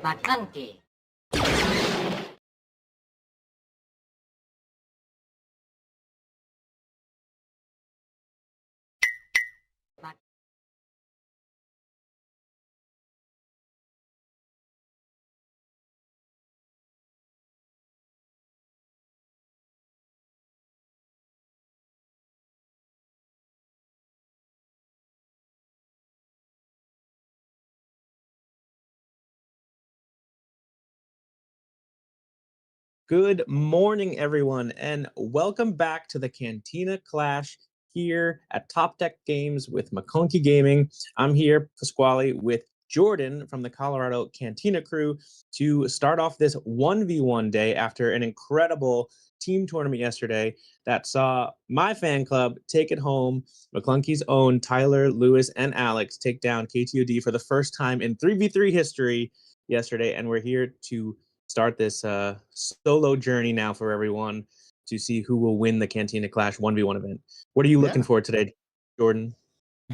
Maclunky. Good morning, everyone, and welcome back to the Cantina Clash here at Top Deck Games with Maclunky Gaming. I'm here, Pasqwalle, with Jordan from the Colorado Cantina crew to start off this 1v1 day after an incredible team tournament yesterday that saw my fan club take it home. Maclunky's own Tyler, Lewis, and Alex take down KTOD for the first time in 3v3 history yesterday, and we're here to start this solo journey now for everyone to see who will win the Cantina Clash 1v1 event. What are you looking for today, Jordan?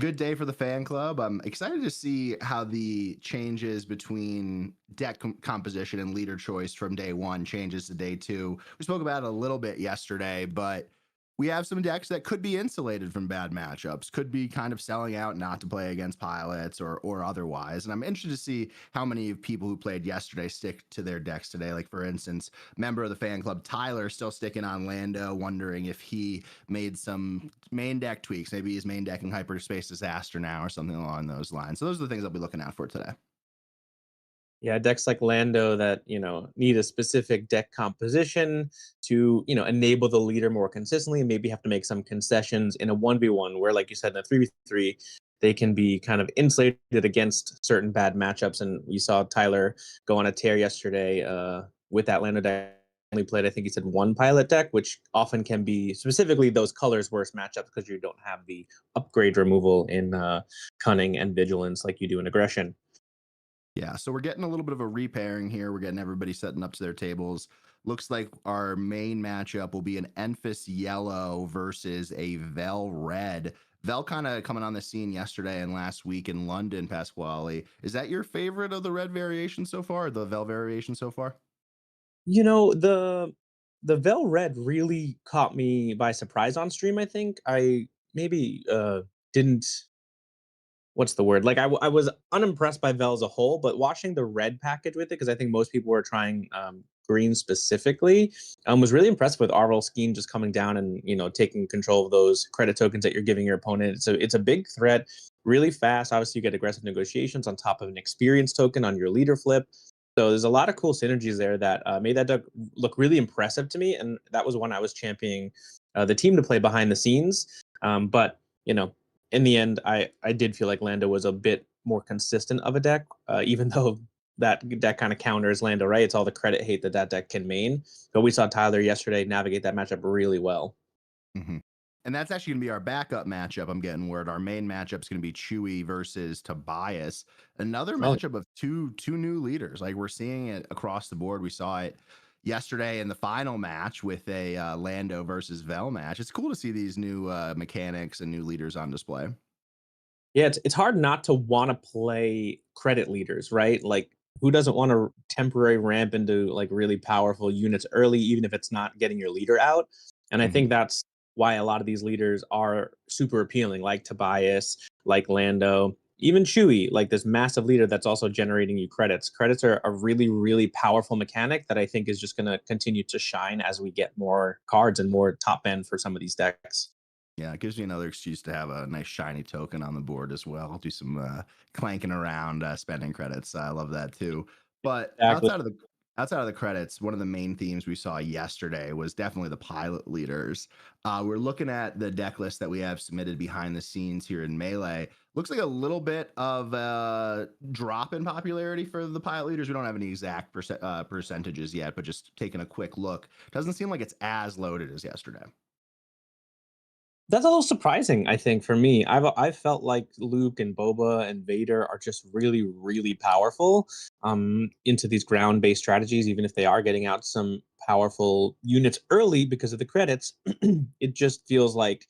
Good day for the fan club. I'm excited to see how the changes between deck composition and leader choice from day one changes to day two. We spoke about it a little bit yesterday, but we have some decks that could be insulated from bad matchups, could be kind of selling out not to play against pilots or otherwise. And I'm interested to see how many people who played yesterday stick to their decks today. Like, for instance, member of the fan club, Tyler, still sticking on Lando, wondering if he made some main deck tweaks. Maybe he's main decking Hyperspace Disaster now or something along those lines. So those are the things I'll be looking out for today. Yeah, decks like Lando that, need a specific deck composition to, enable the leader more consistently, and maybe have to make some concessions in a 1v1 where, like you said, in a 3v3, they can be kind of insulated against certain bad matchups. And we saw Tyler go on a tear yesterday with that Lando deck. Only played, I think he said, one pilot deck, which often can be specifically those colors worst matchups because you don't have the upgrade removal in Cunning and Vigilance like you do in Aggression. Yeah, so we're getting a little bit of a repairing here. We're getting everybody setting up to their tables. Looks like our main matchup will be an Enfys Yellow versus a Vel Red. Vel kind of coming on the scene yesterday and last week in London, Pasquale. Is that your favorite of the red variation so far, the Vel variation so far? The Vel Red really caught me by surprise on stream, I think. I maybe didn't what's the word? Like I was unimpressed by Vel as a whole, but watching the red package with it, because I think most people were trying green specifically, was really impressed with Arvel's scheme just coming down and taking control of those credit tokens that you're giving your opponent. So it's a big threat, really fast. Obviously, you get aggressive negotiations on top of an experience token on your leader flip. So there's a lot of cool synergies there that made that deck look really impressive to me, and that was one I was championing the team to play behind the scenes. But in the end, I did feel like Lando was a bit more consistent of a deck, even though that deck kind of counters Lando, right? It's all the credit hate that deck can main. But we saw Tyler yesterday navigate that matchup really well. Mm-hmm. And that's actually going to be our backup matchup. I'm getting word. Our main matchup is going to be Chewy versus Tobias. Another matchup of two new leaders. Like, we're seeing it across the board. We saw it yesterday in the final match with a Lando versus Vel match. It's cool to see these new mechanics and new leaders on display. Yeah, it's hard not to want to play credit leaders, right? Like, who doesn't want to temporary ramp into like really powerful units early, even if it's not getting your leader out? And I think that's why a lot of these leaders are super appealing, like Tobias, like Lando, even Chewy, like this massive leader that's also generating you credits. Credits are a really, really powerful mechanic that I think is just going to continue to shine as we get more cards and more top end for some of these decks. Yeah, it gives me another excuse to have a nice shiny token on the board as well. I'll do some clanking around, spending credits. I love that too. But Exactly. outside of the credits, one of the main themes we saw yesterday was definitely the pilot leaders. We're looking at the deck list that we have submitted behind the scenes here in Melee. Looks like a little bit of a drop in popularity for the pilot leaders. We don't have any exact percentages yet, but just taking a quick look, doesn't seem like it's as loaded as yesterday. That's a little surprising, I think, for me. I've felt like Luke and Boba and Vader are just really, really powerful into these ground-based strategies, even if they are getting out some powerful units early because of the credits. It just feels like,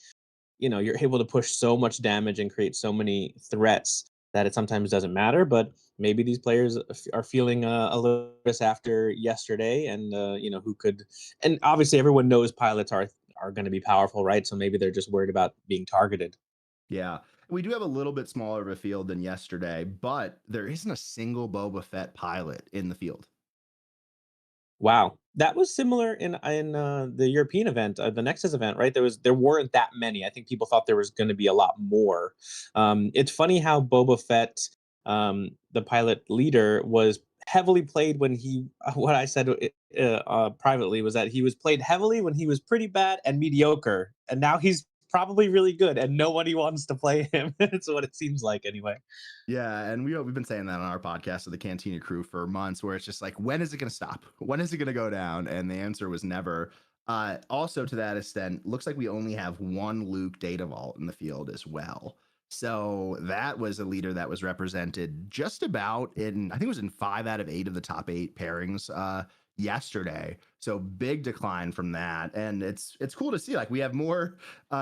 you're able to push so much damage and create so many threats that it sometimes doesn't matter. But maybe these players are feeling a little nervous after yesterday, and who could. And obviously, everyone knows pilots are going to be powerful, right? So maybe they're just worried about being targeted. Yeah. We do have a little bit smaller of a field than yesterday, but there isn't a single Boba Fett pilot in the field. Wow, that was similar in the European event, the Nexus event, right? There weren't that many. I think people thought there was going to be a lot more. It's funny how Boba Fett, the pilot leader, was heavily played when he. What I said privately was that he was played heavily when he was pretty bad and mediocre, and now he's probably really good, and nobody wants to play him. That's what it seems like, anyway. Yeah, and we've been saying that on our podcast of the Cantina crew for months, where it's just like, when is it going to stop? When is it going to go down? And the answer was never. Also, to that extent, looks like we only have one Luke data vault in the field as well. So that was a leader that was represented just about in, I think it was in 5 out of 8 of the top 8 pairings yesterday. So big decline from that, and it's cool to see. Like, we have more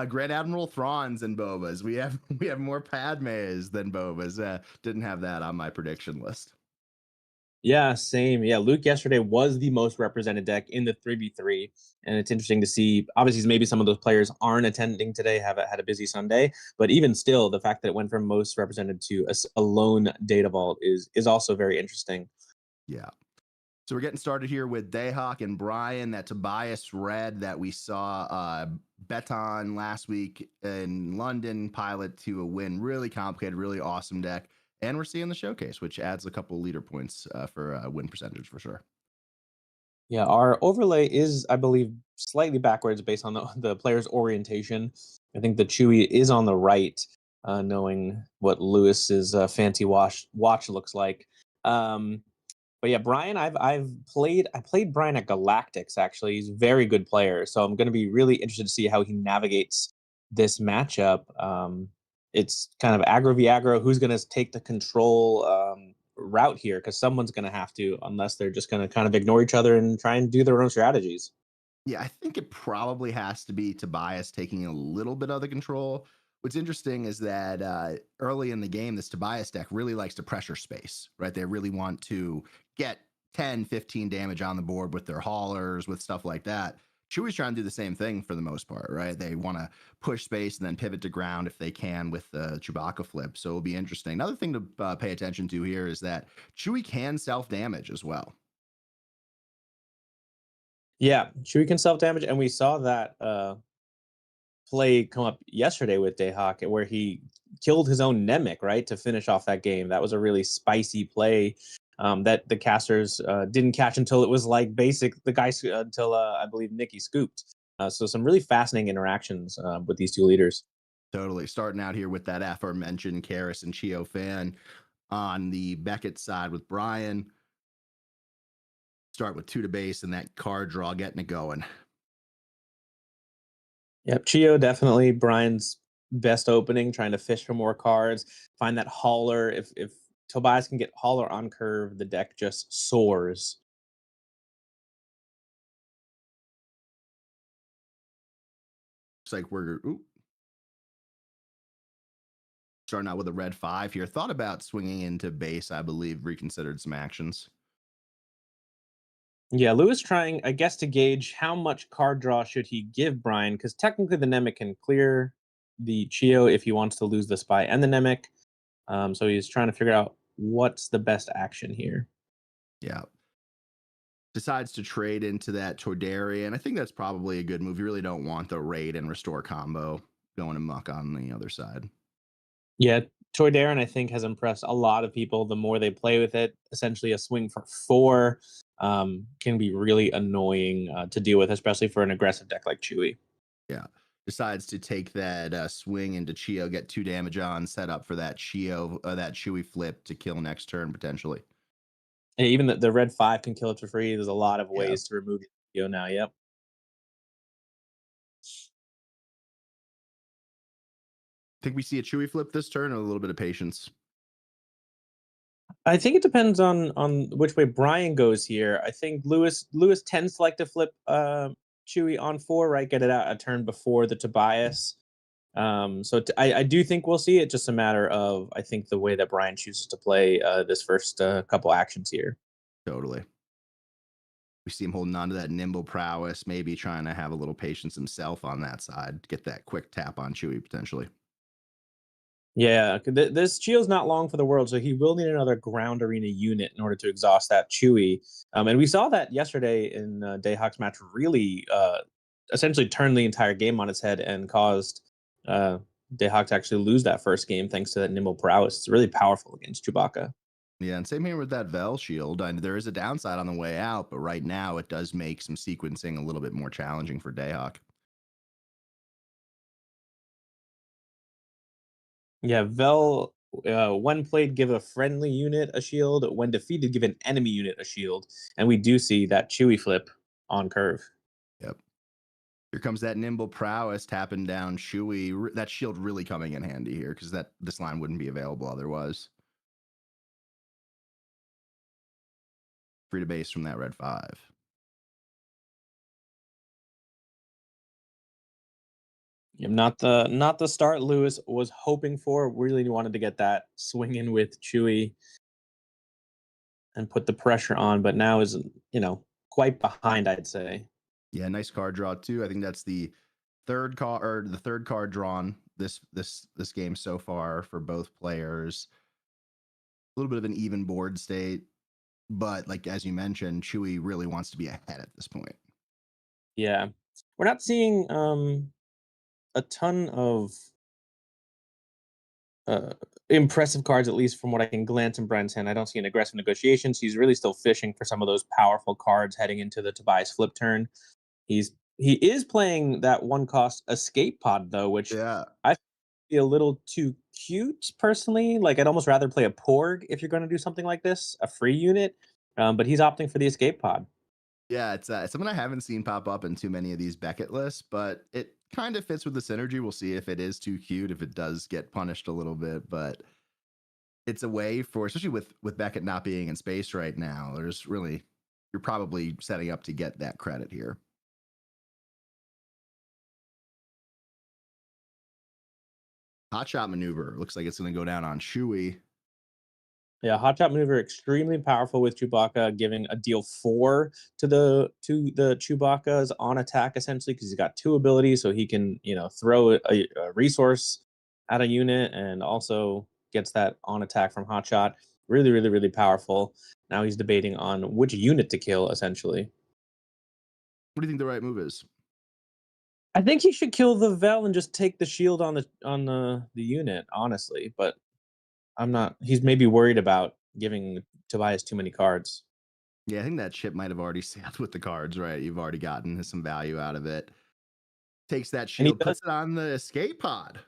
Grand Admiral Thrawns than Bobas. We have more Padmes than Bobas. Didn't have that on my prediction list. Yeah, same. Yeah, Luke yesterday was the most represented deck in the 3v3, and it's interesting to see. Obviously, maybe some of those players aren't attending today, had a busy Sunday, but even still, the fact that it went from most represented to a lone data vault is also very interesting. Yeah. So we're getting started here with Dayhawk and Brian. That Tobias Red that we saw bet on last week in London, pilot to a win. Really complicated, really awesome deck. And we're seeing the showcase, which adds a couple leader points for win percentage for sure. Yeah, our overlay is, I believe, slightly backwards based on the player's orientation. I think the Chewy is on the right, knowing what Lewis's fancy watch looks like. Um, But yeah, Brian, I played Brian at Galactics actually. He's a very good player. So I'm gonna be really interested to see how he navigates this matchup. It's kind of aggro v aggro. Who's gonna take the control route here? Because someone's gonna have to, unless they're just gonna kind of ignore each other and try and do their own strategies. Yeah, I think it probably has to be Tobias taking a little bit of the control. What's interesting is that early in the game, this Tobias deck really likes to pressure space, right? They really want to get 10, 15 damage on the board with their haulers, with stuff like that. Chewy's trying to do the same thing for the most part, right? They want to push space and then pivot to ground if they can with the Chewbacca flip. So it'll be interesting. Another thing to pay attention to here is that Chewy can self damage as well. Yeah, Chewie can self damage, and we saw that play come up yesterday with Dayhawk, where he killed his own Nemec, right, to finish off that game. That was a really spicy play that the casters didn't catch until it was like basic the guys until I believe Nikki scooped. So some really fascinating interactions with these two leaders. Totally. Starting out here with that aforementioned Karis and Chio fan on the Beckett side with Brian. Start with 2 to base and that card draw getting it going. Yep, Chio definitely Brian's best opening, trying to fish for more cards, find that hauler. If Tobias can get hauler on curve, the deck just soars. It's like we're starting out with a red 5 here. Thought about swinging into base, I believe, reconsidered some actions. Yeah, Lewis trying, I guess, to gauge how much card draw should he give Brian, because technically the Nemec can clear the Chio if he wants to lose the Spy and the Nemec. So he's trying to figure out what's the best action here. Yeah. Decides to trade into that Tordarian. I think that's probably a good move. You really don't want the raid and restore combo going amok on the other side. Yeah, Toy Darren, I think, has impressed a lot of people the more they play with it. Essentially, a swing for 4 can be really annoying to deal with, especially for an aggressive deck like Chewy. Yeah. Decides to take that swing into Chio, get 2 damage on, set up for that that Chewy flip to kill next turn potentially. And even the red 5 can kill it for free. There's a lot of Yeah. ways to remove Chio now. Yep. Think we see a Chewy flip this turn or a little bit of patience? I think it depends on which way Brian goes here. I think Lewis tends to like to flip Chewy on 4, right? Get it out a turn before the Tobias. I do think we'll see it. Just a matter of, I think, the way that Brian chooses to play this first couple actions here. Totally. We see him holding on to that nimble prowess, maybe trying to have a little patience himself on that side, get that quick tap on Chewie potentially. Yeah, this shield's not long for the world, so he will need another ground arena unit in order to exhaust that Chewie. And we saw that yesterday in Dayhawk's match. Really, essentially turned the entire game on its head and caused uh, Dayhawk to actually lose that first game thanks to that nimble prowess. It's really powerful against Chewbacca. Yeah, and same here with that Vel shield. And there is a downside on the way out, but right now it does make some sequencing a little bit more challenging for Dayhawk. Yeah, Vel, when played, give a friendly unit a shield. When defeated, give an enemy unit a shield. And we do see that Chewie flip on curve. Yep. Here comes that nimble prowess tapping down Chewie. That shield really coming in handy here because this line wouldn't be available otherwise. Free to base from that red 5. Yeah, not the start Lewis was hoping for. Really wanted to get that swing in with Chewie and put the pressure on, but now is, quite behind, I'd say. Yeah, nice card draw too. I think that's the third card drawn this game so far for both players. A little bit of an even board state, but like as you mentioned, Chewie really wants to be ahead at this point. Yeah. We're not seeing a ton of uh, impressive cards, at least from what I can glance in Brian's hand. I don't see an aggressive negotiations. He's really still fishing for some of those powerful cards heading into the Tobias flip turn. He is playing that one cost escape pod though, which Yeah. I feel a little too cute personally. Like I'd almost rather play a Porg if you're going to do something like this, a free unit. But he's opting for the escape pod. Yeah, it's something I haven't seen pop up in too many of these Beckett lists, but it kind of fits with the synergy. We'll see if it is too cute, if it does get punished a little bit, but it's a way for, especially with Beckett not being in space right now, you're probably setting up to get that credit here. Hot shot maneuver looks like it's going to go down on Chewie. Yeah, hot shot maneuver extremely powerful with Chewbacca, giving a deal 4 to the Chewbacca's on attack essentially because he's got 2 abilities, so he can throw a resource at a unit and also gets that on attack from hot shot. Really, really, really powerful. Now he's debating on which unit to kill essentially. What do you think the right move is? I think he should kill the Vel and just take the shield on the unit, honestly. But I'm not. He's maybe worried about giving Tobias too many cards. Yeah, I think that chip might have already sailed with the cards, right? You've already gotten some value out of it. Takes that And he shield, does. puts it on the escape pod.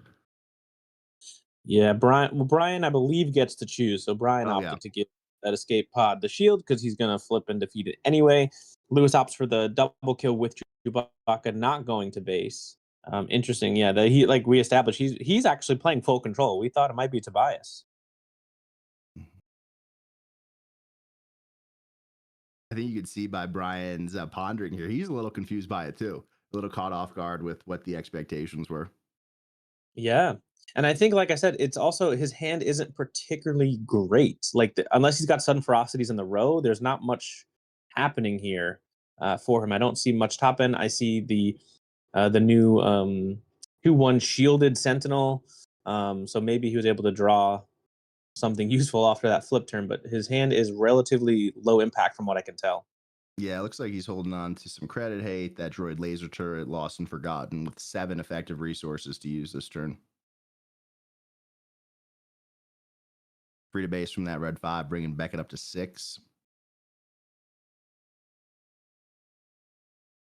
Yeah, Brian, I believe, gets to choose. So Brian Oh yeah. opted to give that escape pod the shield because he's gonna flip and defeat it anyway. Lewis opts for the double kill with Chewbacca not going to base. Interesting. Yeah, that he like we established he's actually playing full control. We thought it might be Tobias. I think you could see by Brian's pondering here, he's a little confused by it too, a little caught off guard with what the expectations were. Yeah. And I think, like I said, it's also his hand isn't particularly great. Like, unless he's got sudden ferocities in the row, there's not much happening here for him. I don't see much top end. I see the new 2/1 shielded sentinel. So maybe he was able to draw something useful after that flip turn, but his hand is relatively low impact from what I can tell. Yeah, it looks like he's holding on to some credit hate. That droid laser turret lost and forgotten with 7 effective resources to use this turn. Free to base from that red 5, bringing Beckett up to 6.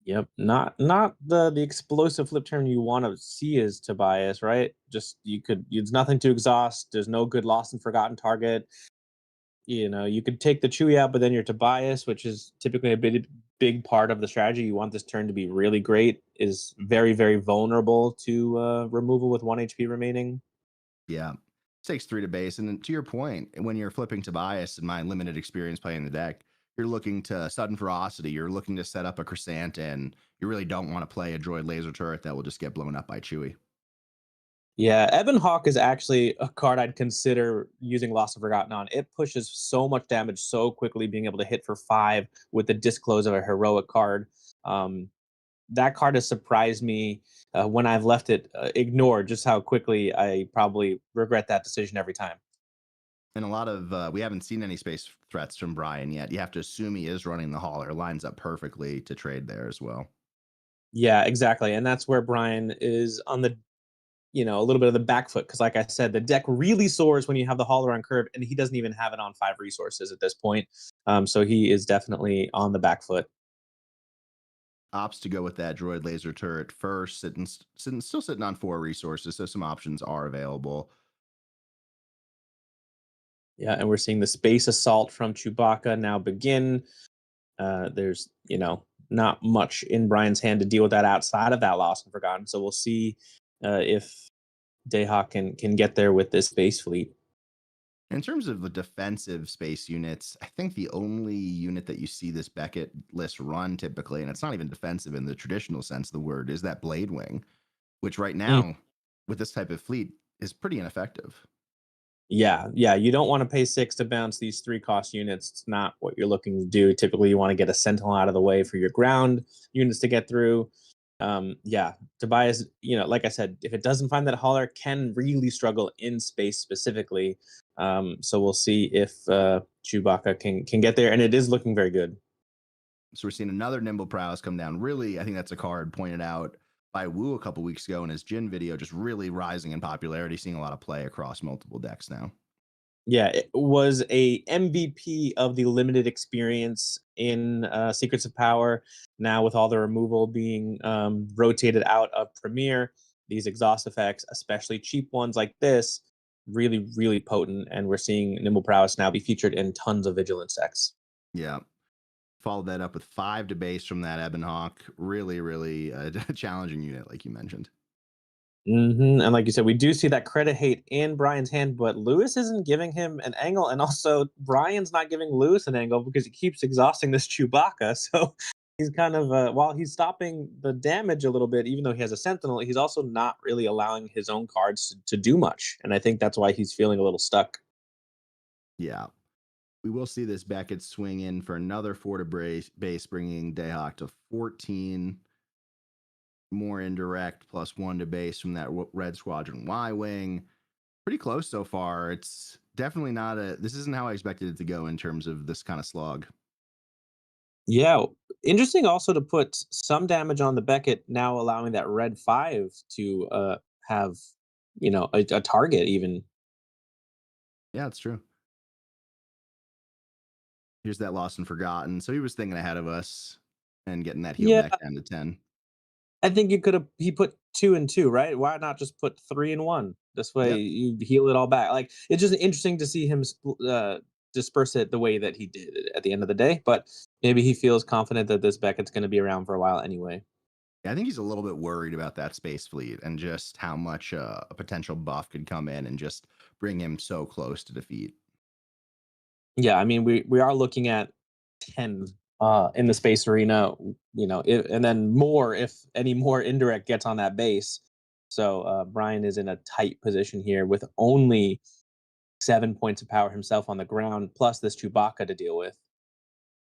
Yep, not the explosive flip turn you want to see as Tobias, right? Just there's nothing to exhaust. There's no good lost and forgotten target. You could take the Chewie out, but then your Tobias, which is typically a big part of the strategy. You want this turn to be really great. Is very very vulnerable to removal with 1 HP remaining. Yeah. Takes 3 to base. And then to your point, when you're flipping Tobias, in my limited experience playing the deck, you're looking to sudden ferocity. You're looking to set up a Crescent, and you really don't want to play a droid laser turret that will just get blown up by Chewie. Yeah, Ebon Hawk is actually a card I'd consider using Lost and Forgotten on. It pushes so much damage so quickly, being able to hit for 5 with the disclose of a heroic card. Um, that card has surprised me when I've left it ignored, just how quickly I probably regret that decision every time. And a lot of we haven't seen any space threats from Brian yet. You have to assume he is running the hauler. Lines up perfectly to trade there as well. Yeah, exactly. And that's where Brian is on the, a little bit of the back foot. Cause like I said, the deck really soars when you have the hauler on curve, and he doesn't even have it on 5 resources at this point. So he is definitely on the back foot. Opts to go with that droid laser turret first, still sitting on 4 resources, so some options are available. Yeah, and we're seeing the space assault from Chewbacca now begin. There's, not much in Brian's hand to deal with that outside of that Lost and Forgotten. So we'll see if Dayhawk can get there with this space fleet. In terms of the defensive space units, I think the only unit that you see this Beckett list run typically, and it's not even defensive in the traditional sense of the word, is that Blade Wing, which right Mm. now, with this type of fleet, is pretty ineffective. Yeah. You don't want to pay 6 to bounce these 3 cost units. It's not what you're looking to do. Typically, you want to get a Sentinel out of the way for your ground units to get through. Yeah, Tobias, like I said, if it doesn't find that hauler, can really struggle in space specifically. So we'll see if Chewbacca can get there, and it is looking very good. So we're seeing another Nimble Prowess come down. Really, I think that's a card pointed out by Wu a couple weeks ago in his Jin video, just really rising in popularity, seeing a lot of play across multiple decks now. Yeah, it was a MVP of the limited experience in Secrets of Power. Now, with all the removal being rotated out of Premiere, these exhaust effects, especially cheap ones like this, really, really potent. And we're seeing Nimble Prowess now be featured in tons of Vigilance decks. Yeah. Followed that up with 5 to base from that Ebon Hawk. Really, really challenging unit, like you mentioned. And like you said, we do see that credit hate in Brian's hand, but Lewis isn't giving him an angle, and also Brian's not giving Lewis an angle because he keeps exhausting this Chewbacca. So he's kind of while he's stopping the damage a little bit, even though he has a Sentinel, he's also not really allowing his own cards to do much, and I think that's why he's feeling a little stuck. Yeah. We will see this Beckett swing in for another 4 to base, bringing Dayhawk to 14. More indirect +1 to base from that Red Squadron Y Wing. Pretty close so far. It's definitely not this isn't how I expected it to go in terms of this kind of slog. Yeah, interesting also to put some damage on the Beckett, now allowing that red 5 to have a target even. Yeah, it's true. Here's that Lost and Forgotten. So he was thinking ahead of us and getting that heal Yeah, back down to 10. I think he put 2 and 2, right? Why not just put 3 and 1? This way Yep. you heal it all back. Like, it's just interesting to see him disperse it the way that he did at the end of the day, but maybe he feels confident that this Beckett's going to be around for a while anyway. Yeah, I think he's a little bit worried about that space fleet and just how much a potential buff could come in and just bring him so close to defeat. Yeah, I mean, we are looking at 10 in the space arena, and then more if any more indirect gets on that base. So Brian is in a tight position here with only 7 points of power himself on the ground, plus this Chewbacca to deal with.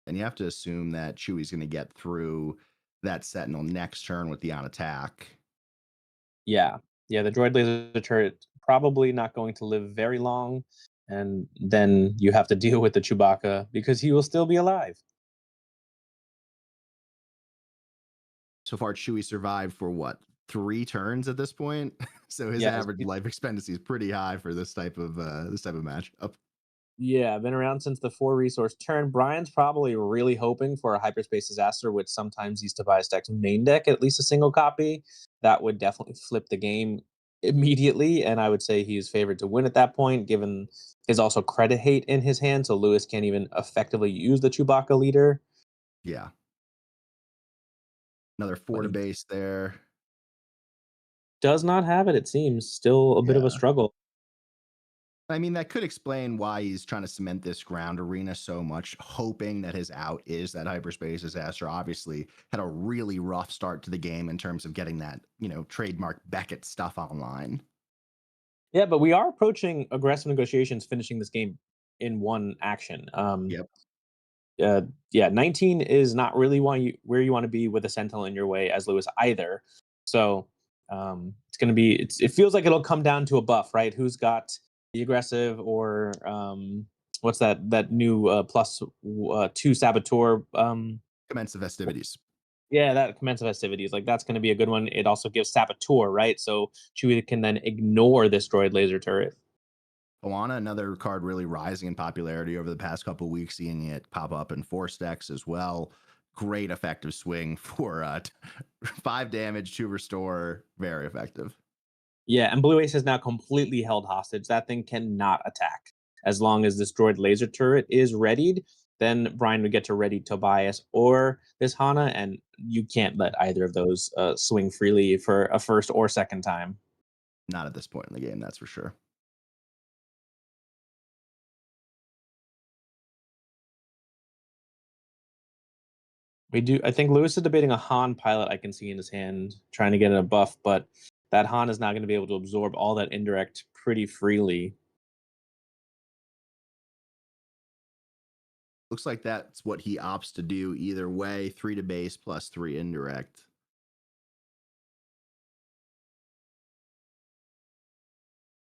And you have to assume that Chewie's going to get through that Sentinel next turn with the on attack. Yeah, yeah, the droid laser turret probably not going to live very long, and then you have to deal with the Chewbacca because he will still be alive. So far, Chewie survived for what, 3 turns at this point? So his Yeah, average life expectancy is pretty high for this type of matchup. yeah, been around since the 4 resource turn. Brian's probably really hoping for a hyperspace disaster, which sometimes he's Tobias deck's main deck, at least a single copy. That would definitely flip the game immediately, and I would say he's favored to win at that point, given his also credit hate in his hand, so Lewis can't even effectively use the Chewbacca leader. Yeah. Another But 4 to he base there. does not have it, it seems. Still a bit of a Yeah. struggle. I mean, that could explain why he's trying to cement this ground arena so much, hoping that his out is that hyperspace disaster. Obviously, had a really rough start to the game in terms of getting that, trademark Beckett stuff online. Yeah, but we are approaching aggressive negotiations, finishing this game in one action. Yep. Uh, yeah, 19 is not really where you want to be with a sentinel in your way as Lewis either. So it's going to be it feels like it'll come down to a buff, right? Who's got the aggressive or what's that new +2 saboteur Commence the festivities. yeah, that commence of festivities. Like that's going to be a good one. It also gives saboteur, right? So Chewie can then ignore this droid laser turret. Oana, another card really rising in popularity over the past couple of weeks, seeing it pop up in force decks as well. Great effective swing for 5 damage to restore. Very effective. Yeah, and Blue Ace is now completely held hostage. That thing cannot attack. As long as this droid laser turret is readied, then Brian would get to ready Tobias or this Hana, and you can't let either of those swing freely for a first or second time. Not at this point in the game, that's for sure. We do. I think Lewis is debating a Han pilot. I can see in his hand trying to get a buff, but that Han is not going to be able to absorb all that indirect pretty freely. Looks like that's what he opts to do either way. 3 to base plus 3 indirect.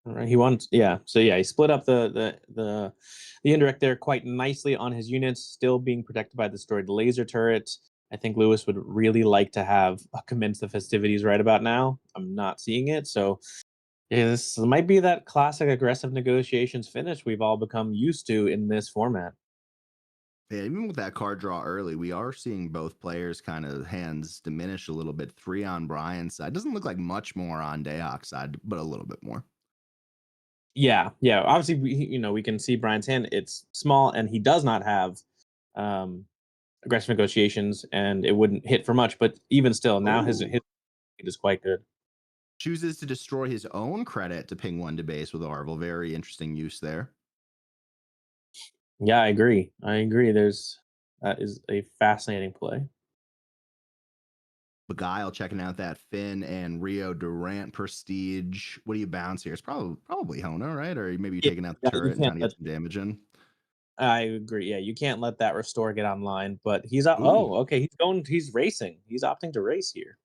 Right, he wants, yeah. So yeah, he split up the indirect there quite nicely on his units, still being protected by the destroyed laser turret. I think Lewis would really like to have commence the festivities right about now. I'm not seeing it, so yeah, this might be that classic aggressive negotiations finish we've all become used to in this format. Yeah, even with that card draw early, we are seeing both players kind of hands diminish a little bit. 3 on Brian's side. Doesn't look like much more on Dayhawk's side, but a little bit more. Yeah, yeah. Obviously, we can see Brian's hand. It's small, and he does not have um, aggressive negotiations, and it wouldn't hit for much. But even still, now his Oh. is quite good. Chooses to destroy his own credit to ping 1 to base with Arvel. Very interesting use there. Yeah, I agree. I agree. That is a fascinating play. Beguile checking out that Finn and Rio Durant prestige. What do you bounce here? It's probably Hona, right? Or maybe you Yeah, taking out the yeah, you turret and can't trying to let. get some damage in. I agree. Yeah, you can't let that restore get online. But he's out. Ooh, Oh, okay. He's going. He's racing. He's opting to race here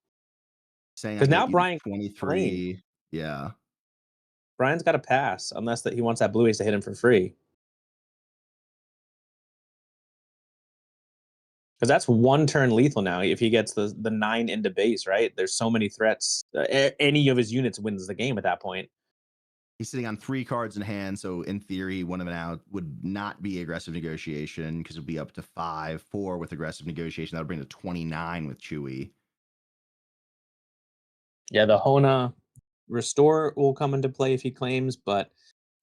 saying I because now get you Brian can claim. 23. Yeah. Brian's got to pass unless that he wants that blue ace to hit him for free. Because that's one turn lethal now. If he gets the 9 into base, right? There's so many threats. Any of his units wins the game at that point. He's sitting on 3 cards in hand, so in theory, one of them out would not be aggressive negotiation because it'll be up to 5, 4 with aggressive negotiation. That would bring to 29 with Chewie. Yeah, the Hona restore will come into play if he claims, but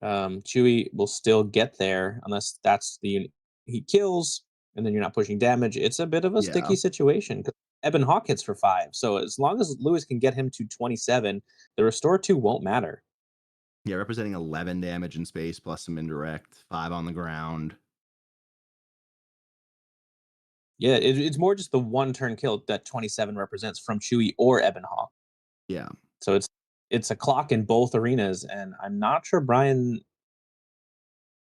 Chewie will still get there unless that's the unit he kills, and then you're not pushing damage. It's a bit of a Yeah. sticky situation. Eben Hawk hits for 5, so as long as Lewis can get him to 27, the restore 2 won't matter. Yeah, representing 11 damage in space plus some indirect, 5 on the ground. Yeah, it's more just the one turn kill that 27 represents from Chewie or Eben Hawk. Yeah. So it's a clock in both arenas, and I'm not sure Brian.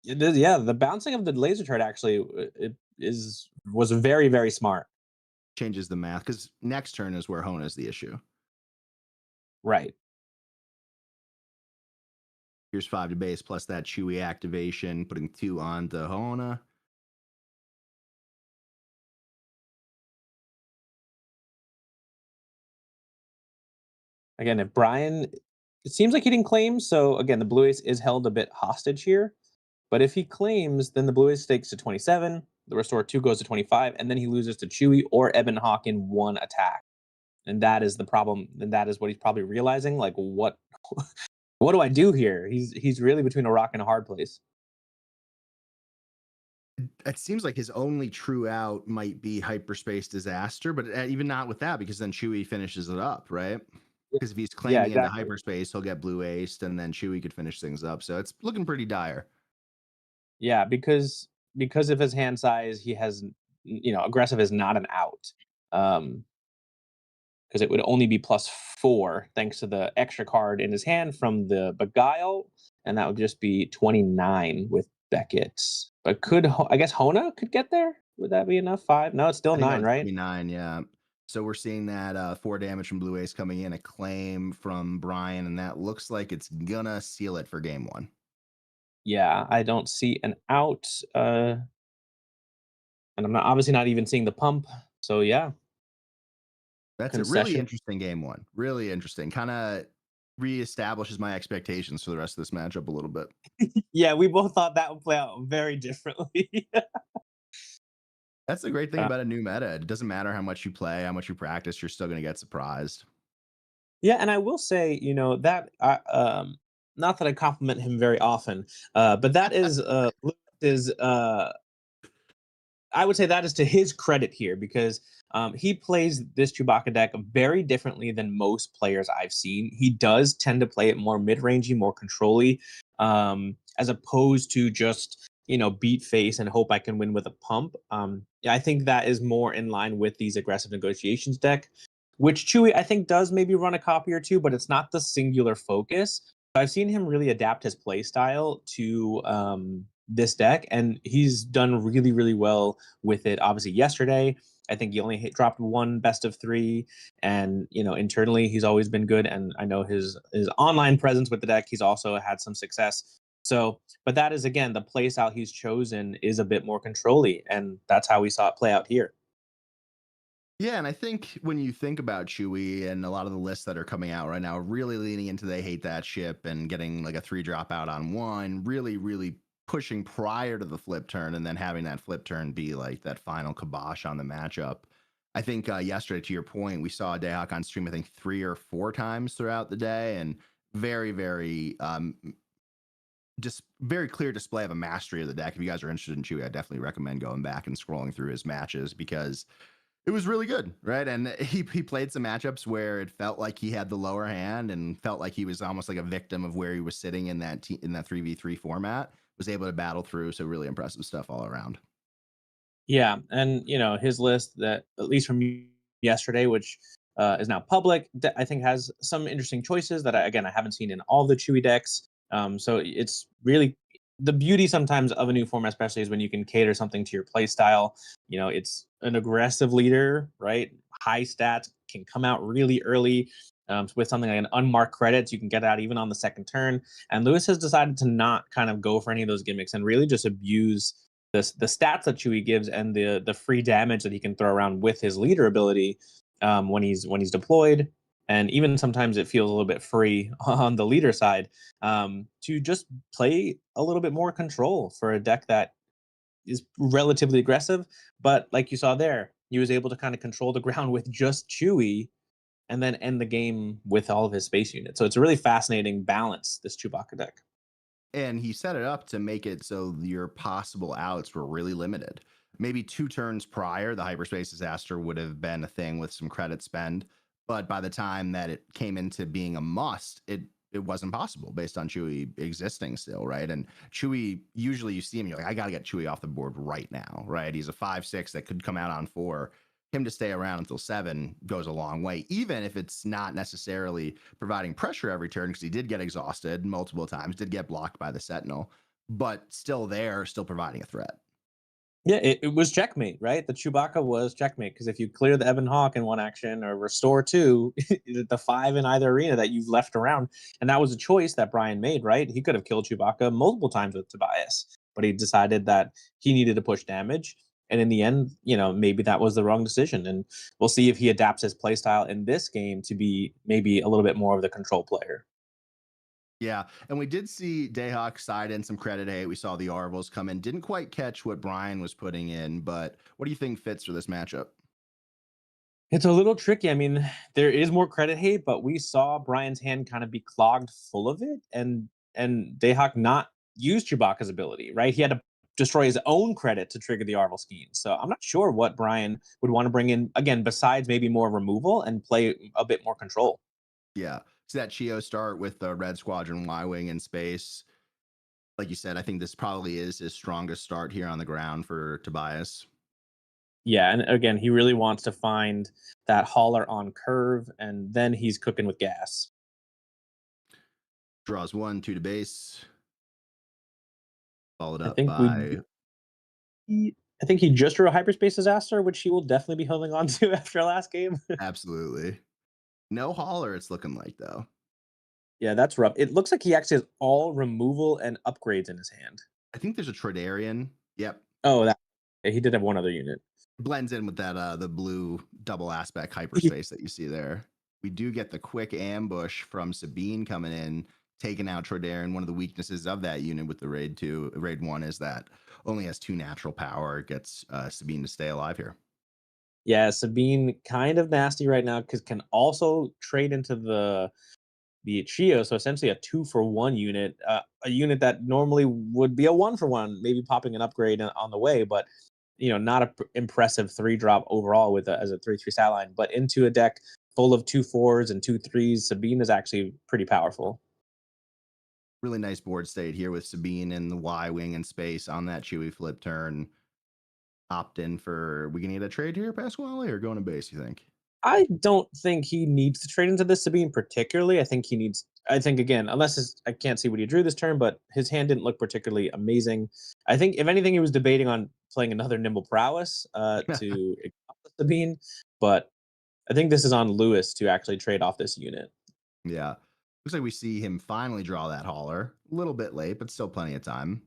Yeah, the bouncing of the laser turret actually it was very very smart. Changes the math because next turn is where Hona is the issue. Right. Here's 5 to base plus that Chewie activation, putting 2 on the Hona. Again, if Brian, it seems like he didn't claim. So again, the Blue Ace is held a bit hostage here. But if he claims, then the Blue Ace takes to 27. The Restore 2 goes to 25, and then he loses to Chewie or Eben Hawk in one attack. And that is the problem. And that is what he's probably realizing. Like, what what do I do here? He's really between a rock and a hard place. It seems like his only true out might be hyperspace disaster, but even not with that, because then Chewie finishes it up, right? Because if he's Yeah, claiming into exactly. hyperspace, he'll get blue aced, and then Chewie could finish things up. So it's looking pretty dire. Yeah, because of his hand size, he has aggressive is not an out. Because because it would only be +4 thanks to the extra card in his hand from the Beguile, and that would just be 29 with Beckett. But I guess Hona could get there? Would that be enough? 5? No, it's still I think that 9, would still right? be 9, yeah. So we're seeing that 4 damage from Blue Ace coming in, a claim from Brian, and that looks like it's gonna seal it for game 1. Yeah, I don't see an out, and I'm not obviously not even seeing the pump. So yeah, That's a really concession. interesting game 1. Really interesting. Kinda reestablishes my expectations for the rest of this matchup a little bit. Yeah, we both thought that would play out very differently. That's the great thing Uh, about a new meta. It doesn't matter how much you play, how much you practice, you're still gonna get surprised. yeah, and I will say, that not that I compliment him very often, but that is is I would say that is to his credit here because he plays this Chewbacca deck very differently than most players I've seen. He does tend to play it more mid-rangey, more controlly, as opposed to just beat face and hope I can win with a pump. Yeah, I think that is more in line with these aggressive negotiations deck, which Chewy I think does maybe run a copy or two, but it's not the singular focus. I've seen him really adapt his play style to this deck, and he's done really, really well with it. Obviously, yesterday, I think he only dropped one best of three, and internally he's always been good. And I know his online presence with the deck, he's also had some success. So, but that is again the play style he's chosen is a bit more controlly, and that's how we saw it play out here. Yeah, and I think when you think about Chewy and a lot of the lists that are coming out right now, really leaning into they hate that ship and getting like a 3 drop out on 1, really, really pushing prior to the flip turn and then having that flip turn be like that final kibosh on the matchup. I think yesterday, to your point, we saw Dayhawk on stream, I think 3 or 4 times throughout the day, and very, very just very clear display of a mastery of the deck. If you guys are interested in Chewy, I definitely recommend going back and scrolling through his matches because it was really good, right? And he played some matchups where it felt like he had the lower hand and felt like he was almost like a victim of where he was sitting in that in that 3v3 format. Was able to battle through, so really impressive stuff all around. Yeah, and his list that at least from yesterday, which is now public, I think has some interesting choices that I haven't seen in all the Chewy decks. So it's really the beauty sometimes of a new format, especially is when you can cater something to your play style. It's an aggressive leader, right? High stats can come out really early. With something like an unmarked credits, you can get out even on the second turn. And Lewis has decided to not kind of go for any of those gimmicks and really just abuse the stats that Chewy gives and the free damage that he can throw around with his leader ability when he's deployed, and even sometimes it feels a little bit free on the leader side to just play a little bit more control for a deck that is relatively aggressive. But like you saw there, he was able to kind of control the ground with just Chewy and then end the game with all of his space units. So it's a really fascinating balance, this Chewbacca deck. And he set it up to make it so your possible outs were really limited. Maybe 2 turns prior, the hyperspace disaster would have been a thing with some credit spend, but by the time that it came into being a must, it wasn't possible based on Chewy existing still, right? And Chewy, usually you see him, you're like, I got to get Chewy off the board right now, right? He's a 5/6 that could come out on 4. Him to stay around until 7 goes a long way, even if it's not necessarily providing pressure every turn, because he did get exhausted multiple times, did get blocked by the Sentinel, but still there, still providing a threat. Yeah, it was checkmate, right? The Chewbacca was checkmate because if you clear the Ebon Hawk in one action or restore two, the 5 in either arena that you've left around, and that was a choice that Brian made, right? He could have killed Chewbacca multiple times with Tobias, but he decided that he needed to push damage. And in the end, maybe that was the wrong decision. And we'll see if he adapts his playstyle in this game to be maybe a little bit more of the control player. Yeah, and we did see Dayhawk side in some credit hate. We saw the Arvils come in, didn't quite catch what Brian was putting in, but what do you think fits for this matchup? It's a little tricky. I mean, there is more credit hate, but we saw Brian's hand kind of be clogged full of it, and Dayhawk not use Chewbacca's ability, right? He had to destroy his own credit to trigger the Arvel scheme. So I'm not sure what Brian would want to bring in again, besides maybe more removal and play a bit more control. Yeah, so that Chio start with the Red Squadron Y Wing in space. Like you said, I think this probably is his strongest start here on the ground for Tobias. Yeah, and again, he really wants to find that hauler on curve, and then he's cooking with gas. Draws one, two to base, followed I up think we by I think he just drew a hyperspace disaster, which he will definitely be holding on to after last game. absolutely no hauler. It's looking like though. Yeah, that's rough. It looks like he actually has all removal and upgrades in his hand. I think there's a Tradarian. Yep, Oh, that he did have one other unit. blends in with that the blue double aspect hyperspace that you see there. We do get the quick ambush from Sabine coming in, taking out Trodarian. One of the weaknesses of that unit with the raid 1 is that only has 2 natural power. It gets Sabine to stay alive here. Yeah, Sabine kind of nasty right now because can also trade into the Chio, so essentially a 2-for-1 unit, a unit that normally would be a 1-for-1, maybe popping an upgrade on the way, but not a impressive 3-drop overall with as a 3/3 satellite. But into a deck full of 2/4s and 2/3s, Sabine is actually pretty powerful. Really nice board state here with Sabine and the Y wing in space on that Chewy flip turn. Opt in for, we gonna get a trade here, Pasqwalle, or going to base, you think? I don't think he needs to trade into this Sabine particularly. I think he needs. I think again, I can't see what he drew this turn, but his hand didn't look particularly amazing. I think if anything, he was debating on playing another Nimble Prowess to ignore the Sabine, but I think this is on Lewis to actually trade off this unit. Yeah. Looks like we see him finally draw that hauler. A little bit late, but still plenty of time.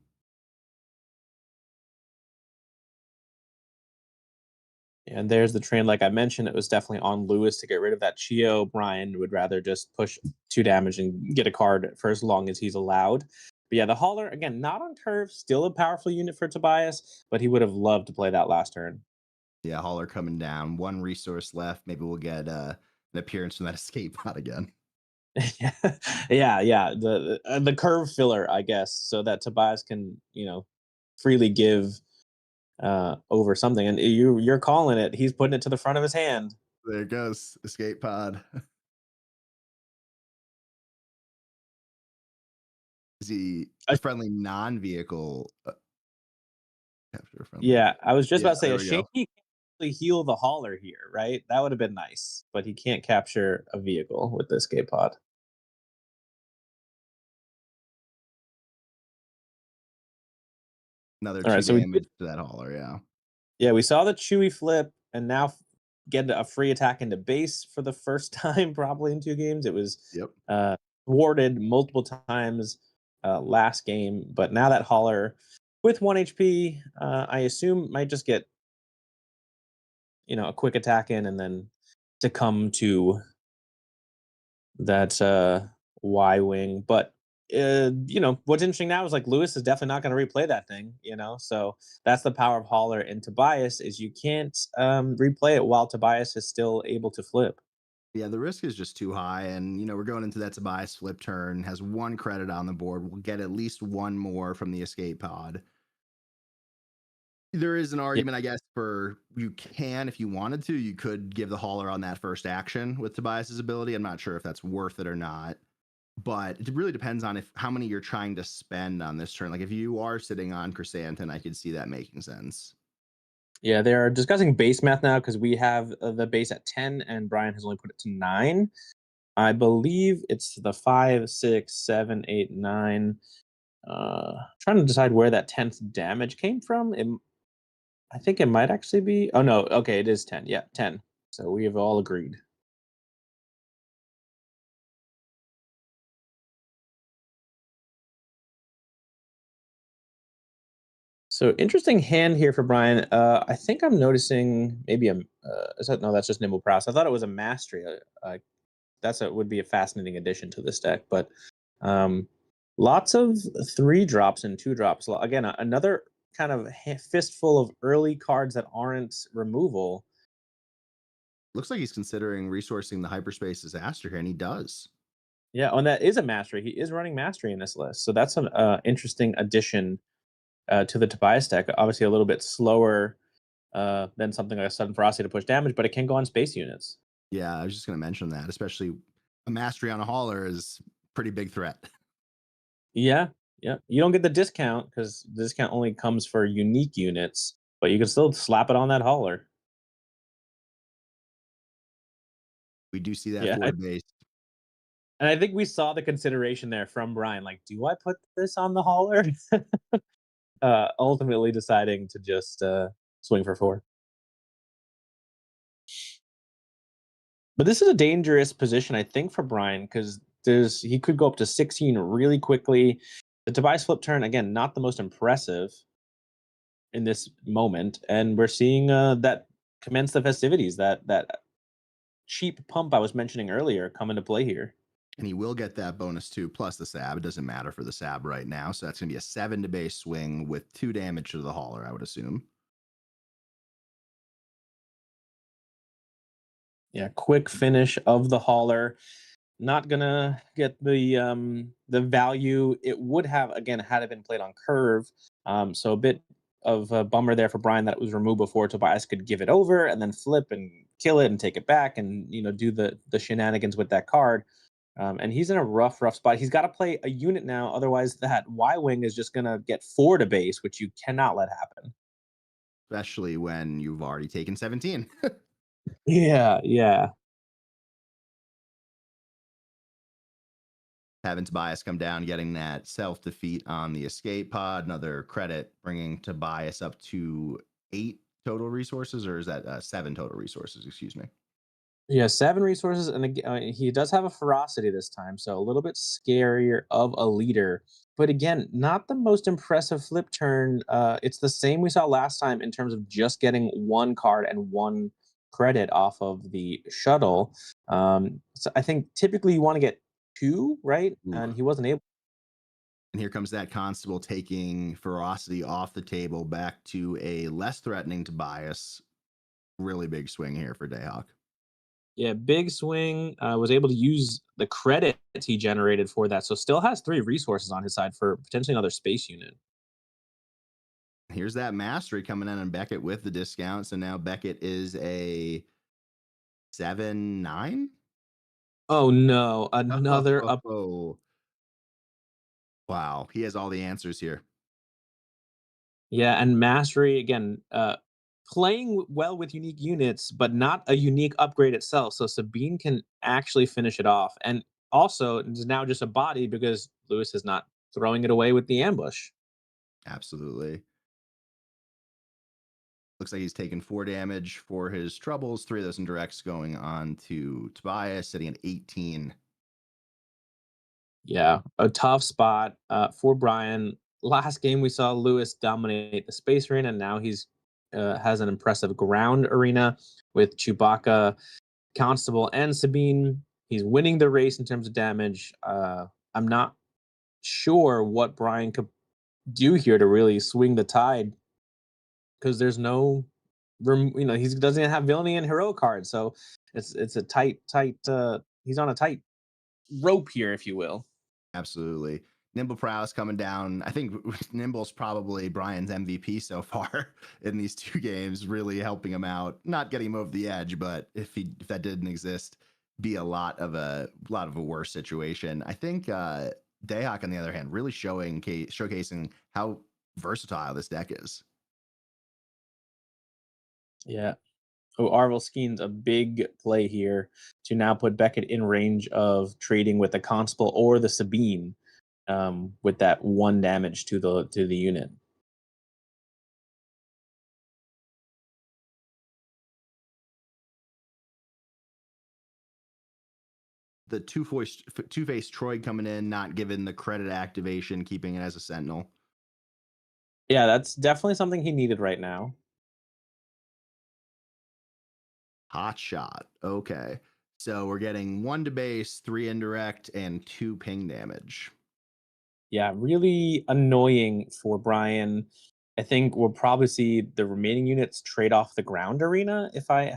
And there's the train. Like I mentioned, it was definitely on Lewis to get rid of that Chio. Brian would rather just push 2 damage and get a card for as long as he's allowed. But yeah, the Hauler, again, not on curve, still a powerful unit for Tobias, but he would have loved to play that last turn. Yeah, hauler coming down. 1 resource left. Maybe we'll get an appearance from that escape pod again. Yeah, yeah. The curve filler, I guess, so that Tobias can, freely give over something. And you're calling it. He's putting it to the front of his hand. There it goes. Escape pod. Is he Uh, a friendly non-vehicle capture friendly? Yeah, I was just Yeah, about to say there a we shame go. he can't actually heal the hauler here, right? That would have been nice, but he can't capture a vehicle with this escape pod. Another All 2 right, so damage to that hauler, yeah. we saw the Chewy flip, and now get a free attack into base for the first time probably in 2 games. It was Yep. uh, thwarted multiple times last game, but now that hauler with 1 HP, I assume might just get a quick attack in and then succumb to that Y wing. But what's interesting now is like Lewis is definitely not going to replay that thing. So that's the power of Hauler and Tobias is you can't replay it while Tobias is still able to flip. Yeah, the risk is just too high. And, we're going into that Tobias flip turn, has 1 credit on the board. We'll get at least 1 more from the escape pod. There is an Yeah, argument, I guess, for you can, if you wanted to, you could give the hauler on that first action with Tobias's ability. I'm not sure if that's worth it or not, but it really depends on how many you're trying to spend on this turn. Like if you are sitting on Chrysanthemum, I could see that making sense. yeah, they're discussing base math now because we have the base at 10 and Brian has only put it to 9. I believe it's the 5, 6, 7, 8, 9. Trying to decide where that 10th damage came from. I think it might actually be. Oh no, okay, it is 10. Yeah, 10. So we have all agreed. So interesting hand here for Brian. I think I'm noticing maybe no, that's just Nimble Prowse. I thought it was a mastery. Would be a fascinating addition to this deck, but um, lots of 3 drops and 2 drops. Again, another kind of fistful of early cards that aren't removal. Looks like he's considering resourcing the hyperspace disaster here, and he does. Yeah, and that is a mastery. He is running mastery in this list, so that's an interesting addition to the Tobias deck. Obviously, a little bit slower than something like a sudden ferocity to push damage, but it can go on space units. Yeah, I was just going to mention that, especially a mastery on a hauler is pretty big threat. Yeah, yeah. You don't get the discount because the discount only comes for unique units, but you can still slap it on that hauler. We do see that Yeah, forward base. and I think we saw the consideration there from Brian, like, "Do I put this on the hauler?" Ultimately deciding to just, swing for 4. But this is a dangerous position, I think, for Brian because he could go up to 16 really quickly. The Tobias flip turn, again, not the most impressive in this moment, and we're seeing, that commence the festivities, that cheap pump I was mentioning earlier come into play here. And he will get that bonus too, plus the sab. It doesn't matter for the sab right now. So that's going to be a 7 to base swing with 2 damage to the hauler, I would assume. Yeah, quick finish of the hauler. Not gonna get the value it would have again had it been played on curve. So a bit of a bummer there for Brian that it was removed before Tobias could give it over and then flip and kill it and take it back and do the shenanigans with that card. And he's in a rough spot. He's got to play a unit now, otherwise that Y wing is just gonna get 4 to base, which you cannot let happen. Especially when you've already taken 17. Yeah, yeah. Having Tobias come down, getting that self defeat on the escape pod, another credit, bringing Tobias up to 8 total resources, or is that 7 total resources? Excuse me. Yeah, 7 resources, and he does have a ferocity this time, so a little bit scarier of a leader. But again, not the most impressive flip turn. It's the same we saw last time in terms of just getting 1 card and 1 credit off of the shuttle. So I think typically you want to get 2, right? Ooh. And he wasn't able. And here comes that constable taking ferocity off the table back to a less threatening Tobias. Really big swing here for Dayhawk. Yeah, big swing. Was able to use the credits he generated for that, so still has 3 resources on his side for potentially another space unit. Here's that mastery coming in on Beckett with the discount. So now Beckett is a 7-9. Oh no, another up. Oh, wow. He has all the answers here. Yeah, and mastery again, playing well with unique units, but not a unique upgrade itself. So Sabine can actually finish it off, and also it's now just a body because Lewis is not throwing it away with the ambush. Absolutely. Looks like he's taken 4 damage for his troubles. 3 of those indirects going on to Tobias, sitting at 18. Yeah, a tough spot for Brian. Last game we saw Lewis dominate the space arena. Now he's has an impressive ground arena with Chewbacca, Constable, and Sabine. He's winning the race in terms of damage. I'm not sure what Brian could do here to really swing the tide because there's no room. He doesn't have villainy and hero cards, so it's a tight. He's on a tight rope here, if you will. Absolutely. Nimble Prowse coming down. I think Nimble's probably Brian's MVP so far in these 2 games, really helping him out. Not getting him over the edge, but if that didn't exist, be a lot of a worse situation. I think Dayhawk, on the other hand, really showcasing how versatile this deck is. Yeah. Oh, Arvel Skeen's a big play here to now put Beckett in range of trading with the Constable or the Sabine with that 1 damage to the unit. The two-face Troy coming in, not given the credit activation, keeping it as a Sentinel. Yeah, that's definitely something he needed right now. Hot shot. Okay. So we're getting 1 to base, 3 indirect, and 2 ping damage. Yeah, really annoying for Brian. I think we'll probably see the remaining units trade off the ground arena if I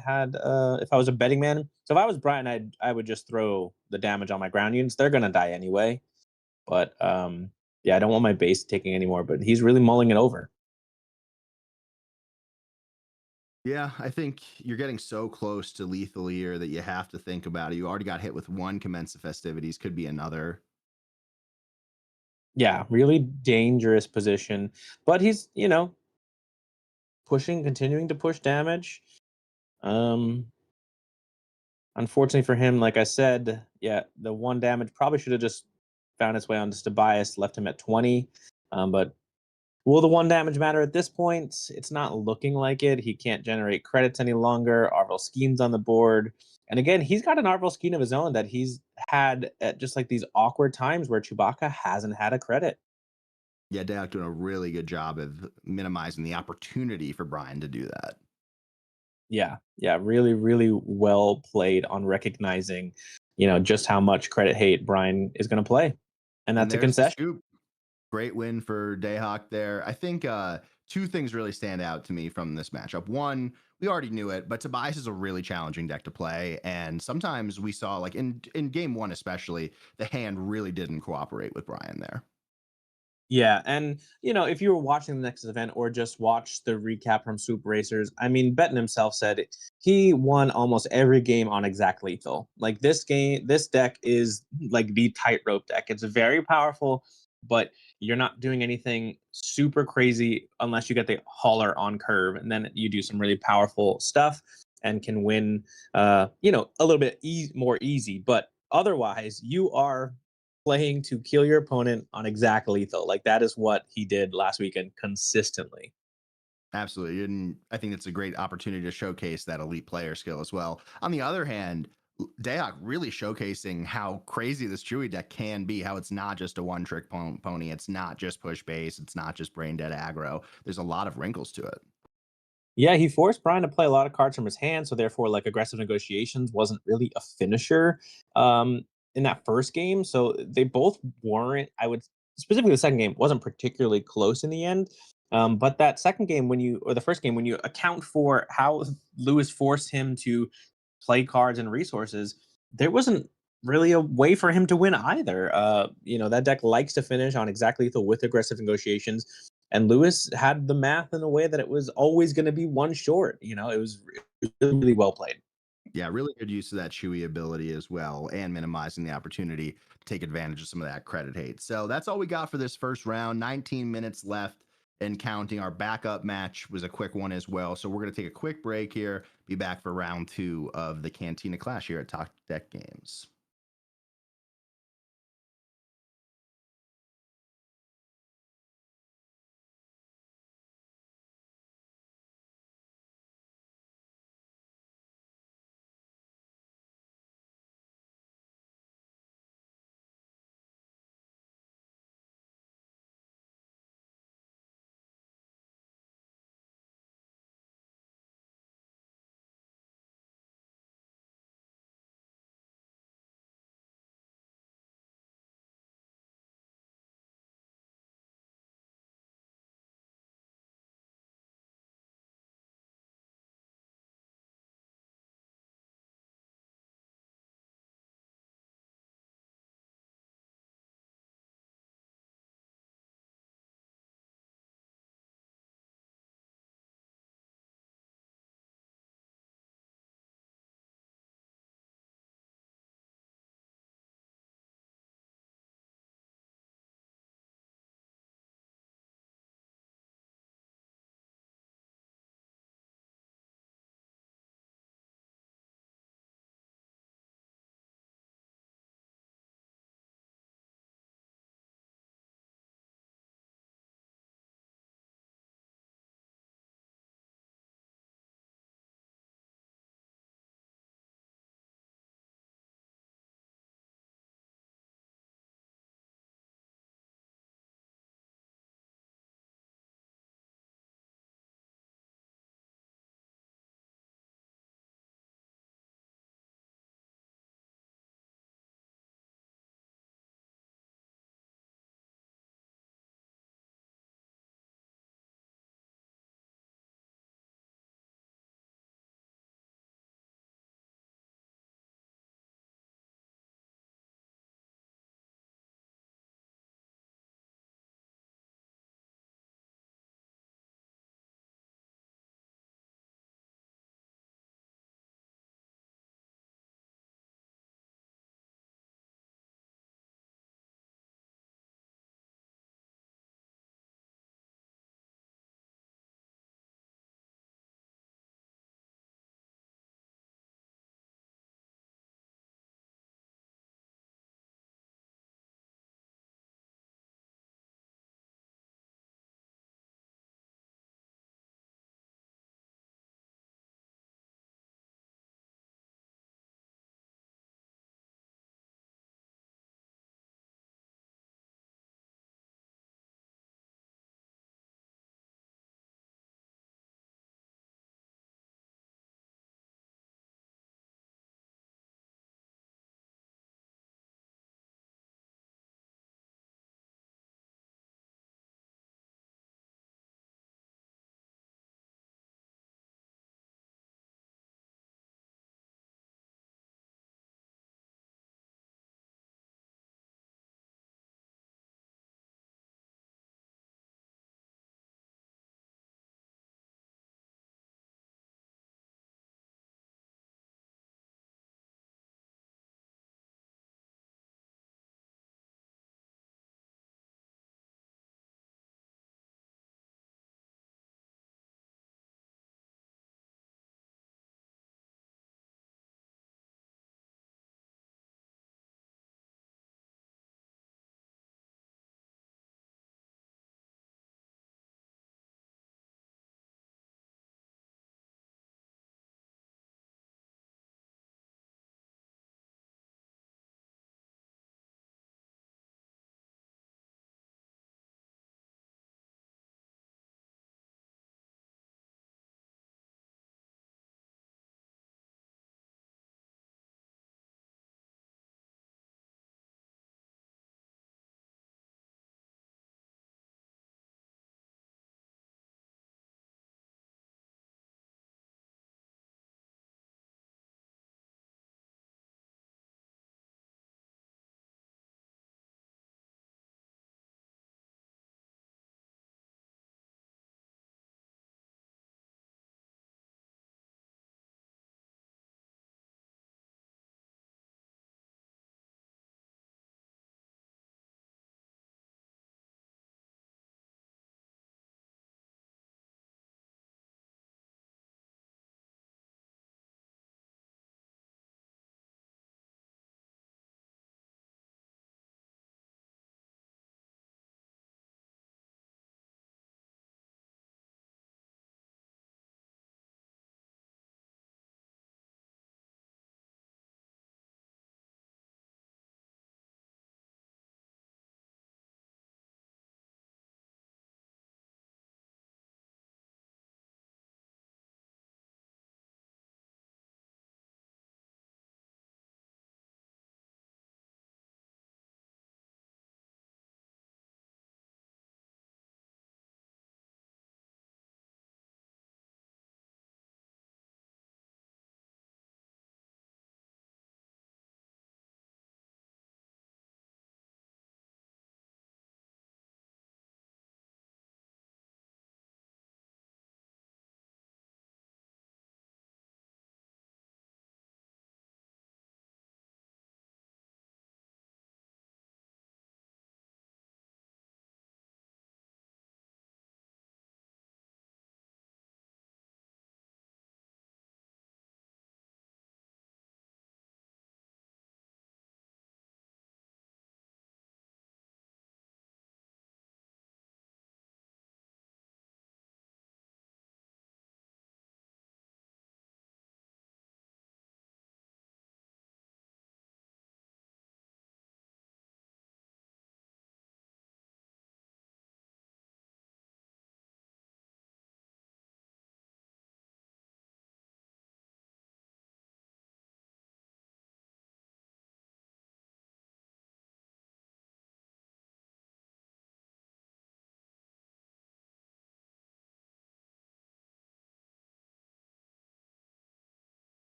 was a betting man. So if I was Brian, I would just throw the damage on my ground units. They're gonna die anyway. But yeah, I don't want my base taking anymore, but he's really mulling it over. Yeah, I think you're getting so close to lethal here that you have to think about it. You already got hit with 1 commence the festivities, could be another. Yeah, really dangerous position. But he's, continuing to push damage. Um Unfortunately for him, like I said, yeah, the one damage probably should have just found its way onto Tobias, left him at 20. But will the one damage matter at this point? It's not looking like it. He can't generate credits any longer. Arvel Skeen's on the board. And again, he's got an Arvel Skeen of his own that he's had at just like these awkward times where Chewbacca hasn't had a credit. Yeah, Dak doing a really good job of minimizing the opportunity for Brian to do that. Yeah, yeah, really, really well played on recognizing, just how much credit hate Brian is going to play, and And that's a there's the concession. scoop. Great win for Dayhawk there. I think two things really stand out to me from this matchup. One, we already knew it, but Tobias is a really challenging deck to play. And sometimes we saw, like in game one, especially, the hand really didn't cooperate with Brian there. Yeah, and if you were watching the next event or just watch the recap from Swoop Racers, I mean, Benton himself said he won almost every game on exact lethal. Like this deck is like the tightrope deck. It's very powerful, but you're not doing anything super crazy unless you get the hauler on curve, and then you do some really powerful stuff and can win, a little bit more easy. But otherwise, you are playing to kill your opponent on exact lethal. Like that is what he did last weekend consistently. Absolutely. And I think it's a great opportunity to showcase that elite player skill as well. On the other hand, Dayok really showcasing how crazy this Chewy deck can be, how it's not just a one trick pony. It's not just push base. It's not just brain dead aggro. There's a lot of wrinkles to it. Yeah, he forced Brian to play a lot of cards from his hand, so therefore, like aggressive negotiations wasn't really a finisher um, in that first game. So they both weren't. I would specifically the second game wasn't particularly close in the end. But that second game, or the first game, when you account for how Lewis forced him to play cards and resources, there wasn't really a way for him to win either. That deck likes to finish on exact lethal with aggressive negotiations, and Lewis had the math in a way that it was always going to be one short. It was really, really well played. Yeah, really good use of that Chewy ability as well, and minimizing the opportunity to take advantage of some of that credit hate. So that's all we got for this first round. 19 minutes left and counting. Our backup match was a quick one as well. So we're going to take a quick break here, be back for round two of the Cantina Clash here at Talk Deck Games.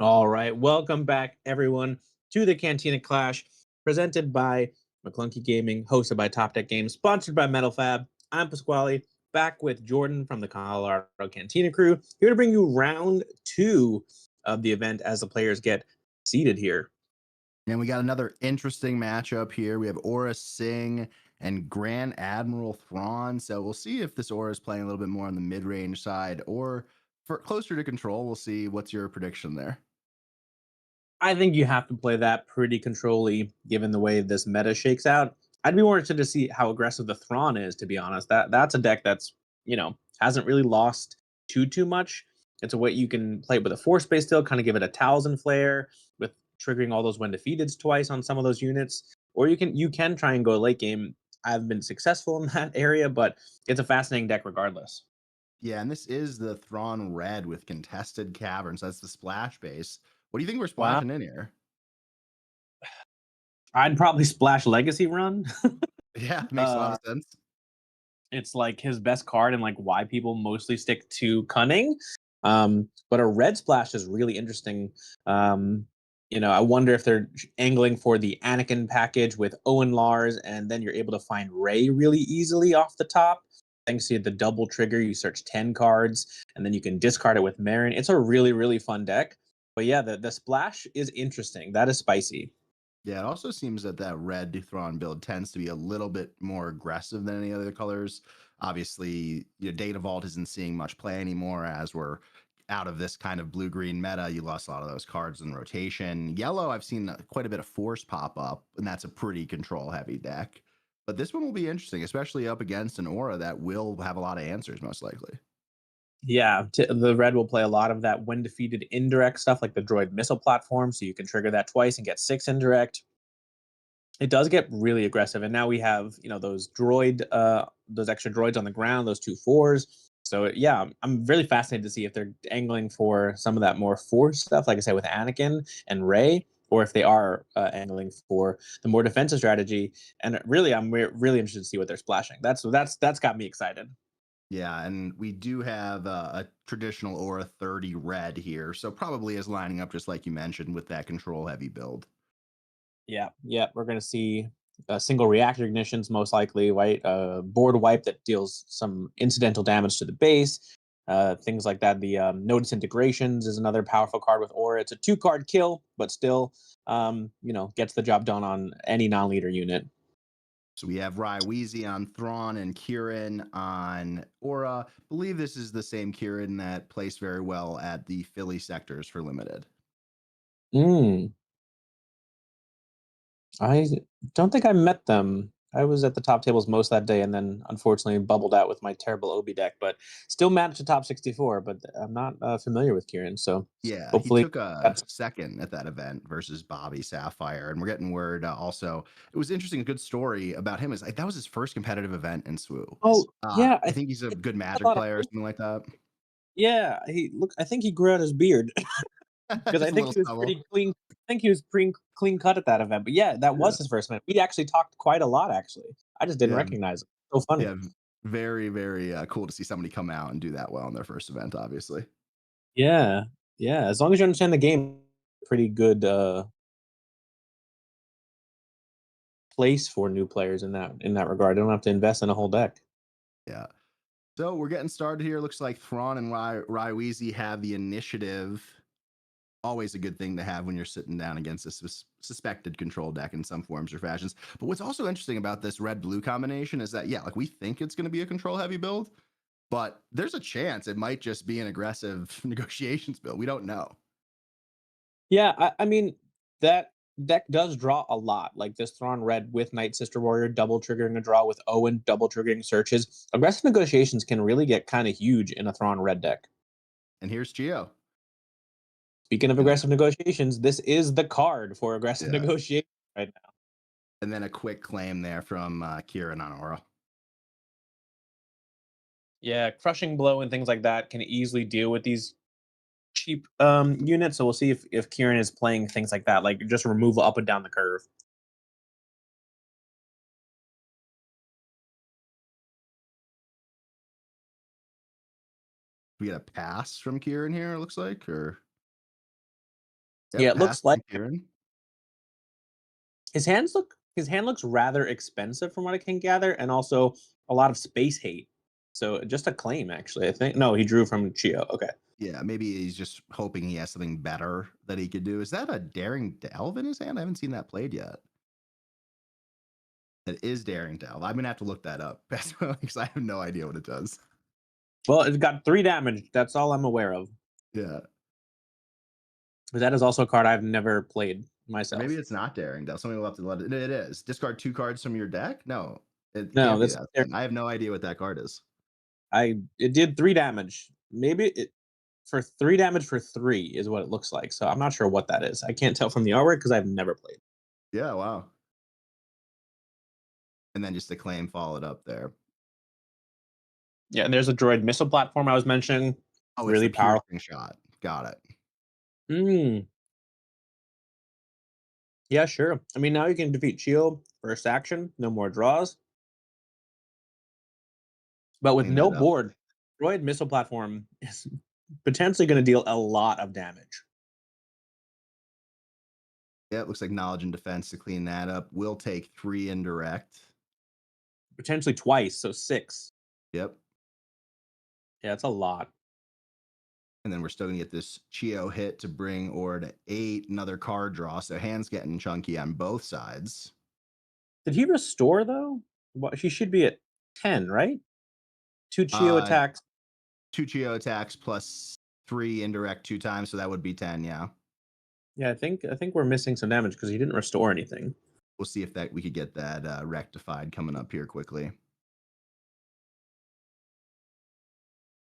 All right, welcome back, everyone, to the Cantina Clash, presented by Maclunky Gaming, hosted by Top Deck Games, sponsored by Metal Fab. I'm Pasquale, back with Jordan from the Colorado Cantina crew, here to bring you round two of the event as the players get seated here. And we got another interesting matchup here. We have Aura Singh and Grand Admiral Thrawn. So we'll see if this Aura is playing a little bit more on the mid-range side or for closer to control. We'll see. What's your prediction there? I think you have to play that pretty controlly, given the way this meta shakes out. I'd be more interested to see how aggressive the Thrawn is, to be honest. That's a deck that's, hasn't really lost too much. It's a way you can play it with a force base still, kind of give it a Talisman Flare with triggering all those when defeateds twice on some of those units. Or you can try and go late game. I've been successful in that area, but it's a fascinating deck regardless. Yeah, and this is the Thrawn Red with Contested Caverns. That's the splash base. What do you think we're Wow. splashing in here? I'd probably splash Legacy Run. Yeah, makes a lot uh of sense. it's like his best card and like why people mostly stick to Cunning. But a red splash is really interesting. I wonder if they're angling for the Anakin package with Owen Lars, and then you're able to find Ray really easily off the top. Thanks to the double trigger, you search 10 cards, and then you can discard it with Marin. It's a really, really fun deck. But yeah, the splash is interesting. That is spicy. Yeah, it also seems that that red Thrawn build tends to be a little bit more aggressive than any other colors. Obviously, Data Vault isn't seeing much play anymore as we're out of this kind of blue-green meta. You lost a lot of those cards in rotation. Yellow, I've seen quite a bit of Force pop up, and that's a pretty control-heavy deck. But this one will be interesting, especially up against an Aura that will have a lot of answers, most likely. Yeah, the red will play a lot of that when defeated indirect stuff, like the droid missile platform, so you can trigger that twice and get 6 indirect. It does get really aggressive, and now we have those extra droids on the ground, those 2 4s. So yeah, I'm really fascinated to see if they're angling for some of that more force stuff, like I said with Anakin and Rey, or if they are angling for the more defensive strategy. And really, I'm really interested to see what they're splashing. That's got me excited. Yeah, and we do have a traditional Aura 30 red here, so probably is lining up just like you mentioned with that control-heavy build. Yeah, yeah, we're gonna see single reactor ignitions most likely, right? Board wipe that deals some incidental damage to the base, things like that. The Notice Integrations is another powerful card with Aura. It's a 2 card kill, but still, gets the job done on any non-leader unit. So we have Raiweezy on Thrawn and Kieran on Aura. Believe this is the same Kieran that placed very well at the Philly sectors for limited. Mm, I don't think I met them. I was at the top tables most of that day, and then unfortunately bubbled out with my terrible Obi deck. But still managed to top 64. But I'm not familiar with Kieran, so Yeah, he hopefully took a that's second at that event versus BobbySapphire, and we're getting word also. It was interesting, a good story about him is like that was his first competitive event in SWU. Oh, yeah, I think he's a good a Magic lot of player or something like that. yeah, I think he grew out his beard because I Just a think little he was stubble. pretty clean. I think he was pretty clean cut at that event. But yeah, that Yeah, was his first event. We actually talked quite a lot, actually. I just didn't yeah, recognize him. So funny. yeah. Very, very cool to see somebody come out and do that well in their first event. Obviously. Yeah, yeah. As long as you understand the game, pretty good place for new players in that regard. They don't have to invest in a whole deck. Yeah. So we're getting started here. Looks like Thrawn and Raiweezy have the initiative. Always a good thing to have when you're sitting down against a suspected control deck in some forms or fashions. But what's also interesting about this red blue combination is that, yeah, like we think it's going to be a control heavy build, but there's a chance it might just be an aggressive negotiations build. We don't know. Yeah, I mean that deck does draw a lot. Like this Thrawn red with Night Sister Warrior double triggering a draw with Owen double triggering searches. Aggressive negotiations can really get kind of huge in a Thrawn red deck. And here's Geo. Speaking of And aggressive negotiations, this is the card for aggressive yeah. negotiation right now. And then a quick claim there from Kieran on Aura. Yeah, crushing blow and things like that can easily deal with these cheap units. So we'll see if Kieran is playing things like that, like just removal up and down the curve. We get a pass from Kieran here, it looks like, or Yeah, Yep, it pass looks like from Kieran. his hand looks rather expensive from what I can gather, and also a lot of space hate. So just a claim, actually. I think no, he drew from Chio. Okay. Yeah, maybe he's just hoping he has something better that he could do. Is that a Daring Delve in his hand? I haven't seen that played yet. It is Daring Delve. I'm gonna have to look that up because I have no idea what it does. Well, it's got 3 damage. That's all I'm aware of. Yeah. But that is also a card I've never played Or maybe myself. it's not Daring Delve. Somebody will have to let it. It is. Discard 2 cards from your deck? No, it No, can't be that's that then. I have no idea what that card is. it did 3 damage. Maybe it for 3 damage for 3 is what it looks like. So I'm not sure what that is. I can't tell from the artwork because I've never played. Yeah, wow. And then just the claim followed up there. Yeah, and there's a droid missile platform I was mentioning. Oh, it's the Really powerful. piercing shot. Got it. Mm, yeah, sure. I mean, now you can defeat Chio first action, no more draws. But with Clean no that up. board, droid missile platform is potentially going to deal a lot of damage. Yeah, it looks like knowledge and defense to clean that up. We'll take 3 indirect. Potentially twice, so 6. Yep. Yeah, it's a lot. And then we're still gonna get this Chio hit to bring Ore to 8, another card draw. So hands getting chunky on both sides. Did he restore though? Well, he should be at 10, right? 2 Chio Uh attacks. 2 Chio attacks plus 3 indirect 2 times, so that would be 10, yeah. Yeah, I think we're missing some damage because he didn't restore anything. We'll see if that we could get that rectified coming up here quickly.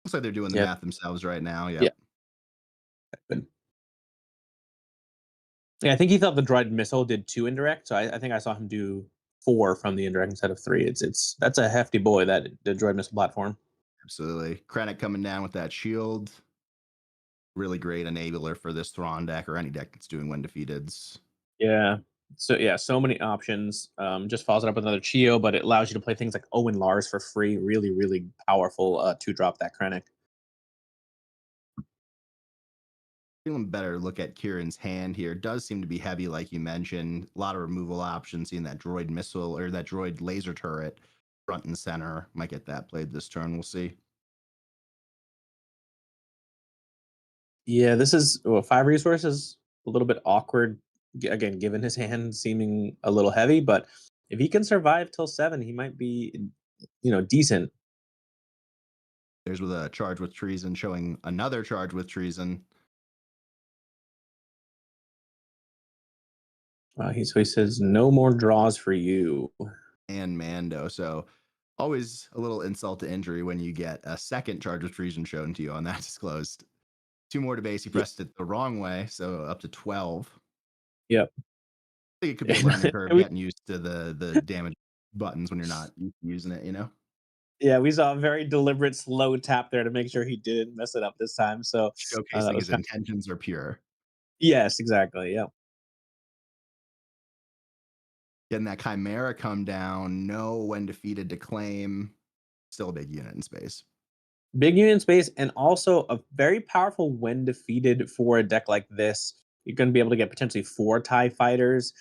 Looks like they're doing the Yeah, math themselves right now. yeah. Yep. But yeah, I think he thought the droid missile did 2 indirect, so I think I saw him do 4 from the indirect instead of 3. It's that's a hefty boy, that the droid missile platform. Absolutely. Krennic coming down with that shield. Really great enabler for this Thrawn deck or any deck that's doing when defeateds. Yeah. So yeah, so many options. Just follows it up with another Chio, but it allows you to play things like Owen Lars for free. Really, really powerful 2-drop that Krennic. Feeling better look at Kieran's hand here. Does seem to be heavy, like you mentioned. A lot of removal options. Seeing that droid missile or that droid laser turret front and center. Might get that played this turn. We'll see. Yeah, this is 5 resources. A little bit awkward, again, given his hand seeming a little heavy. But if he can survive till 7, he might be, decent. There's with a charge with treason, showing another charge with treason. So he says no more draws for you. And Mando. So always a little insult to injury when you get a second charge of treason shown to you on that disclosed. 2 more to base. He Yeah. pressed it the wrong way, so up to 12. Yep. I think it could be a learning curve getting used to the damage buttons when you're not using it, you know? Yeah, we saw a very deliberate slow tap there to make sure he didn't mess it up this time. So that Showcasing was his kind of, intentions are pure. yes, exactly. Yeah. Getting that Chimera come down, know when defeated to claim. Still a big unit in space. Big unit space, and also a very powerful when defeated for a deck like this. You're going to be able to get potentially 4 TIE fighters.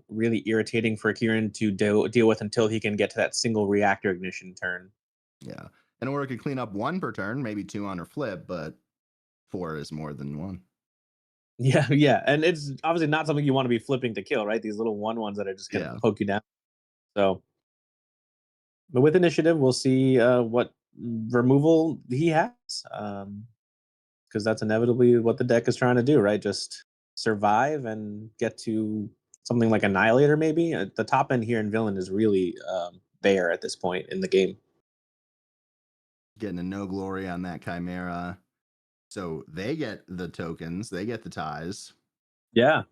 Really irritating for Kieran to deal with until he can get to that single reactor ignition turn. Yeah. In order to clean up 1 per turn, maybe 2 on her flip, but 4 is more than 1. Yeah, yeah. And it's obviously not something you want to be flipping to kill, right? These little 1/1s that are just going to Yeah. poke you down. So, but with initiative, we'll see what removal he has. Because that's inevitably what the deck is trying to do, right? Just survive and get to something like Annihilator, maybe. The top end here in Villain is really there at this point in the game. Getting a no glory on that Chimera. So they get the tokens, they get the ties. Yeah,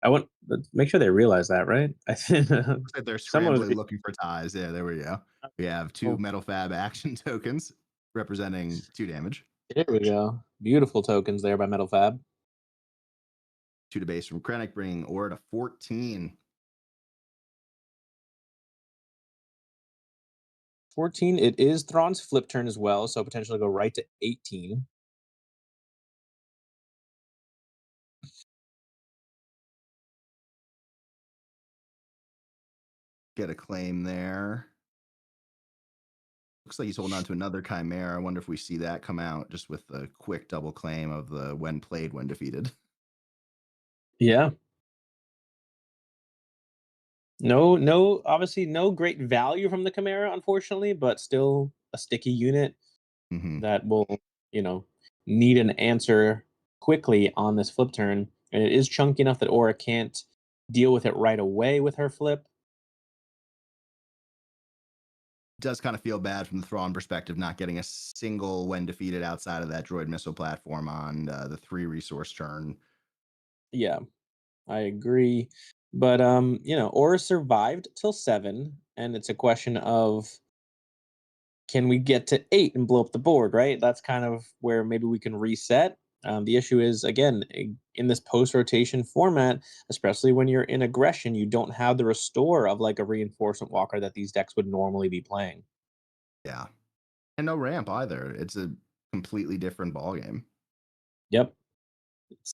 I want make sure they realize that, right? I think Looks like they're someone was. scrambling looking for ties. Yeah, there we go. We have 2 Oh, Metal Fab action tokens representing 2 damage. there we go. Beautiful tokens there by Metal Fab. 2 to base from Krennic, bringing Ore to 14. 14. It is Thrawn's flip turn as well, so potentially go right to 18. Get a claim there. Looks like he's holding on to another Chimera. I wonder if we see that come out just with a quick double claim of the when played, when defeated. Yeah. No, obviously no great value from the Chimera, unfortunately, but still a sticky unit Hmm. that will, you know, need an answer quickly on this flip turn. And it is chunky enough that Aura can't deal with it right away with her flip. Does kind of feel bad from the Thrawn perspective, not getting a single when defeated outside of that droid missile platform on the 3 resource turn. Yeah, I agree. But Aura survived till 7, and it's a question of can we get to 8 and blow up the board, right? That's kind of where maybe we can reset. The issue is, again, in this post rotation format, especially when you're in aggression, you don't have the restore of like a reinforcement walker that these decks would normally be playing. Yeah. And no ramp either. It's a completely different ballgame. Yep. It's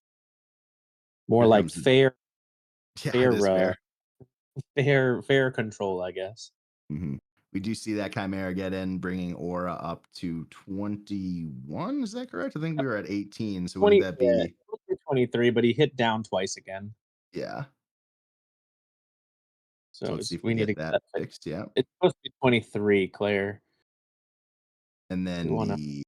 more Here like comes the yeah, it fair, is fair. fair control, I guess. Hmm. We do see that Chimera get in, bringing Aura up to 21. Is that correct? I think we were at 18. So what would 20, that yeah, be? 23, but he hit down twice again. Yeah. So So let's see if we we need to get get that that fixed. fixed. Yeah. It's supposed to be 23, Claire. And So we then want to. the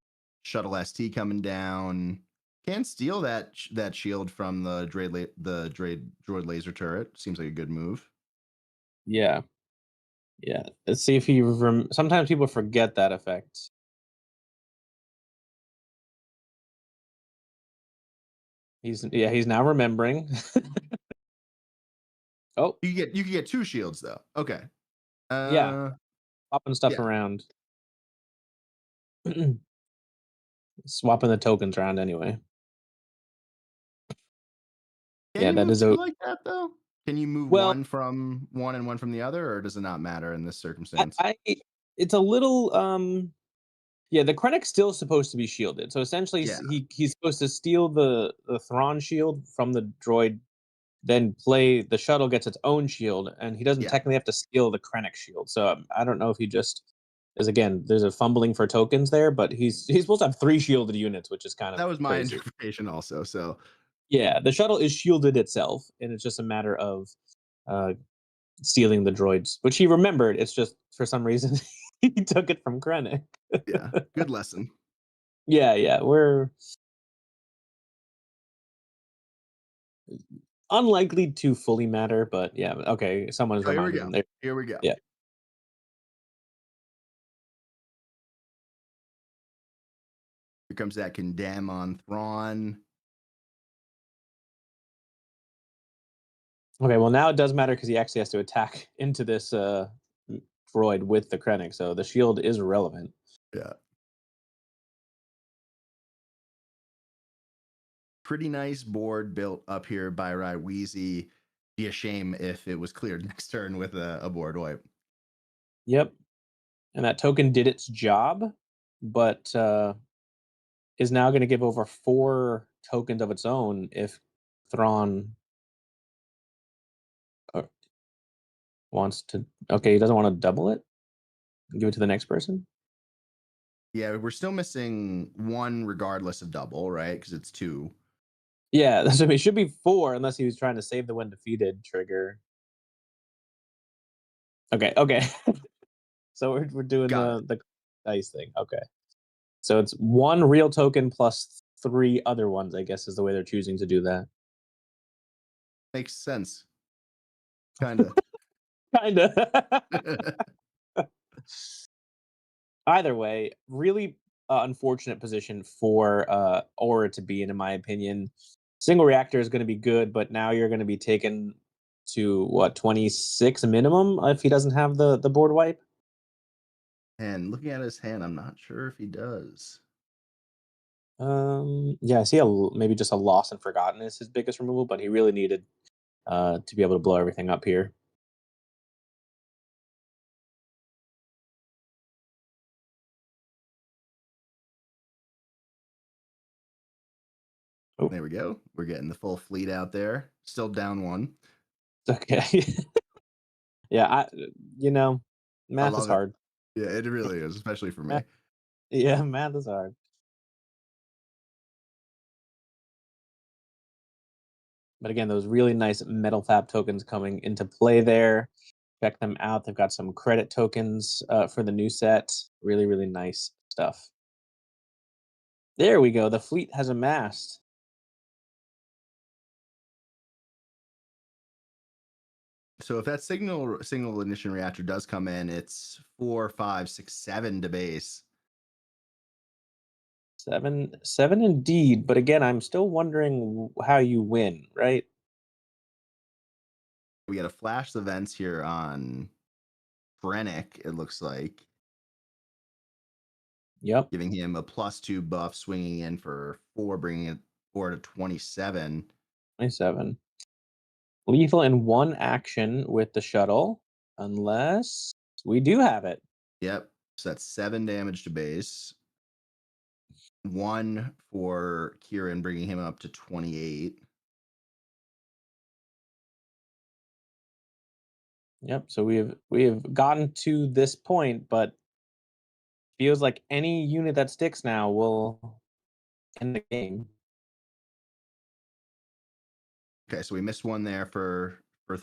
shuttle ST coming down. Can steal that shield from the droid laser turret. Seems like a good move. Yeah. Yeah. Let's see if he. Sometimes people forget that effect. He's now remembering. Oh, You can get 2 shields though. Okay. yeah. Uh Swapping stuff yeah. around. Swapping the tokens around anyway. Can Yeah, you that move is two a like that though? Can you move well. one from one and one from the other, or does it not matter in this circumstance? I it's a little yeah, the Krennic's still supposed to be shielded. So essentially Yeah. he's supposed to steal the Thrawn shield from the droid, then play the shuttle gets its own shield, and he doesn't Yeah. technically have to steal the Krennic shield. So I don't know if he just is again. There's a fumbling for tokens there, but he's supposed to have 3 shielded units, which is kind of That was my crazy. interpretation also. So Yeah, the shuttle is shielded itself, and it's just a matter of uh, stealing the droids, which he remembered. It's just for some reason he took it from Krennic. yeah, good lesson. Yeah, we're unlikely to fully matter, but yeah, okay. Someone's Oh, here we reminded go. him there. Here we go. Yeah. Here comes that condemn on Thrawn. Okay, well now it does matter because he actually has to attack into this droid with the Krennic, so the shield is relevant. Yeah. Pretty nice board built up here by Wheezy. Be a shame if it was cleared next turn with a board wipe. Yep, and that token did its job, but is now going to give over 4 tokens of its own if Thrawn uh, wants to. Okay, he doesn't want to double it. Give it to the next person. Yeah, we're still missing 1 regardless of double, right? Because it's 2. Yeah, so it should be 4 unless he was trying to save the when defeated trigger. Okay. So we're doing Got it. the dice thing. Okay. So it's 1 real token plus 3 other ones, I guess is the way they're choosing to do that. Makes sense. Kinda. Kinda. Either way, really unfortunate position for Aura to be in my opinion. Single reactor is going to be good, but now you're going to be taken to what 26 minimum if he doesn't have the board wipe. And looking at his hand, I'm not sure if he does. Yeah, I see maybe just a lost and forgotten is his biggest removal, but he really needed to be able to blow everything up here. Oh, There we go. We're getting the full fleet out there. Still down 1. okay. Yeah, you know, I math is love it. hard. Yeah, it really is, especially for Math, me. yeah, math is hard. But again, those really nice metal fab tokens coming into play there. Check them out. They've got some credit tokens for the new set. Really, really nice stuff. There we go. The fleet has amassed. So if that signal ignition reactor does come in, it's 4, 5, 6, 7 to base. Seven indeed. But again, I'm still wondering how you win, right? We got to flash the vents here on Krennic, it looks like, Yep, giving him a +2 buff, swinging in for 4, bringing it 4 to 27. 27. Lethal in one action with the shuttle, unless we do have it. Yep. So that's 7 damage to base. 1 for Kieran, bringing him up to 28. Yep. So we have gotten to this point, but feels like any unit that sticks now will end the game. Okay, so we missed one there for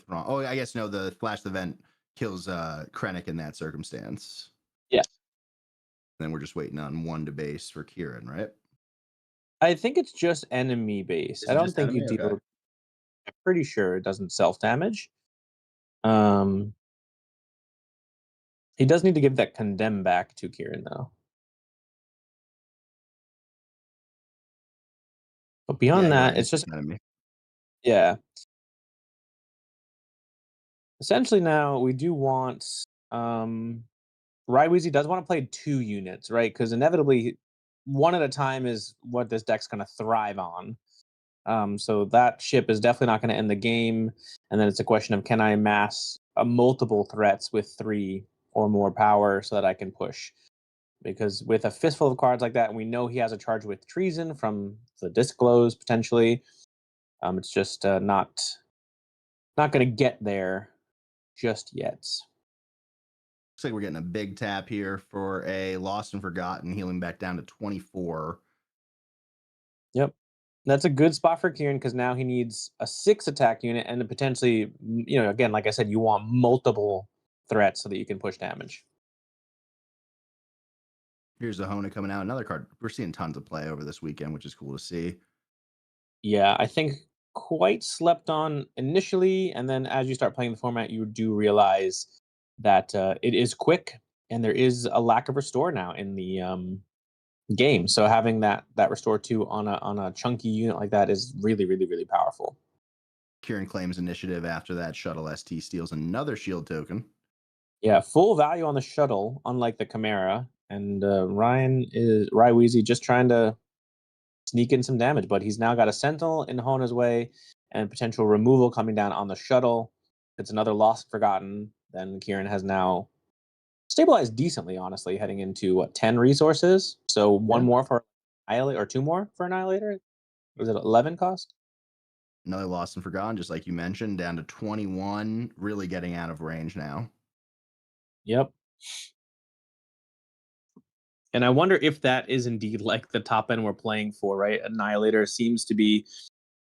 Thrawn. Oh, I guess no, the flash event kills Krennic in that circumstance. Yeah. Then we're just waiting on 1 to base for Kieran, right? I think it's just enemy base. Is I it don't just think you enemy? Okay. deal. I'm pretty sure it doesn't self damage. Um, he does need to give that condemn back to Kieran though. But Yeah, beyond you're that, right. it's It's just just enemy. yeah. Essentially, now we do want Raiweezy does want to play 2 units, right? Because inevitably, one at a time is what this deck's going to thrive on. So that ship is definitely not going to end the game. And then it's a question of can I mass multiple threats with 3 or more power so that I can push? Because with a fistful of cards like that, and we know he has a charge with treason from the disclose potentially, it's just not going to get there just yet. Looks like we're getting a big tap here for a Lost and Forgotten, healing back down to 24. Yep. That's a good spot for Kieran because now he needs a 6 attack unit and potentially, again, like I said, you want multiple threats so that you can push damage. Here's the Hona coming out. Another card. We're seeing tons of play over this weekend, which is cool to see. Yeah, I think quite slept on initially, and then as you start playing the format, you do realize that it is quick and there is a lack of restore now in the game. So having that restore 2 on a chunky unit like that is really, really, really powerful. Kieran claims initiative after that. Shuttle ST steals another shield token. Yeah, full value on the shuttle, unlike the Chimera. And Raiweezy just trying to sneak in some damage, but he's now got a Sentinel in Hona's way and potential removal coming down on the shuttle. It's another Lost Forgotten. Then Kieran has now stabilized decently, honestly, heading into 10 resources. So one Yeah. more for Annihilator, or 2 more for Annihilator. Was it 11 cost? Another Lost and Forgotten, just like you mentioned, down to 21. Really getting out of range now. Yep. And I wonder if that is indeed like the top end we're playing for, right? Annihilator seems to be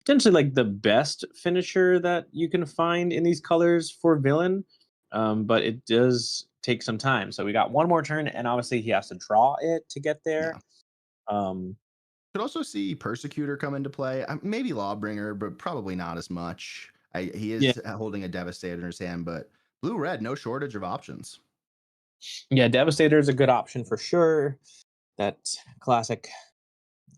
potentially like the best finisher that you can find in these colors for villain, but it does take some time. So we got one more turn, and obviously he has to draw it to get there. Yeah. Um, Could also see Persecutor come into play. Maybe Lawbringer, but probably not as much. He yeah, is holding a Devastator in his hand, but blue red, no shortage of options. yeah, Devastator is a good option for sure. That classic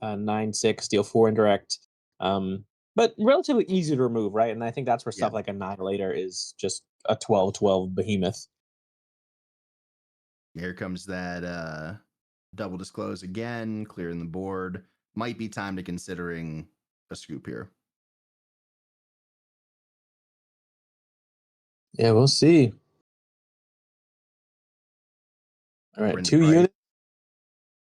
9/6 deal 4 indirect, but relatively easy to remove, right? And I think that's where Yeah. stuff like Annihilator is just a 12/12 behemoth. Here comes that double disclose again, clearing the board. Might be time to considering a scoop here. Yeah, we'll see. All right, Brenda 2 Bright units.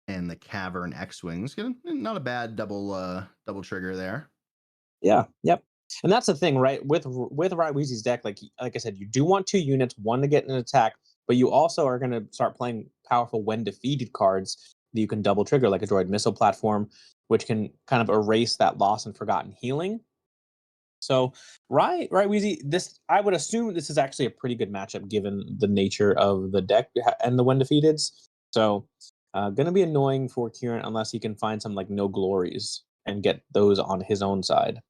and the Cavern X-Wings. Not a bad double trigger there. Yeah, yep. And that's the thing, right? With Raiweezy's deck, like I said, you do want 2 units, one to get an attack, but you also are going to start playing powerful when defeated cards that you can double trigger, like a Droid Missile platform, which can kind of erase that lost and forgotten healing. So Raiweezy, this I would assume this is actually a pretty good matchup given the nature of the deck and the when defeateds. So gonna be annoying for Kieran unless he can find some like no glories and get those on his own side.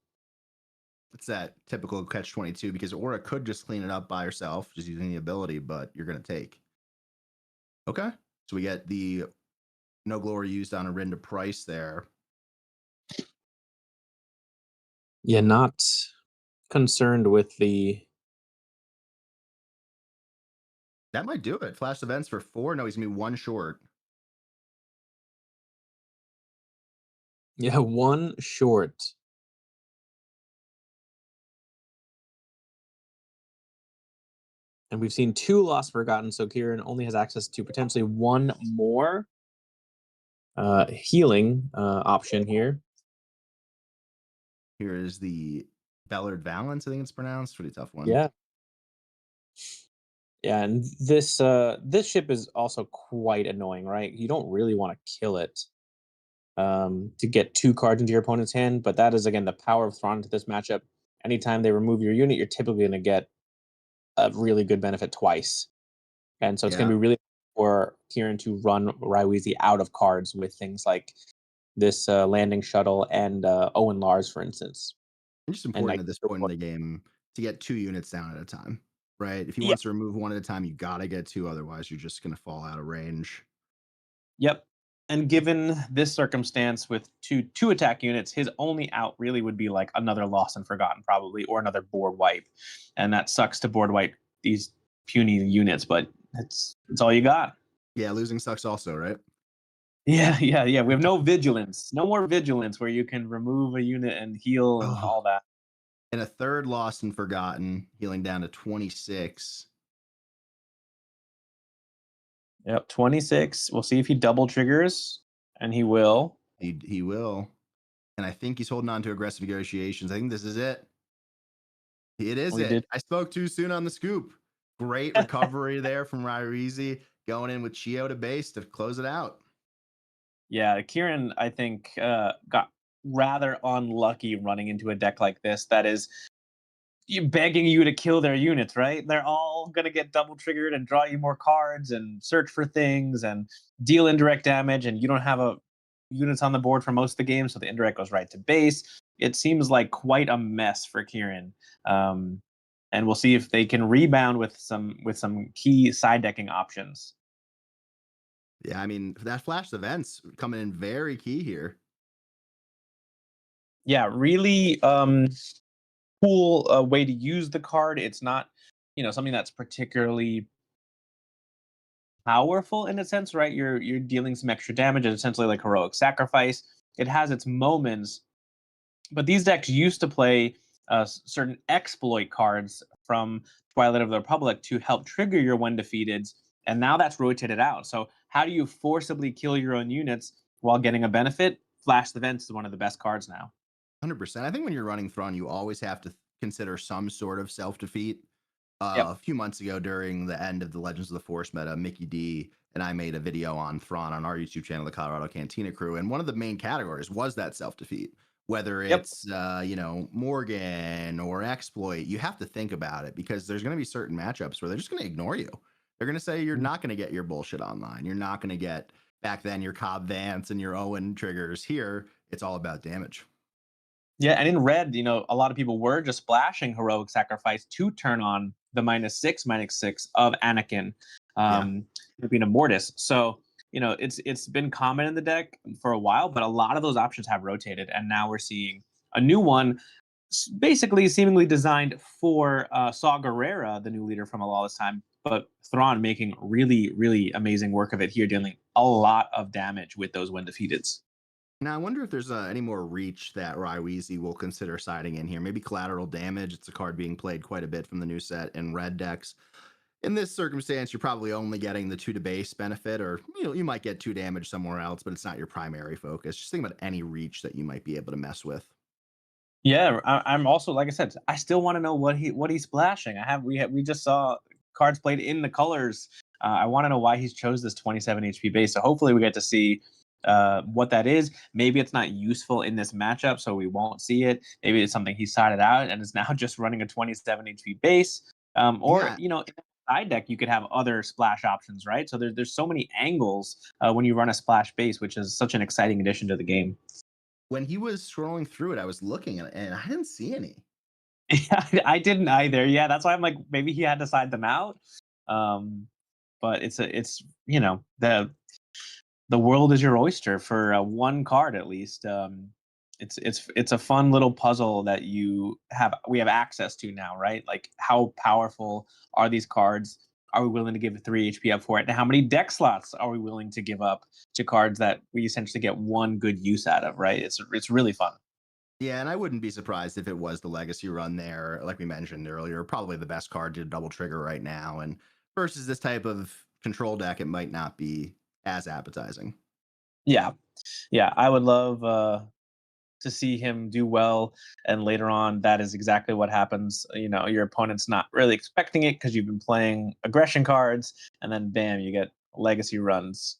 It's that typical catch 22 because Aura could just clean it up by herself, just using the ability, but you're going to take. Okay. So we get the no glory used on a Rinda Price there. Yeah, not concerned with the. That might do it. Flash events for 4. No, he's going to be 1 short. Yeah, 1 short. And we've seen 2 Lost Forgotten, so Kieran only has access to potentially 1 more healing option here. Here is the Bellard Valance, I think it's pronounced. Pretty tough one. Yeah. Yeah, and this ship is also quite annoying, right? You don't really want to kill it to get 2 cards into your opponent's hand, but that is again the power of Thrawn to this matchup. Anytime they remove your unit, you're typically going to get a really good benefit twice, and so it's going Yeah. to be really for Kieran to run Raiweezy out of cards with things like this landing shuttle and Owen Lars, for instance. It's just And important like, at this point in the game to get 2 units down at a time, right? If he yeah, wants to remove 1 at a time, you got to get 2. Otherwise, you're just going to fall out of range. yep. And given this circumstance with two attack units, his only out really would be like another Lost and Forgotten, probably, or another board wipe. And that sucks to board wipe these puny units, but it's all you got. Yeah, losing sucks also, right? Yeah. We have no vigilance, no more vigilance where you can remove a unit and heal and Oh. all that. And a 3rd Lost and Forgotten, healing down to 26. Yep, 26. We'll see if he double triggers, and he will. He will. And I think he's holding on to aggressive negotiations. I think this is it. It is Well, he did. it. I spoke too soon on the scoop. Great recovery there from Raiweezy, going in with Chio to base to close it out. Yeah, Kieran, I think, got rather unlucky running into a deck like this that is begging you to kill their units, right? They're all going to get double triggered and draw you more cards and search for things and deal indirect damage, and you don't have a units on the board for most of the game, so the indirect goes right to base. It seems like quite a mess for Kieran. And we'll see if they can rebound with some key side decking options. Yeah, I mean, that flash events coming in very key here. Yeah, really cool way to use the card. It's not, something that's particularly powerful in a sense, right? You're dealing some extra damage. It's essentially like heroic sacrifice. It has its moments, but these decks used to play certain exploit cards from Twilight of the Republic to help trigger your when defeateds, and now that's rotated out. So how do you forcibly kill your own units while getting a benefit? Flash Events is one of the best cards now. 100%. I think when you're running Thrawn, you always have to consider some sort of self-defeat. Yep. A few months ago, during the end of the Legends of the Force meta, Mickey D and I made a video on Thrawn on our YouTube channel, the Colorado Cantina Crew, and one of the main categories was that self-defeat. Whether Yep. it's Morgan or exploit, you have to think about it because there's going to be certain matchups where they're just going to ignore you. They're going to say you're not going to get your bullshit online. You're not going to get back then your Cobb Vance and your Owen triggers. Here, it's all about damage. Yeah, and in red, a lot of people were just splashing heroic sacrifice to turn on the -6/-6 of Anakin, Yeah. being a Mortis. So it's been common in the deck for a while, but a lot of those options have rotated, and now we're seeing a new one, basically seemingly designed for Saw Gerrera, the new leader from a Lawless time, but Thrawn making really, really amazing work of it here, dealing a lot of damage with those when defeateds. Now, I wonder if there's any more reach that Raiweezy will consider siding in here. Maybe collateral damage. It's a card being played quite a bit from the new set in red decks. In this circumstance, you're probably only getting the 2 to base benefit, or you might get 2 damage somewhere else, but it's not your primary focus. Just think about any reach that you might be able to mess with. Yeah, I'm also like I said, I still want to know what he's splashing. We just saw cards played in the colors. I want to know why he's chose this 27 HP base. So hopefully we get to see what that is. Maybe it's not useful in this matchup, so we won't see it. Maybe it's something he sided out and is now just running a 27 HP base. Or Yeah, you know, in the side deck you could have other splash options, right? So there's so many angles when you run a splash base, which is such an exciting addition to the game. when he was scrolling through it, I was looking at it and I didn't see any. Yeah, I didn't either. Yeah, that's why I'm like, maybe he had to side them out. Um, but it's you know the world is your oyster for one card at least. It's a fun little puzzle that we have access to now, right? Like how powerful are these cards? Are we willing to give 3 HP up for it? And how many deck slots are we willing to give up to cards that we essentially get one good use out of? Right? It's really fun. Yeah, and I wouldn't be surprised if it was the legacy run there, like we mentioned earlier. Probably the best card to double trigger right now. And versus this type of control deck, it might not be as appetizing. Yeah, yeah. I would love to see him do well, and later on that is exactly what happens. You know, your opponent's not really expecting it because you've been playing aggression cards, and then bam, you get legacy runs.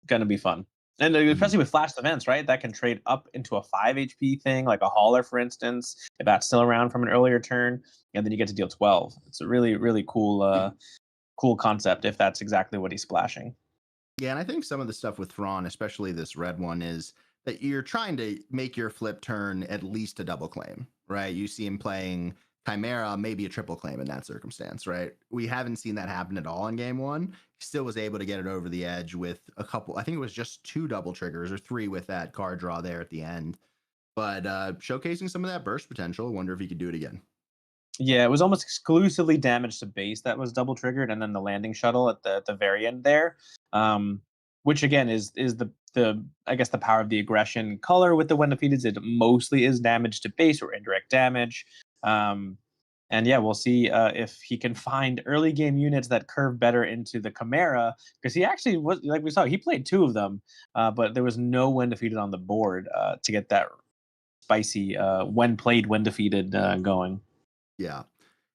Gonna be fun. And Mhm. especially with flash events, right? That can trade up into a 5 HP thing, like a hauler, for instance, if that's still around from an earlier turn, and then you get to deal 12. It's a really, really cool cool concept if that's exactly what he's splashing. Yeah, and I think some of the stuff with Thrawn, especially this red one, is that you're trying to make your flip turn at least a double claim, right? You see him playing Chimera, maybe a triple claim in that circumstance, right? We haven't seen that happen at all in game one. He still was able to get it over the edge with a couple, I think it was just two double triggers or three with that card draw there at the end. But showcasing some of that burst potential. Wonder if he could do it again. Yeah, it was almost exclusively damage to base that was double triggered, and then the landing shuttle at the very end there, um, which again is the I guess the power of the aggression color with the when defeated. It mostly is damage to base or indirect damage, and yeah, we'll see if he can find early game units that curve better into the Chimera because he actually was like we saw he played two of them, but there was no when defeated on the board to get that spicy when played when defeated going. Yeah.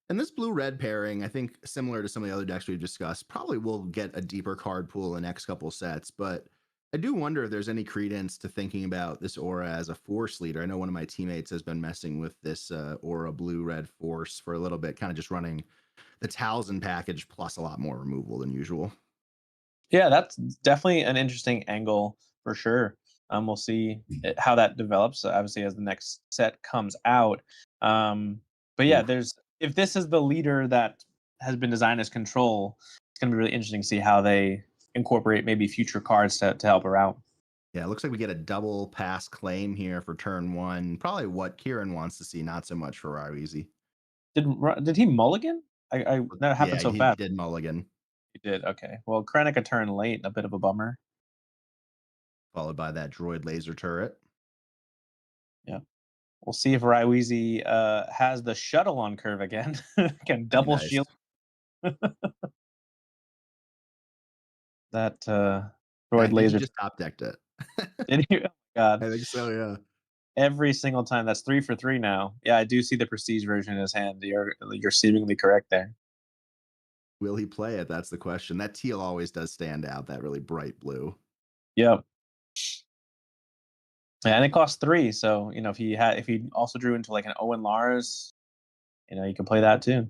And this blue red pairing, I think, similar to some of the other decks we've discussed, probably will get a deeper card pool in the next couple sets. But I do wonder if there's any credence to thinking about this aura as a force leader. I know one of my teammates has been messing with this aura blue red force for a little bit, kind of just running the Talisman package plus a lot more removal than usual. Yeah, that's definitely an interesting angle for sure. We'll see how that develops, obviously, as the next set comes out. But yeah, Oof. there's if this is the leader that has been designed as control, it's going to be really interesting to see how they incorporate maybe future cards to help her out. Yeah, it looks like we get a double pass claim here for turn one. Probably what Kieran wants to see, not so much for Raizi. Did he mulligan? I that happened Yeah, so he fast. did mulligan, He did. Okay. Well, Krennic a turn late, a bit of a bummer. followed by that droid laser turret. Yeah. We'll see if Raiweezy has the shuttle on curve again. Can That'd be double nice. shield that I droid think he laser. just top decked it. Did you? Oh my God. I think so, yeah. Every single time. That's 3 for 3 now. Yeah, I do see the prestige version in his hand. You're seemingly correct there. Will he play it? That's the question. That teal always does stand out, that really bright blue. Yep. Yeah, and it costs 3. So if he also drew into like an Owen Lars, you can play that too.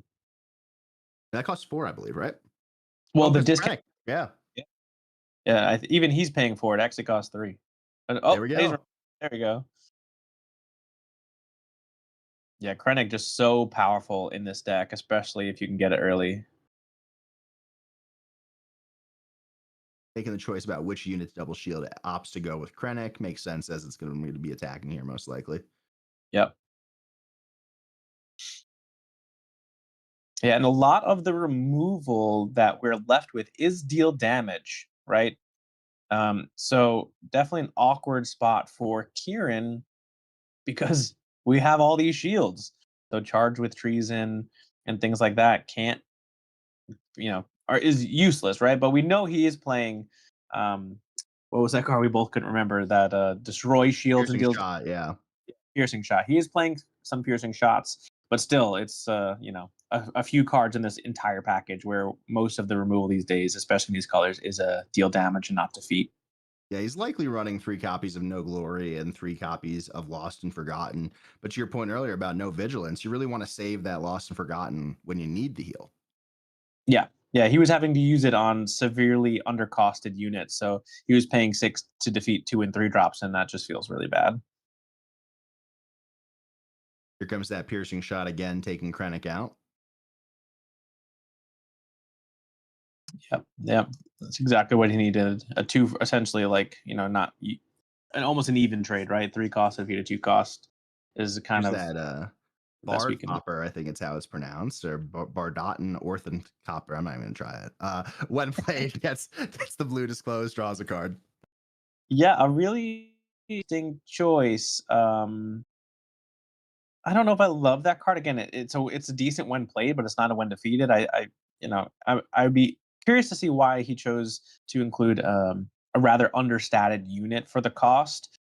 That costs four, I believe, right? Well, Oh, the because discount. Krennic. Yeah, Yeah, yeah, even he's paying for it. Actually, costs 3. there Oh, we laser. go. There we go. Yeah, Krennic just so powerful in this deck, especially if you can get it early. Making the choice about which unit to double shield opts to go with Krennic makes sense as it's going to be attacking here most likely. Yep. Yeah, and a lot of the removal that we're left with is deal damage, right? So definitely an awkward spot for Kieran because we have all these shields. So charged with treason and things like that can't, is useless, right? But we know he is playing. What was that card we both couldn't remember? That destroy shields and Piercing deals shot, yeah. piercing shot. He is playing some piercing shots, but still, it's a few cards in this entire package where most of the removal these days, especially in these colors, is deal damage and not defeat. Yeah, he's likely running 3 copies of No Glory and 3 copies of Lost and Forgotten. But to your point earlier about no vigilance, you really want to save that Lost and Forgotten when you need the heal. Yeah. Yeah, he was having to use it on severely undercosted units, so he was paying 6 to defeat 2 and 3 drops, and that just feels really bad. Here comes that piercing shot again, taking Krennic out. Yep, yep, that's exactly what he needed. A 2 essentially, like, not an almost an even trade, right? 3 cost defeat a 2 cost is kind Here's of that the best we Bard can do. Copper, I think it's how it's pronounced, or Bardotan Orthan Copper. I'm not even gonna try it. When played, gets the blue disclosed, draws a card. Yeah, a really interesting choice. I don't know if I love that card. Again, it's a decent when played, but it's not a when defeated. I'd be curious to see why he chose to include a rather understated unit for the cost.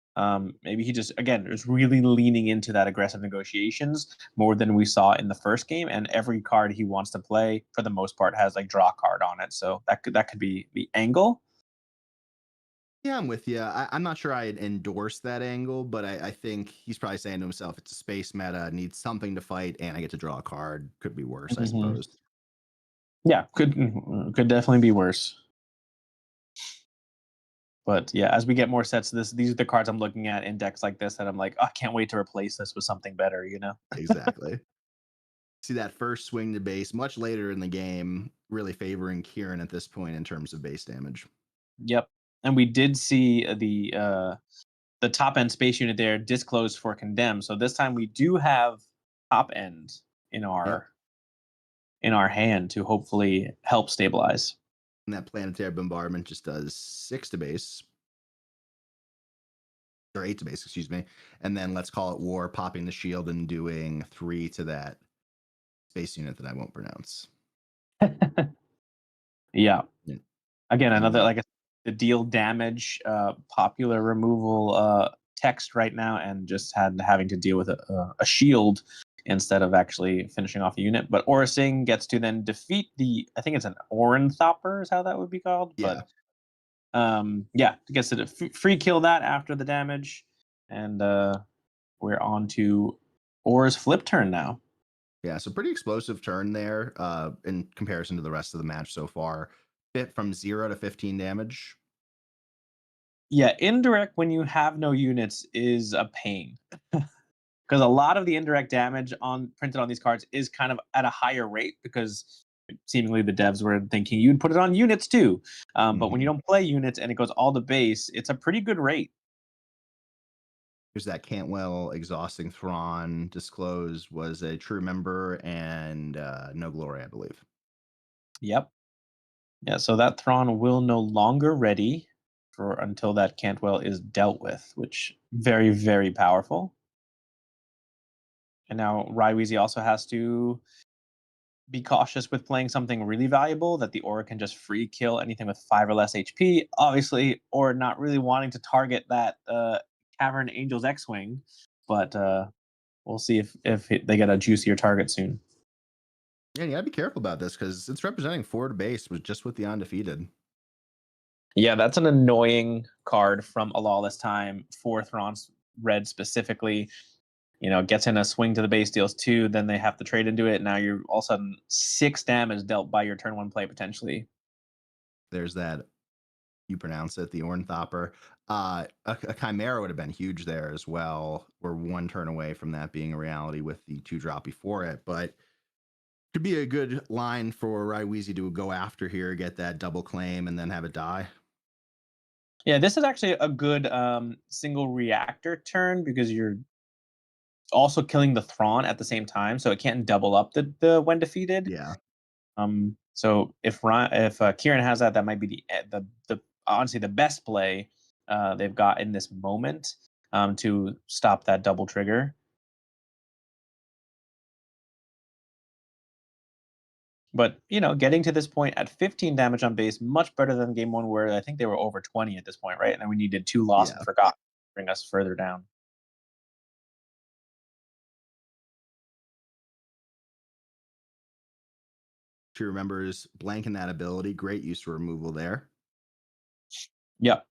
Maybe he just again is really leaning into that aggressive negotiations more than we saw in the first game. And every card he wants to play, for the most part, has like draw card on it. So that could be the angle. Yeah, I'm with you. I'm not sure I'd endorse that angle, but I think he's probably saying to himself, it's a space meta, needs something to fight, and I get to draw a card. Could be worse, I Mhm. suppose. Yeah, could definitely be worse. But yeah, as we get more sets, these are the cards I'm looking at in decks like this that I'm like, oh, I can't wait to replace this with something better. Exactly. See that first swing to base much later in the game, really favoring Kieran at this point in terms of base damage. Yep. And we did see the top end space unit there disclosed for condemn. So this time we do have top end in Yep. our hand to hopefully help stabilize. And that planetary bombardment just does 6 to base, or 8 to base, excuse me. And then let's call it war, popping the shield and doing 3 to that space unit that I won't pronounce. Yeah. Yeah. Again, And another then, like the deal damage popular removal text right now, and just having to deal with a shield instead of actually finishing off a unit. But Orasing gets to then defeat the, I think it's an Ornthopper is how that would be called. yeah. But yeah, gets to free kill that after the damage, and we're on to Aura's flip turn now. Yeah, so pretty explosive turn there in comparison to the rest of the match so far. Bit from 0 to 15 damage. Yeah, indirect when you have no units is a pain. Because a lot of the indirect damage on printed on these cards is kind of at a higher rate because seemingly the devs were thinking you'd put it on units too. But when you Mhm. don't play units and it goes all to base, it's a pretty good rate. There's that Cantwell exhausting Thrawn disclosed was a true member and no glory, I believe. Yep. Yeah. So that Thrawn will no longer ready for until that Cantwell is dealt with, which very very powerful. And now Raiweezy also has to be cautious with playing something really valuable that the aura can just free kill anything with 5 or less HP, obviously, or not really wanting to target that Cavern Angel's X-Wing. But we'll see if they get a juicier target soon. Yeah, you gotta be careful about this because it's representing 4 to base with just with the undefeated. Yeah, that's an annoying card from a Lawless time for Thrawn's red specifically. Gets in a swing to the base, deals 2, then they have to trade into it. Now you're all of a sudden 6 damage dealt by your turn 1 play potentially. There's that, you pronounce it, the Ornthopper. A Chimera would have been huge there as well. We're 1 turn away from that being a reality with the 2-drop before it, but could be a good line for Raiweezy to go after here, get that double claim, and then have it die. Yeah, this is actually a good single reactor turn because you're also killing the Thrawn at the same time, so it can't double up the when defeated. Yeah. So if Kieran has that, that might be the honestly the best play they've got in this moment to stop that double trigger. But getting to this point at 15 damage on base, much better than game 1 where I think they were over 20 at this point, right? And then we needed 2 lost and Yeah. forgot to bring us further down. She remembers blanking that ability. Great use for removal there. Yep.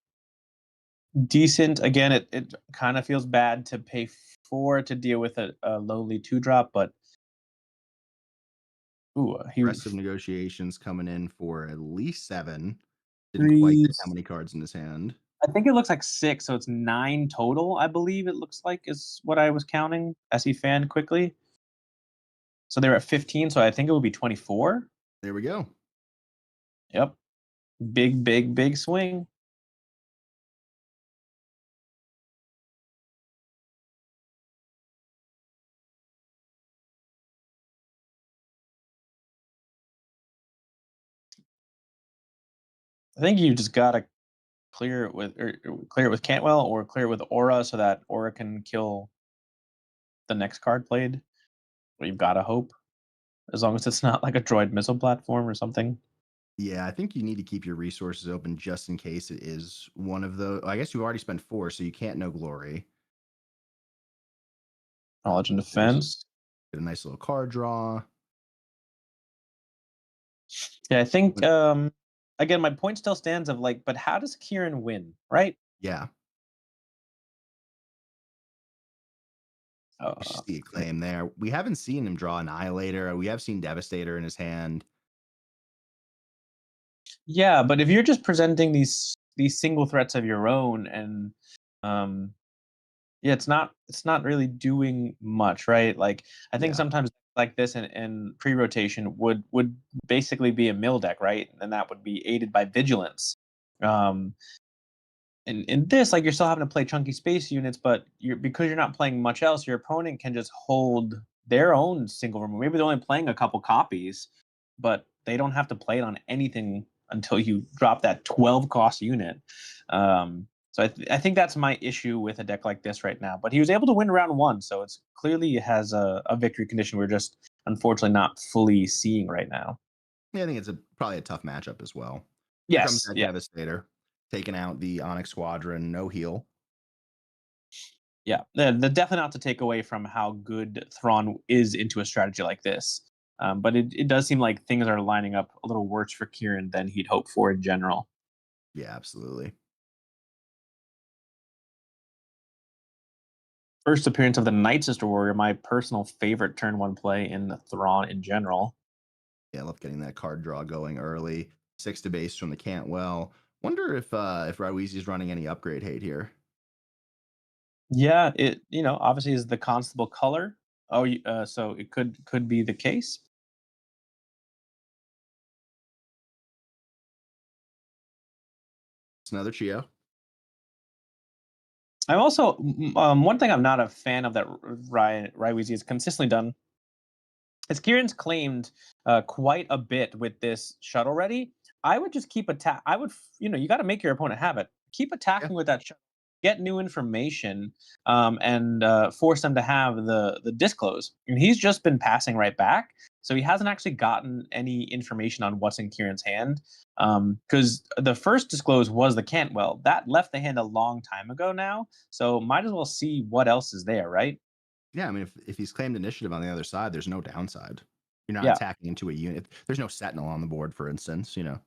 Decent. Again, it kind of feels bad to pay 4 to deal with a lowly 2-drop, but ooh, he Aggressive negotiations coming in for at least 7. Didn't quite 3. get how many cards in his hand. I think it looks like 6, so it's 9 total, I believe it looks like is what I was counting as he fanned quickly. So they were at 15, so I think it would be 24. There we go. Yep. Big, big, big swing. I think you just gotta clear it with clear it with Cantwell or clear it with Aura so that Aura can kill the next card played. Well, you've gotta hope. As long as it's not like a droid missile platform or something. Yeah, I think you need to keep your resources open just in case it is one of those. I guess you've already spent 4, so you can't know glory. Knowledge and There's defense. get a nice little card draw. Yeah, I think But again my point still stands of like, but how does Kieran win, right? yeah, we Uh, should see a claim there. We haven't seen him draw Annihilator. We have seen Devastator in his hand. yeah, but if you're just presenting these single threats of your own and um yeah, it's not really doing much, right? Like I think Yeah, sometimes like this in pre-rotation would basically be a mill deck, right? And that would be aided by vigilance. Um in this, like you're still having to play chunky space units, but you're because you're not playing much else, your opponent can just hold their own single room. Maybe they're only playing a couple copies, but they don't have to play it on anything until you drop that 12 cost unit. So I think that's my issue with a deck like this right now. But he was able to win round 1, so it's clearly has a victory condition we're just unfortunately not fully seeing right now. yeah, I think it's probably a tough matchup as well. Here comes Yes, that yeah. Devastator, taking out the Onyx Squadron, no heal. Yeah, the definitely not to take away from how good Thrawn is into a strategy like this. But it does seem like things are lining up a little worse for Kieran than he'd hoped for in general. Yeah, absolutely. First appearance of the Night Sister Warrior, my personal favorite turn 1 play in the Thrawn in general. Yeah, I love getting that card draw going early. 6 to base from the Cantwell. Wonder if Raiwizi's running any upgrade hate here. Yeah, it obviously is the Constable color. Oh, so it could be the case. It's another Chio. I'm also one thing I'm not a fan of that Ryan Raiwizi has consistently done as Kieran's claimed quite a bit with this shuttle ready. I would just keep attack. I would, you got to make your opponent have it. Keep Yeah. attacking with that shuttle. Get new information and force them to have the disclose. And he's just been passing right back, so he hasn't actually gotten any information on what's in Kieran's hand. Because the first disclose was the Cantwell that left the hand a long time ago now. So might as well see what else is there, right? Yeah, I mean, if he's claimed initiative on the other side, there's no downside. You're not Yeah. attacking into a unit. There's no Sentinel on the board, for instance. Yep.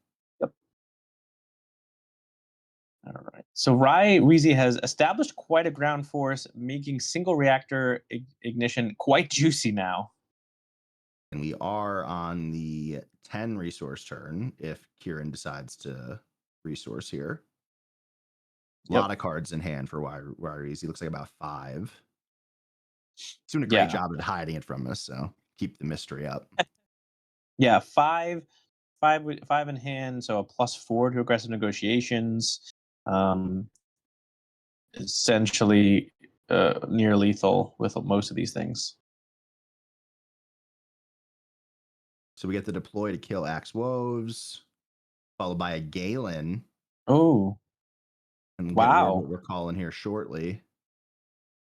All right. So Rai Weezy has established quite a ground force, making single reactor ignition quite juicy now. And we are on the 10 resource turn if Kieran decides to resource here. A Yep. lot of cards in hand for Wires. He looks like about 5. He's doing a great Yeah. job at hiding it from us, so keep the mystery up. Yeah. Five in hand, so a +4 to aggressive negotiations. Um, Essentially near lethal with most of these things. So we get the deploy to kill Axe Woves, followed by a Galen, Oh, and we'll get word wow. what we're calling here shortly.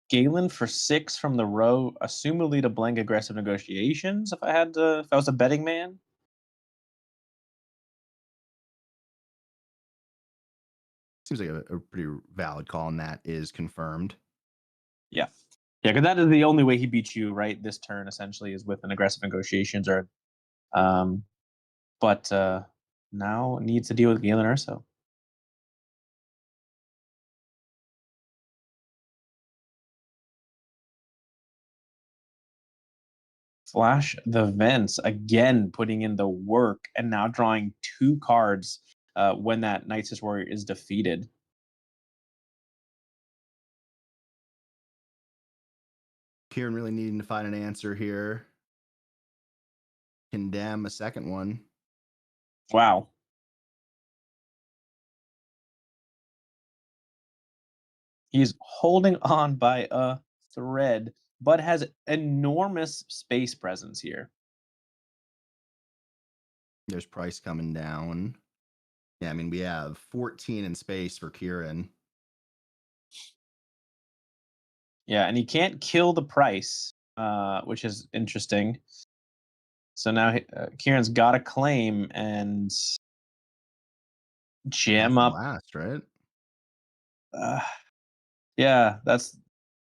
Galen for 6 from the row, assumably to blank aggressive negotiations. If I was a betting man. Seems like a pretty valid call, and that is confirmed. Yeah. Yeah, because that is the only way he beats you, right? This turn essentially is with an aggressive negotiations or um but now needs to deal with Galen Urso. Flash the Vents again, putting in the work and now drawing 2 cards when that Night's Warrior is defeated. Kieran really needing to find an answer here. Condemn a second one. Wow. He's holding on by a thread, but has enormous space presence here. There's price coming down. Yeah, I mean, we have 14 in space for Kieran. Yeah, and he can't kill the price, which is interesting. So now Kieran's got a claim and jam up. Last, right? Yeah, that's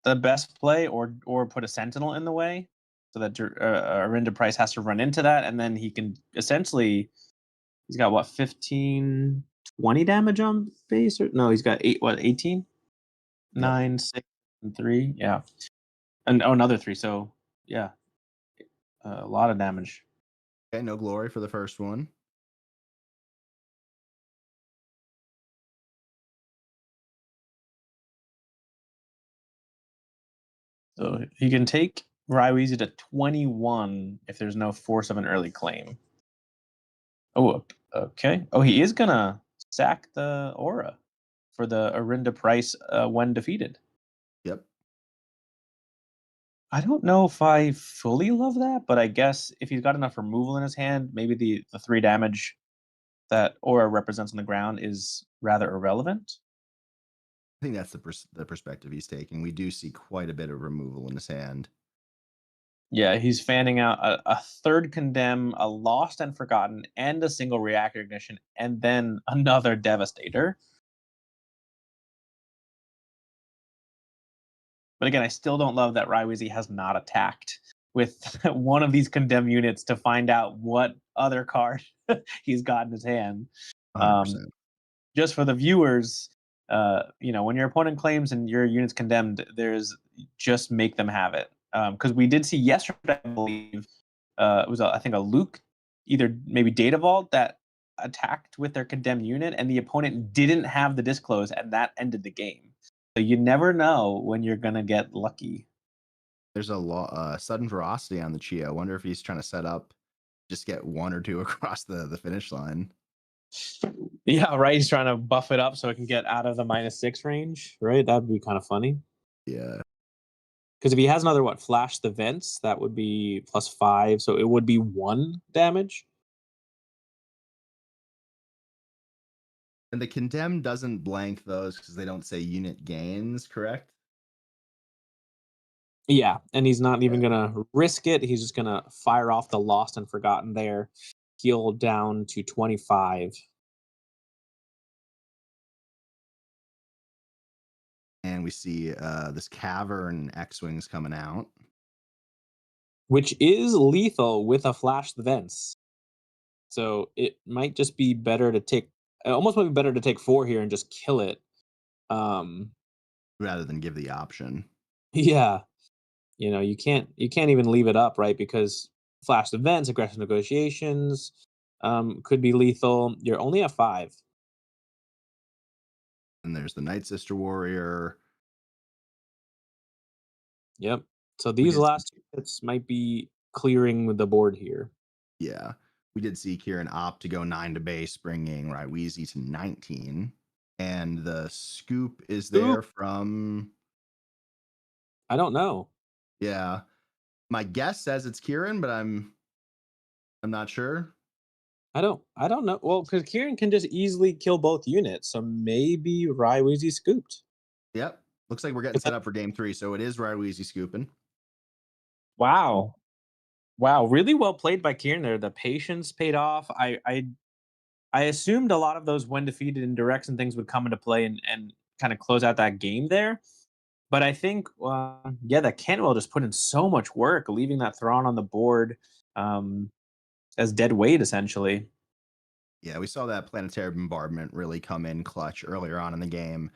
the best play, or put a Sentinel in the way so that Arinda Price has to run into that, and then he can essentially, he's got what, 15, 20 damage on base? Or no, he's got 18? Yep. 9, 6, and 3. Yeah. And another 3. So yeah, a lot of damage. Okay, no glory for the first one. So he can take Raiweezy to 21 if there's no force of an early claim. Oh, okay. Oh, he is gonna sack the aura for the Arinda Price when defeated. Yep. I don't know if I fully love that, but I guess if he's got enough removal in his hand, maybe the 3 damage that aura represents on the ground is rather irrelevant. I think that's the perspective he's taking. We do see quite a bit of removal in his hand. Yeah, he's fanning out a third Condemn, a Lost and Forgotten, and a single Reactor Ignition, and then another Devastator. But again, I still don't love that Raiweezy has not attacked with one of these Condemn units to find out what other card he's got in his hand. 100%. Just for the viewers, when your opponent claims and your unit's condemned, there's just make them have it. Because we did see yesterday, I believe, it was I think a Luke, either maybe Data Vault, that attacked with their condemned unit, and the opponent didn't have the disclose, and that ended the game. So you never know when you're gonna get lucky. There's a sudden ferocity on the Chia. I wonder if he's trying to set up, just get 1 or 2 across the finish line. Yeah, right. He's trying to buff it up so it can get out of the -6 range, right? That'd be kind of funny. Yeah. Because if he has another flash the vents, that would be +5, so it would be 1 damage. And the condemn doesn't blank those because they don't say unit gains, correct? Yeah, and he's not even gonna risk it. He's just gonna fire off the Lost and Forgotten there, heal down to 25. And we see this cavern X-Wings coming out. Which is lethal with a flash the vents. So it might just be better to take, it almost might be better to take 4 here and just kill it. Rather than give the option. Yeah. You can't even leave it up, right? Because flash events, aggressive negotiations, could be lethal. You're only at 5. And there's the Night Sister Warrior. Yep. So these last 2 hits might be clearing the board here. Yeah. We did see Kieran opt to go 9 to base, bringing Raiweezy to 19. And the scoop is there from... I don't know. Yeah. My guess says it's Kieran, but I'm not sure. I don't know. Well, because Kieran can just easily kill both units, so maybe Raiweezy scooped. Yep. Looks like we're getting set up for game 3, so it is Raiweezy scooping. Wow. Wow, really well played by Kieran there. The patience paid off. I assumed a lot of those when defeated in directs and things would come into play and kind of close out that game there. But I think, that Cantwell just put in so much work, leaving that Thrawn on the board as dead weight, essentially. Yeah, we saw that planetary bombardment really come in clutch earlier on in the game.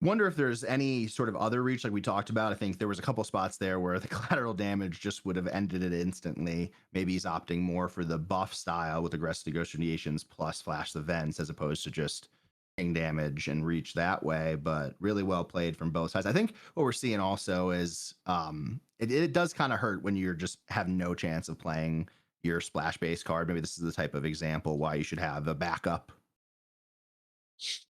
Wonder if there's any sort of other reach like we talked about. I think there was a couple spots there where the collateral damage just would have ended it instantly. Maybe he's opting more for the buff style with aggressive negotiations plus flash the vents as opposed to just damage and reach that way. But really well played from both sides. I think what we're seeing also is it does kind of hurt when you're just have no chance of playing your splash base card. Maybe this is the type of example why you should have a backup.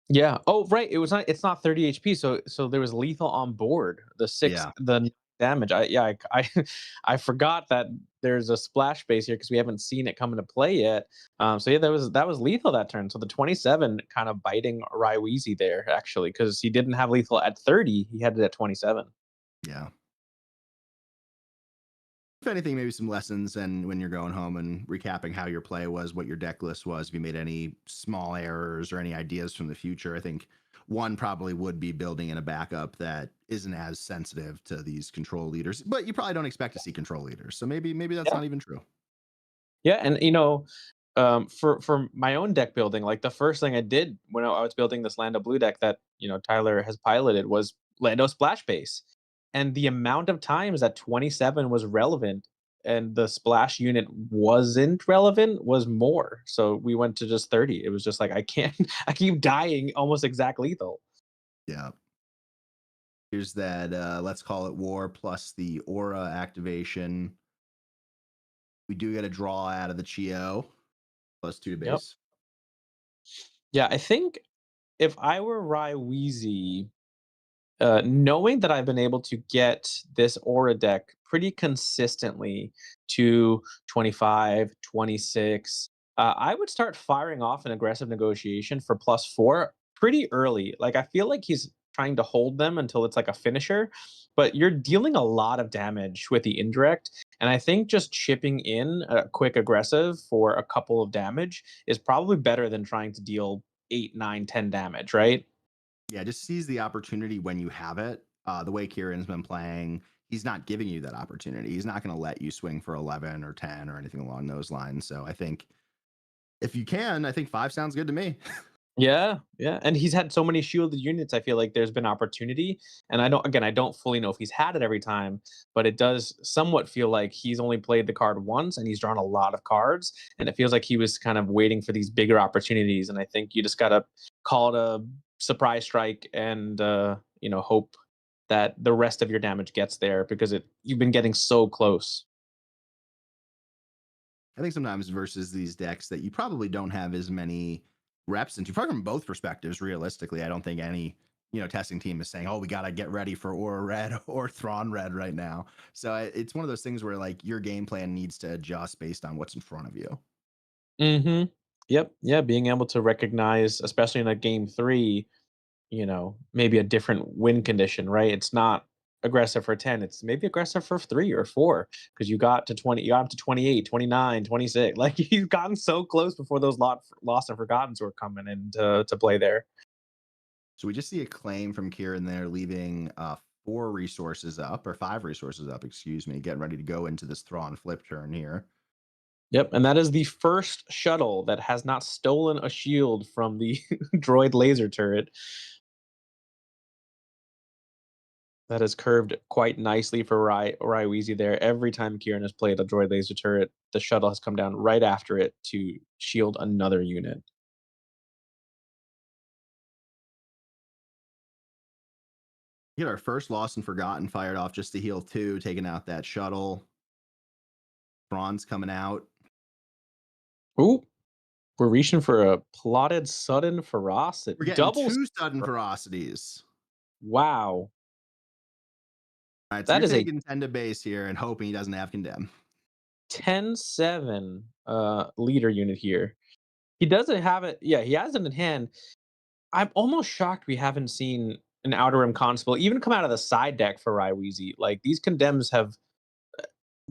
Yeah. Oh, right. It's not 30 HP, so there was lethal on board. Yeah. The damage. I forgot that there's a splash base here because we haven't seen it come into play yet. So yeah, that was lethal that turn. So the 27 kind of biting Raiweezy there actually because he didn't have lethal at 30, he had it at 27. Yeah. If anything, maybe some lessons and when you're going home and recapping how your play was, what your deck list was, if you made any small errors or any ideas from the future. I think one probably would be building in a backup that isn't as sensitive to these control leaders, but you probably don't expect to see control leaders. So maybe that's Yeah. not even true. Yeah, and for my own deck building, like the first thing I did when I was building this Lando Blue deck that Tyler has piloted was Lando Splash Base, and the amount of times that 27 was relevant and the splash unit wasn't relevant was more. So we went to just 30. It was just like I can't. I keep dying almost exact lethal. Yeah. Here's that let's call it war plus the aura activation. We do get a draw out of the Chio plus 2 to Yep. base. Yeah, I think if I were Raiweezy, knowing that I've been able to get this aura deck pretty consistently to 25, 26, I would start firing off an aggressive negotiation for +4 pretty early. Like, I feel like he's trying to hold them until it's like a finisher, but you're dealing a lot of damage with the indirect. And I think just chipping in a quick aggressive for a couple of damage is probably better than trying to deal 8, 9, 10 damage, right? Yeah, just seize the opportunity when you have it. The way Kieran's been playing, he's not giving you that opportunity. He's not going to let you swing for 11 or 10 or anything along those lines. So I think if you can, I think 5 sounds good to me. Yeah, yeah, and he's had so many shielded units, I feel like there's been opportunity, and I don't fully know if he's had it every time, but it does somewhat feel like he's only played the card once, and he's drawn a lot of cards, and it feels like he was kind of waiting for these bigger opportunities, and I think you just gotta call it a surprise strike and, hope that the rest of your damage gets there because you've been getting so close. I think sometimes versus these decks that you probably don't have as many reps into, probably from both perspectives, realistically. I don't think any testing team is saying, oh, we got to get ready for Aura Red or Thrawn Red right now. So it's one of those things where like your game plan needs to adjust based on what's in front of you. Mhm. Yep, yeah, being able to recognize, especially in a game 3, maybe a different win condition, right? It's not aggressive for 10, it's maybe aggressive for 3 or 4 because you got up to 28, 29, 26. Like you've gotten so close before those lost and forgottens were coming in to play there. So we just see a claim from Kieran there, leaving 4 resources up or 5 resources up, excuse me, getting ready to go into this Thrawn flip turn here. Yep, and that is the first shuttle that has not stolen a shield from the droid laser turret. That is curved quite nicely for Raiweezy there. Every time Kieran has played a droid laser turret, the shuttle has come down right after it to shield another unit. Get our first Lost and Forgotten fired off just to heal 2, taking out that shuttle. Thrawn's coming out. Ooh, we're reaching for a plotted sudden ferocity. We're getting Double. 2 sudden ferocities. Wow. All right, so That you're is a taking 10 to base here and hoping he doesn't have condemn. 10-7 leader unit here. He doesn't have it. Yeah, he has it in hand. I'm almost shocked we haven't seen an Outer Rim Constable even come out of the side deck for Raiweezy. Like these condemns have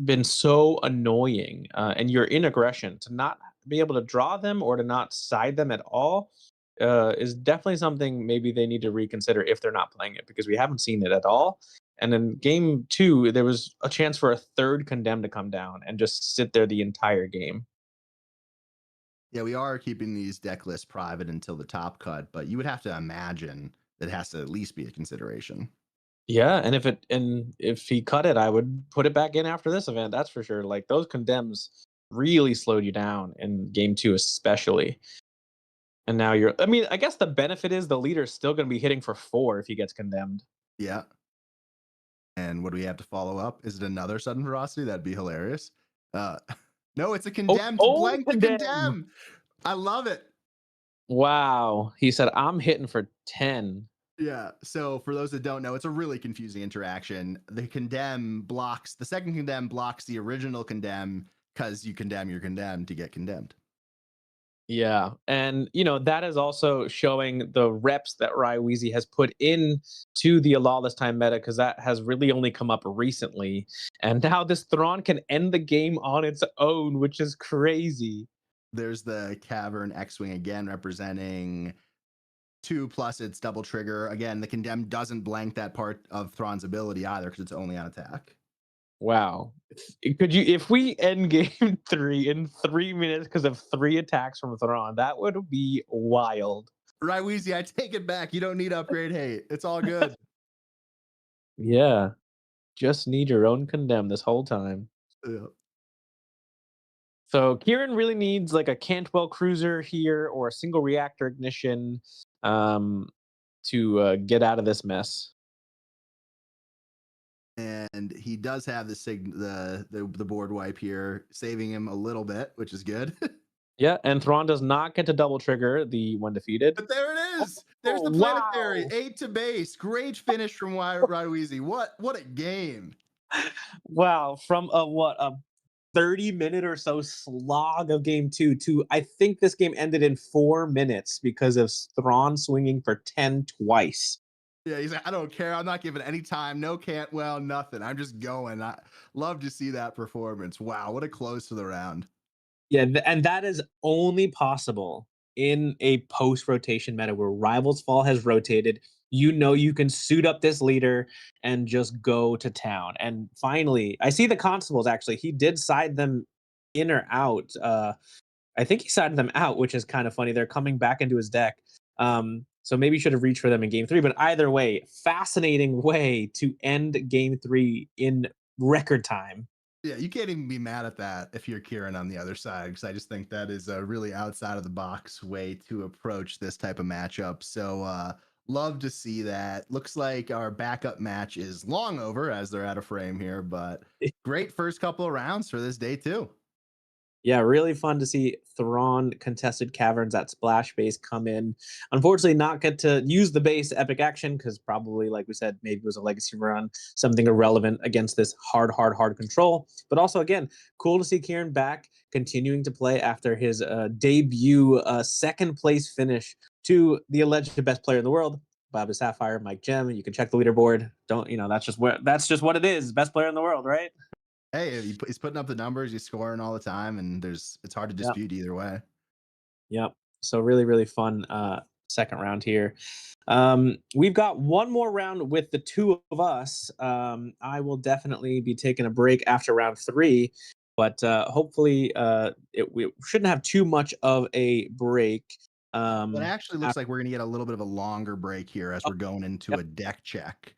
been so annoying, and you're in aggression to not be able to draw them or to not side them at all is definitely something maybe they need to reconsider if they're not playing it because we haven't seen it at all. And in game 2, there was a chance for a third condemn to come down and just sit there the entire game. Yeah, we are keeping these deck lists private until the top cut, but you would have to imagine that it has to at least be a consideration. Yeah, and if he cut it, I would put it back in after this event. That's for sure. Like those condemns really slowed you down in game two, especially. And now you're. I mean, I guess the benefit is the leader's still going to be hitting for four if he gets condemned. Yeah. And what do we have to follow up? Is it another sudden ferocity? That'd be hilarious. Uh, no, it's a Oh, condemn to old blank the condemn. condemn. I love it. Wow. He said, "I'm hitting for 10." Yeah. So for those that don't know, it's a really confusing interaction. The condemn blocks the second condemn blocks the original condemn because you condemn your condemn to get condemned. Yeah, and that is also showing the reps that Raiweezy has put in to the Lawless time meta because that has really only come up recently, and now this Thrawn can end the game on its own, which is crazy. There's the Cavern X-Wing again representing 2 plus its double trigger. Again, the condemn doesn't blank that part of Thrawn's ability either because it's only on attack. Wow, could you if we end game three in 3 minutes because of three attacks from Thrawn, that would be wild. Raiweezy, I take it back. You don't need upgrade hate. It's all good. Yeah, just need your own condemn this whole time. Yeah. So Kieran really needs like a Cantwell cruiser here or a single reactor ignition um, to get out of this mess. And he does have the board wipe here, saving him a little bit, which is good. Yeah, and Thrawn does not get to double trigger the when defeated. But there it is. There's Oh the planetary wow! 8 to base. Great finish from Raiweezy. What a game. Wow, from a 30-minute or so slog of game two to I think this game ended in 4 minutes because of Thrawn swinging for 10 twice. Yeah, he's like, I don't care. I'm not giving any time. No can't well, nothing. I'm just going. I love to see that performance. Wow, what a close to the round. Yeah, and that is only possible in a post rotation meta where Rivals Fall has rotated. You can suit up this leader and just go to town. And finally, I see the constables actually. He did side them in or out. I think he sided them out, which is kind of funny. They're coming back into his deck. So maybe you should have reached for them in game three. But either way, fascinating way to end game three in record time. Yeah, you can't even be mad at that if you're Kieran on the other side, because I just think that is a really outside of the box way to approach this type of matchup. So love to see that. Looks like our backup match is long over as they're out of frame here, but great first couple of rounds for this day too. Yeah, really fun to see Thrawn contested caverns at Splash Base come in. Unfortunately, not get to use the base epic action because probably, like we said, maybe it was a legacy run, something irrelevant against this hard control. But also, again, cool to see Kieran back, continuing to play after his debut second place finish to the alleged best player in the world, BobbySapphire, Mike Gem. You can check the leaderboard. Don't that's just what it is. Best player in the world, right? Hey, he's putting up the numbers, he's scoring all the time, and it's hard to Yep. dispute either way. Yep. So really fun second round here. We've got one more round with the two of us. I will definitely be taking a break after round three, but hopefully we shouldn't have too much of a break. It actually looks After like we're going to get a little bit of a longer break here as we're going into yep, a deck check.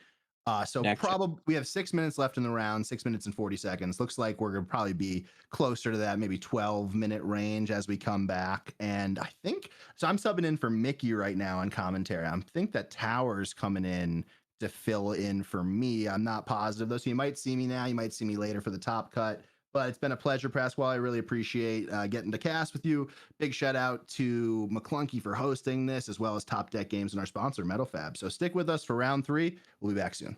So next check. probably we have 6 minutes left in the round, 6 minutes and 40 seconds. Looks like we're going to probably be closer to that maybe 12-minute range as we come back. And I think so. I'm subbing in for Mickey right now on commentary. I think that Tower's coming in to fill in for me. I'm not positive though. So you might see me now. You might see me later for the top cut. But it's been a pleasure, Pasqwalle. I really appreciate getting to cast with you. Big shout out to Maclunky for hosting this, as well as Top Deck Games and our sponsor, MetalFab. So stick with us for round three. We'll be back soon.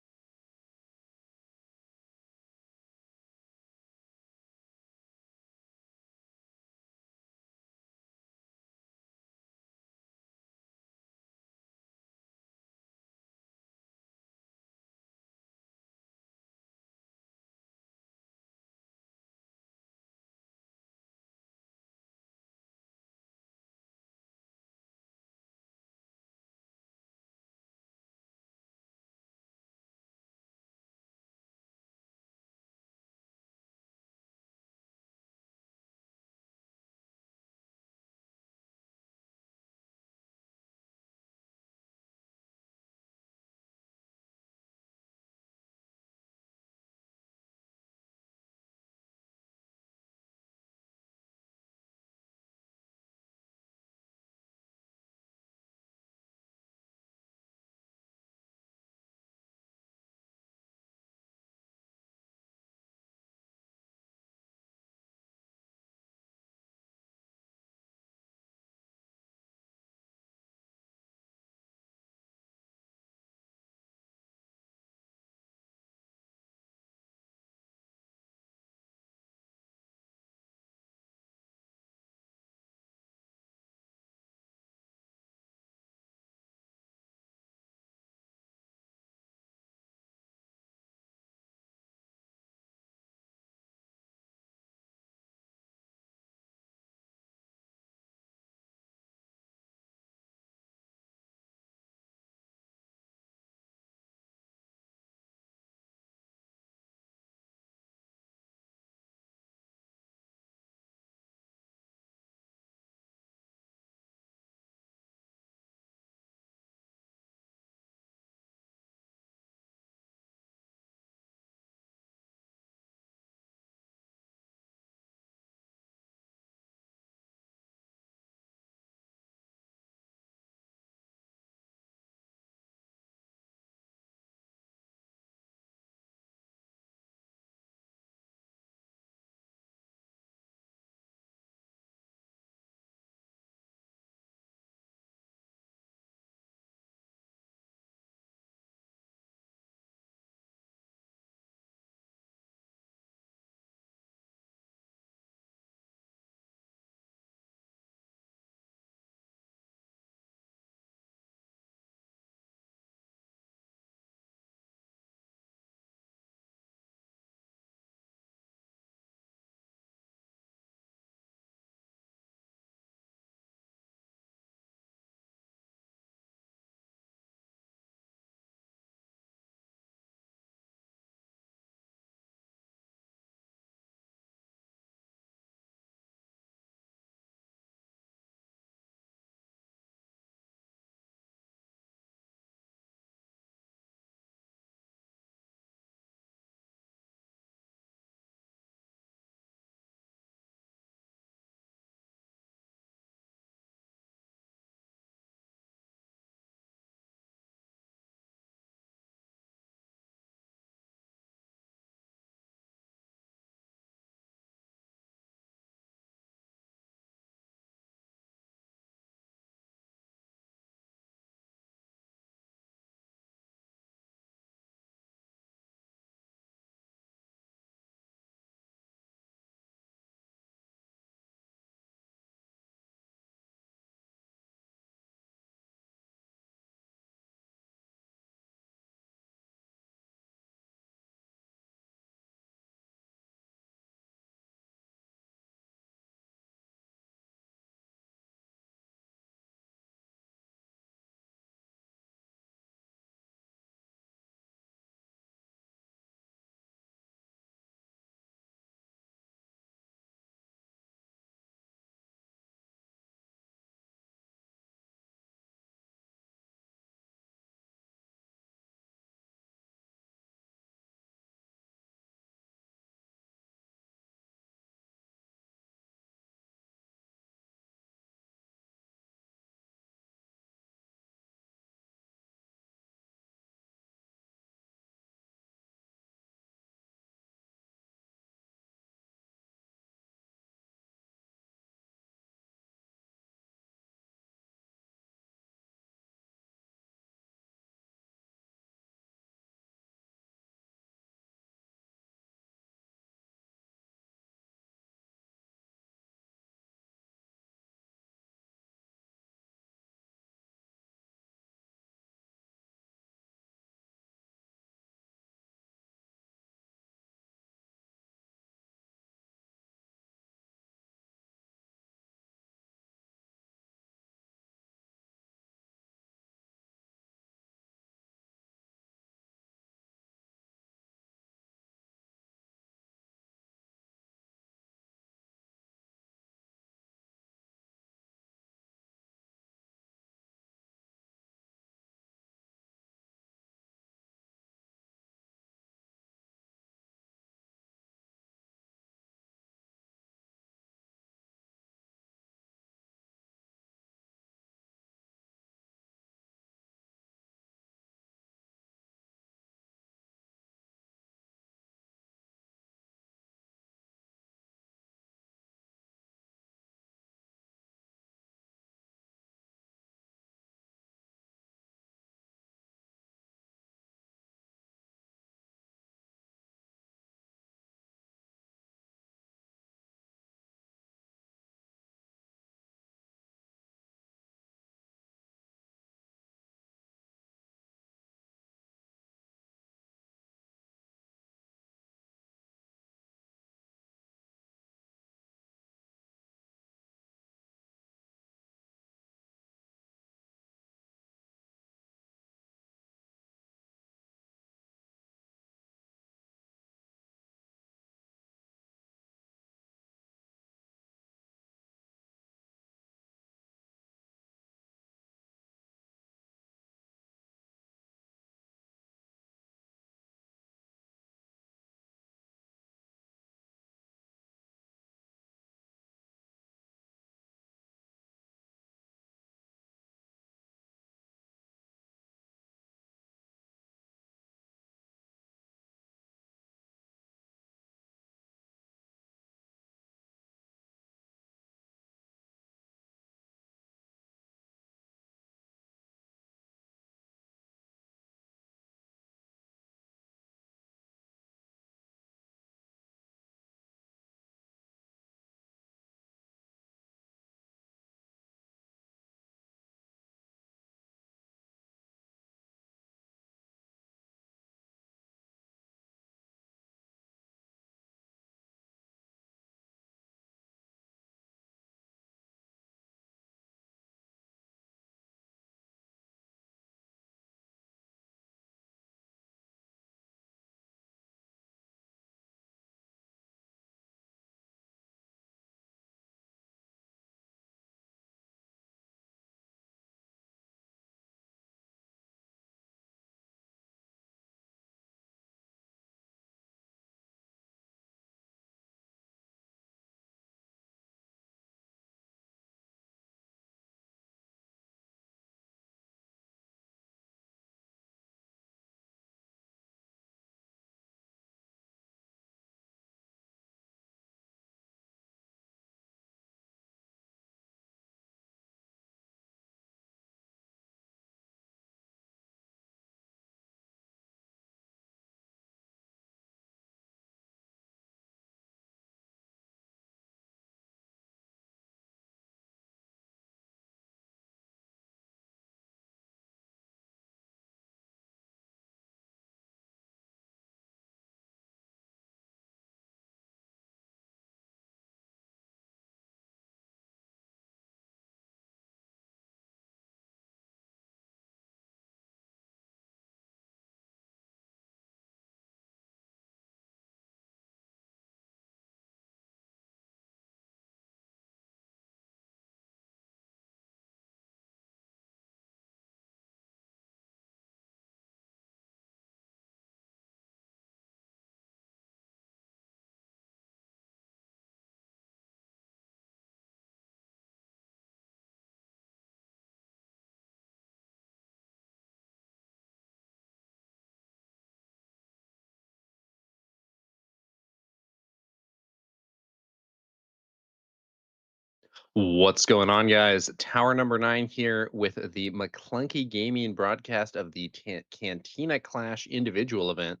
What's going on, guys? TowerNumberNine here with the Maclunky Gaming broadcast of the Cantina Clash individual event.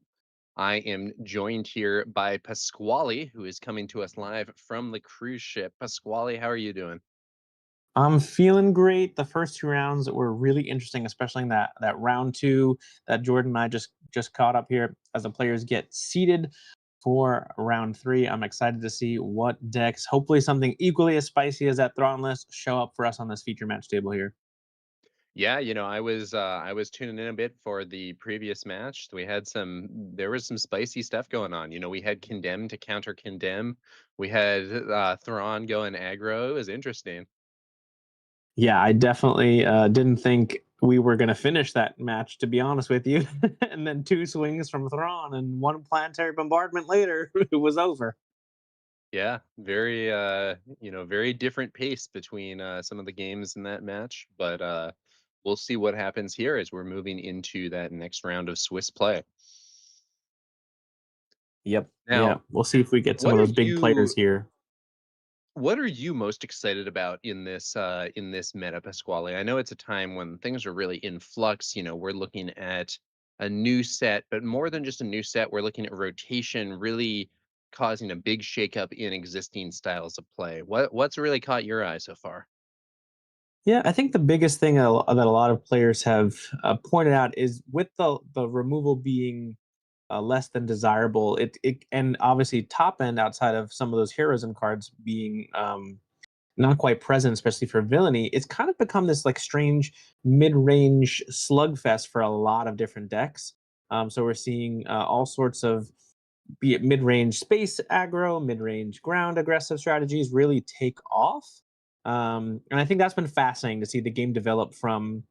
I am joined here by Pasquale, who is coming to us live from the cruise ship. Pasquale, how are you doing? I'm feeling great. The first two rounds were really interesting, especially in that round two that Jordan and I just caught up here as the players get seated for round three. I'm excited to see what decks, hopefully something equally as spicy as that Thrawn list, show up for us on this feature match table here. Yeah, I was tuning in a bit for the previous match. There was some spicy stuff going on. We had Condemn to counter Condemn. We had Thrawn going aggro. It was interesting. Yeah, I definitely didn't think we were going to finish that match, to be honest with you. And then two swings from Thrawn and one planetary bombardment later, it was over. Yeah, very very different pace between some of the games in that match, but we'll see what happens here as we're moving into that next round of Swiss play. Yep. Yeah. Now, We'll see if we get some what of are those big players you here. what are you most excited about in this meta, Pasquale? I know it's a time when things are really in flux. We're looking at a new set, but more than just a new set, we're looking at rotation really causing a big shakeup in existing styles of play. What's really caught your eye so far? Yeah, I think the biggest thing that a lot of players have pointed out is with the removal being less than desirable. It and obviously top end outside of some of those heroism cards being not quite present, especially for villainy. It's kind of become this like strange mid range slugfest for a lot of different decks. So we're seeing all sorts of be it mid-range space aggro, mid-range ground aggressive strategies really take off. And I think that's been fascinating to see the game develop from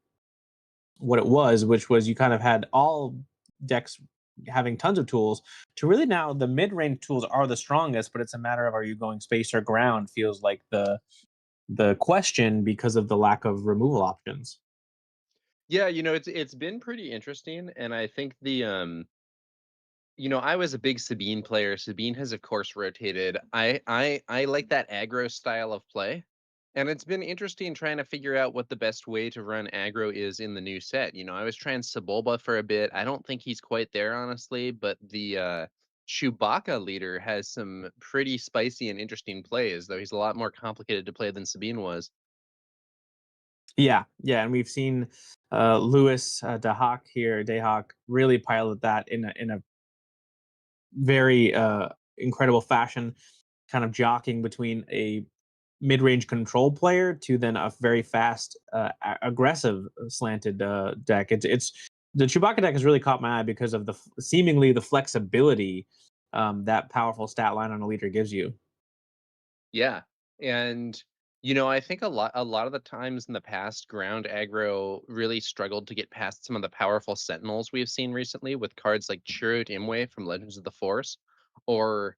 what it was, which was you kind of had all decks having tons of tools to really now the mid-range tools are the strongest, but it's a matter of are you going space or ground feels like the question because of the lack of removal options. Yeah, it's been pretty interesting, and I think I was a big Sabine player. Sabine has, of course, rotated. I like that aggro style of play, and it's been interesting trying to figure out what the best way to run aggro is in the new set. I was trying Sebulba for a bit. I don't think he's quite there, honestly, but the Chewbacca leader has some pretty spicy and interesting plays, though he's a lot more complicated to play than Sabine was. Yeah, yeah, and we've seen Lewis Dayhawk really pilot that in a very incredible fashion, kind of jockeying between a mid-range control player to then a very fast, aggressive slanted deck. It's the Chewbacca deck has really caught my eye because of seemingly the flexibility that powerful stat line on a leader gives you. Yeah. And I think a lot of the times in the past, ground aggro really struggled to get past some of the powerful sentinels we've seen recently with cards like Chirrut Imwe from Legends of the Force, or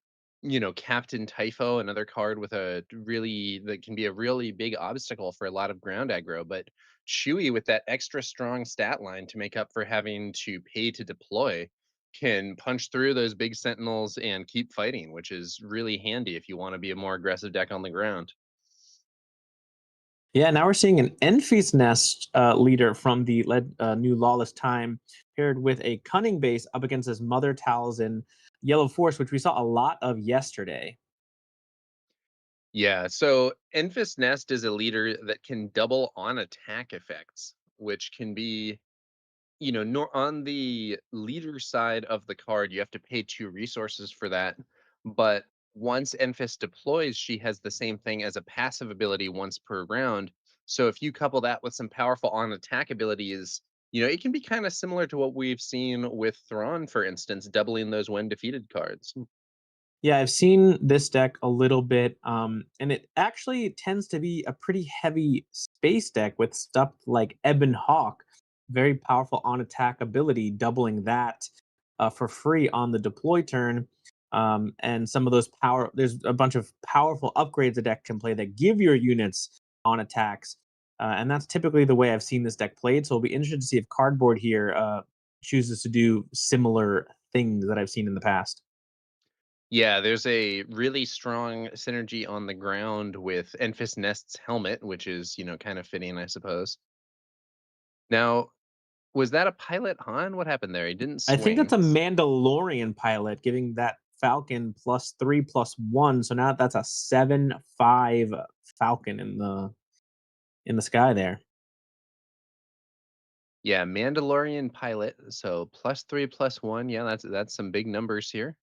Captain Typho, another card with a really that can be a really big obstacle for a lot of ground aggro. But Chewie with that extra strong stat line to make up for having to pay to deploy can punch through those big sentinels and keep fighting, which is really handy if you want to be a more aggressive deck on the ground. Yeah, now we're seeing an Enfys Nest leader from the new Lawless time paired with a Cunning base up against his Mother Talzin Yellow Force, which we saw a lot of yesterday. Yeah, so Enfys Nest is a leader that can double on attack effects, which can be nor on the leader side of the card, you have to pay 2 resources for that. But once Enfys deploys, she has the same thing as a passive ability once per round. So if you couple that with some powerful on attack abilities, it can be kind of similar to what we've seen with Thrawn, for instance, doubling those when defeated cards. Yeah, I've seen this deck a little bit, and it actually tends to be a pretty heavy space deck with stuff like Ebon Hawk, very powerful on attack ability, doubling that for free on the deploy turn. And some of those there's a bunch of powerful upgrades the deck can play that give your units on attacks, and that's typically the way I've seen this deck played. So it'll be interested to see if Cardboard here chooses to do similar things that I've seen in the past. Yeah, there's a really strong synergy on the ground with Enfys Nest's helmet, which is, kind of fitting, I suppose. Now, was that a pilot Han? What happened there? He didn't I think that's swing. a Mandalorian pilot giving that Falcon +3/+1. So now that's a 7/5 Falcon in the sky there. Yeah, Mandalorian pilot. So +3, +1. Yeah, that's some big numbers here.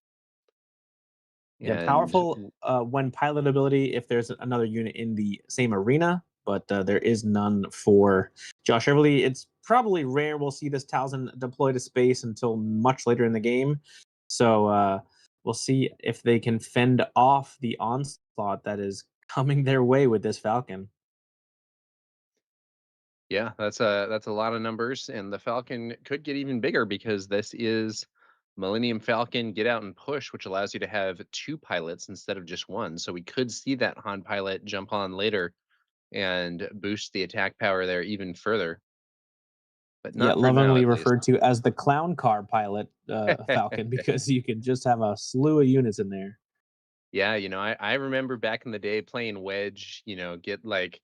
Yeah, And powerful when pilot ability if there's another unit in the same arena, but there is none for Josh Everly. It's probably rare we'll see this Talzin deploy to space until much later in the game. So we'll see if they can fend off the onslaught that is coming their way with this Falcon. yeah, that's a lot of numbers, and the Falcon could get even bigger because this is Millennium Falcon Get Out and Push, which allows you to have two pilots instead of just one. So we could see that Han pilot jump on later and boost the attack power there even further, but Yeah, not for now lovingly at least. referred to as the clown car pilot Falcon because you can just have a slew of units in there. Yeah, I remember back in the day playing Wedge, get like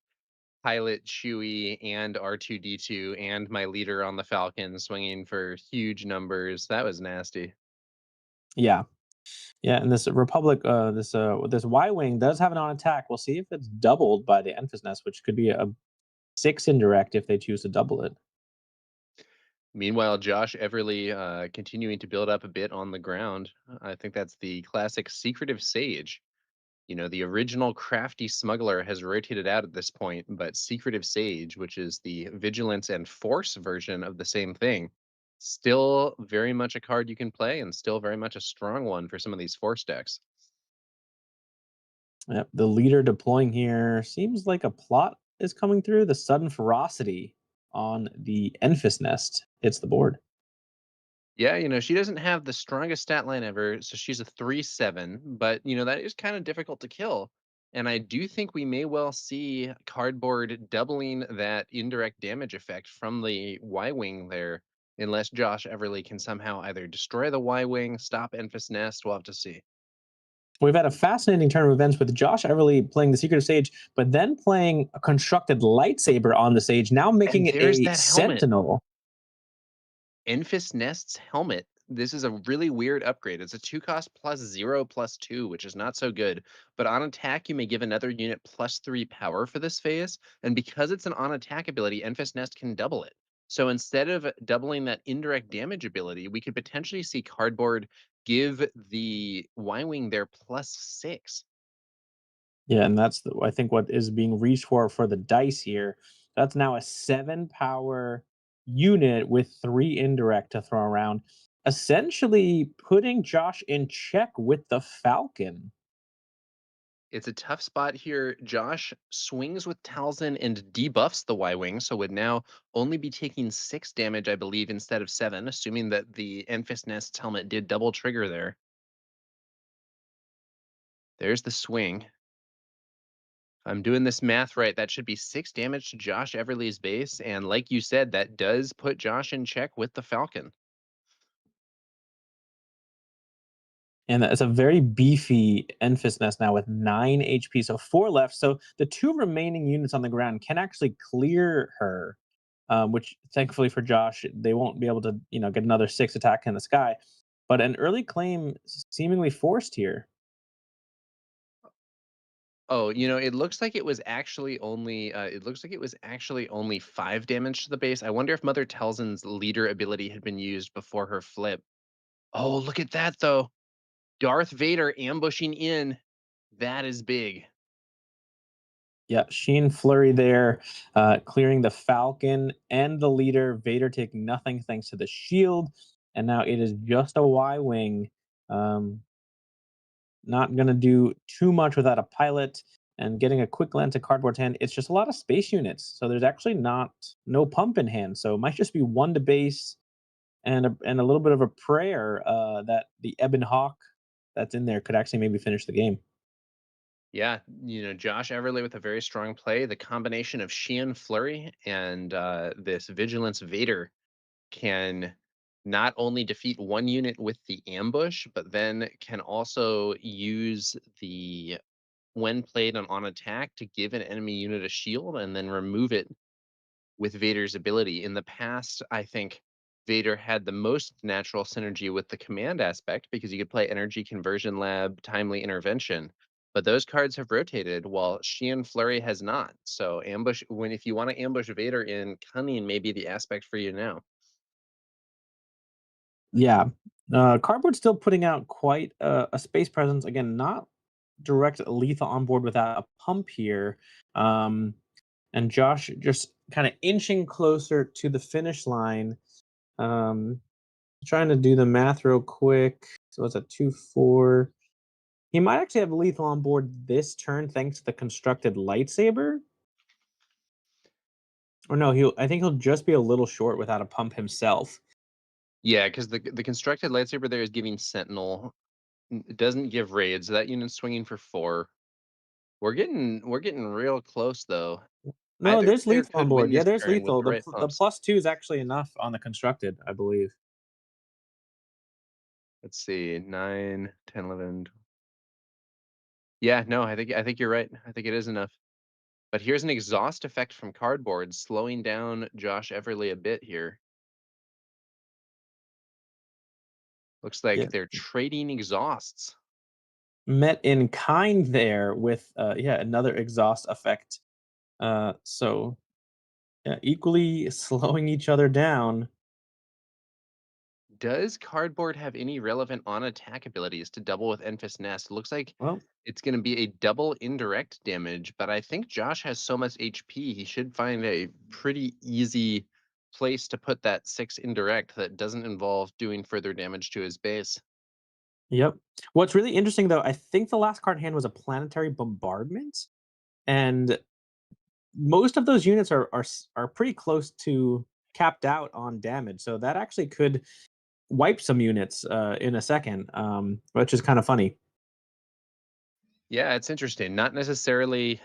Pilot Chewie and R2D2 and my leader on the Falcon swinging for huge numbers. That was nasty. Yeah, yeah, and this Republic, this Y wing does have an on attack. We'll see if it's doubled by the Enfys Nest, which could be a 6 indirect if they choose to double it. Meanwhile, Josh Everly continuing to build up a bit on the ground. I think that's the classic secretive sage. The original crafty smuggler has rotated out at this point, but secretive sage, which is the vigilance and force version of the same thing, still very much a card you can play and still very much a strong one for some of these force decks. Yep, the leader deploying here seems like a plot is coming through. The sudden ferocity on the Enfys Nest hits the board. Yeah, she doesn't have the strongest stat line ever, so she's a 3/7, but that is kind of difficult to kill. And I do think we may well see cardboard doubling that indirect damage effect from the Y Wing there, unless Josh Everly can somehow either destroy the Y Wing, stop Enfys Nest. We'll have to see. We've had a fascinating turn of events with Josh Everly playing the Secret Sage, but then playing a constructed lightsaber on the Sage, now making And it there's a that helmet. Sentinel. Enfys Nest's helmet. This is a really weird upgrade. It's a 2 cost +0/+2, which is not so good. But on attack, you may give another unit +3 power for this phase. And because it's an on attack ability, Enfys Nest can double it. So instead of doubling that indirect damage ability, we could potentially see cardboard give the Y Wing their +6. Yeah, and that's I think what is being reached for the dice here. That's now a 7 power unit with 3 indirect to throw around, essentially putting Josh in check with the Falcon. It's a tough spot here. Josh swings with Talzin and debuffs the Y Wing, so would now only be taking 6 damage, I believe, instead of 7, assuming that the Enfys Nest's helmet did double trigger there. There's the swing. If I'm doing this math right, that should be 6 damage to Josh Everly's base, and like you said, that does put Josh in check with the Falcon. And it's a very beefy Enfys Nest now with 9 HP, so 4 left. So the 2 remaining units on the ground can actually clear her, which thankfully for Josh, they won't be able to, get another 6 attack in the sky. But an early claim seemingly forced here. Oh, it looks like it was actually only 5 damage to the base. I wonder if Mother Talzin's leader ability had been used before her flip. Oh, look at that though. Darth Vader ambushing in. That is big. Yeah, Sheen Flurry there, clearing the Falcon and the leader. Vader taking nothing thanks to the shield. And now it is just a Y Wing. Um, Not going to do too much without a pilot and getting a quick glance at cardboard's hand. It's just a lot of space units. So there's actually no pump in hand. So it might just be one to base and a little bit of a prayer that the Ebon Hawk that's in there could actually maybe finish the game. Yeah, Josh Everly with a very strong play. The combination of Sheehan Flurry and this Vigilance Vader can not only defeat one unit with the ambush, but then can also use the when played on attack to give an enemy unit a shield and then remove it with Vader's ability. In the past, I think Vader had the most natural synergy with the command aspect because you could play Energy Conversion Lab, Timely Intervention. But those cards have rotated while Sheehan Flurry has not. So ambush when if you want to ambush Vader in Cunning may be the aspect for you now. Yeah. Cardboard's still putting out quite a space presence. Again, not direct lethal on board without a pump here. Um, and Josh just kind of inching closer to the finish line. Um, Trying to do the math real quick. So it's a 2-4. He might actually have lethal on board this turn thanks to the constructed lightsaber. Or no, I think he'll just be a little short without a pump himself. Yeah, because the constructed lightsaber there is giving Sentinel. It doesn't give raids. That unit's swinging for 4. We're getting real close though. No, Either there's player lethal could on win board. Yeah, this there's turn with lethal. the right The pumps. +2 is actually enough on the constructed, I believe. Let's see, 9, 10, 11. Yeah, no, I think you're right. I think it is enough. But here's an exhaust effect from cardboard, slowing down Josh Everly a bit here. Looks like Yeah. they're trading exhausts. Met in kind there with yeah, another exhaust effect. So yeah, equally slowing each other down. Does cardboard have any relevant on attack abilities to double with Enfys Nest? Looks like Well, it's going to be a double indirect damage, but I think Josh has so much HP, he should find a pretty easy place to put that 6 indirect that doesn't involve doing further damage to his base. yep. What's really interesting though, I think the last card in hand was a planetary bombardment, and most of those units are pretty close to capped out on damage. So that actually could wipe some units in a second, which is kind of funny. Yeah, it's interesting. Not necessarily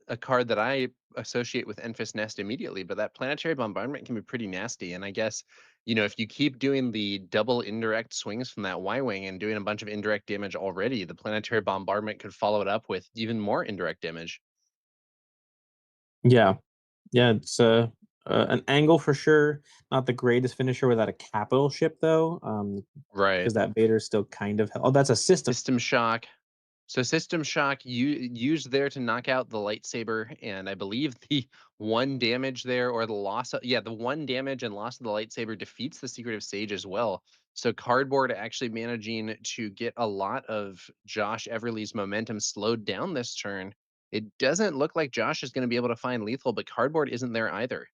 a card that I associate with Enfys Nest immediately, but that planetary bombardment can be pretty nasty. And I guess, if you keep doing the double indirect swings from that Y Wing and doing a bunch of indirect damage already, the planetary bombardment could follow it up with even more indirect damage. Yeah, yeah, it's an angle for sure. Not the greatest finisher without a capital ship though, Right. because that Vader's still kind of. Oh, that's a system. System shock. So System Shock you used there to knock out the lightsaber, and I believe the one damage there or the loss of the one damage and loss of the lightsaber defeats the Secretive Sage as well. So Cardboard actually managing to get a lot of Josh Everly's momentum slowed down this turn. It doesn't look like Josh is going to be able to find lethal, but Cardboard isn't there either.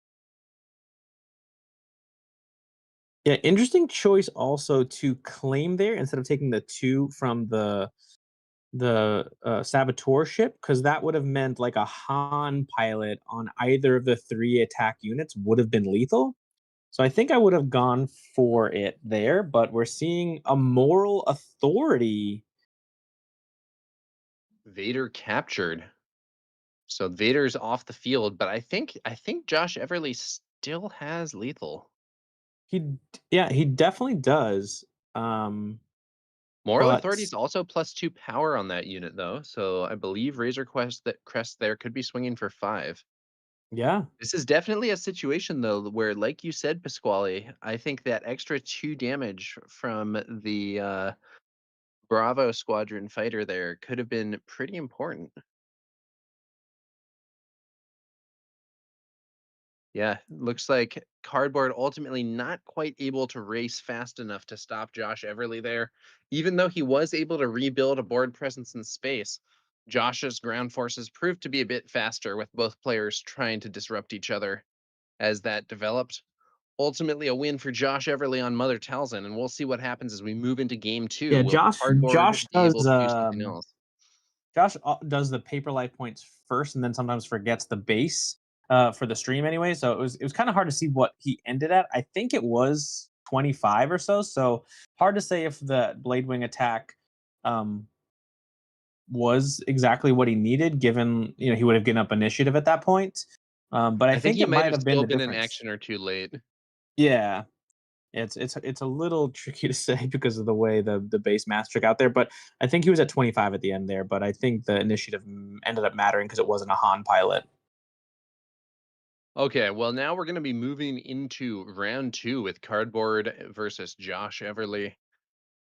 Yeah, interesting choice also to claim there instead of taking the 2 from the saboteur ship, because that would have meant like a Han pilot on either of the 3 attack units would have been lethal. So I think I would have gone for it there, but we're seeing a moral authority. Vader captured. So Vader's off the field, but I think Josh Everly still has lethal. Yeah, he definitely does. Um, Moral but Authority is also +2 power on that unit, though, so I believe Razor Crest there could be swinging for 5. yeah, This is definitely a situation, though, where, like you said, Pasquale, I think that extra 2 damage from the, Bravo Squadron fighter there could have been pretty important. Yeah, looks like Cardboard ultimately not quite able to race fast enough to stop Josh Everly there. Even though he was able to rebuild a board presence in space, Josh's ground forces proved to be a bit faster with both players trying to disrupt each other as that developed. Ultimately, a win for Josh Everly on Mother Talzin, and we'll see what happens as we move into game two. yeah. Will Cardboard Josh be able to do something else? does the paper life points first, and then sometimes forgets the base for the stream anyway. So it was kind of hard to see what he ended at. I think it was 25 or so. So hard to say if the blade wing attack um, was exactly what he needed, given he would have given up initiative at that point. But I I think think he it might might have have been still the been an difference. action or two late. Yeah, It's a little tricky to say because of the way the base math took out there, but I think he was at 25 at the end there. But I think the initiative ended up mattering because it wasn't a Han pilot. Okay, well, now we're going to be moving into round two with Cardboard versus Josh Everly.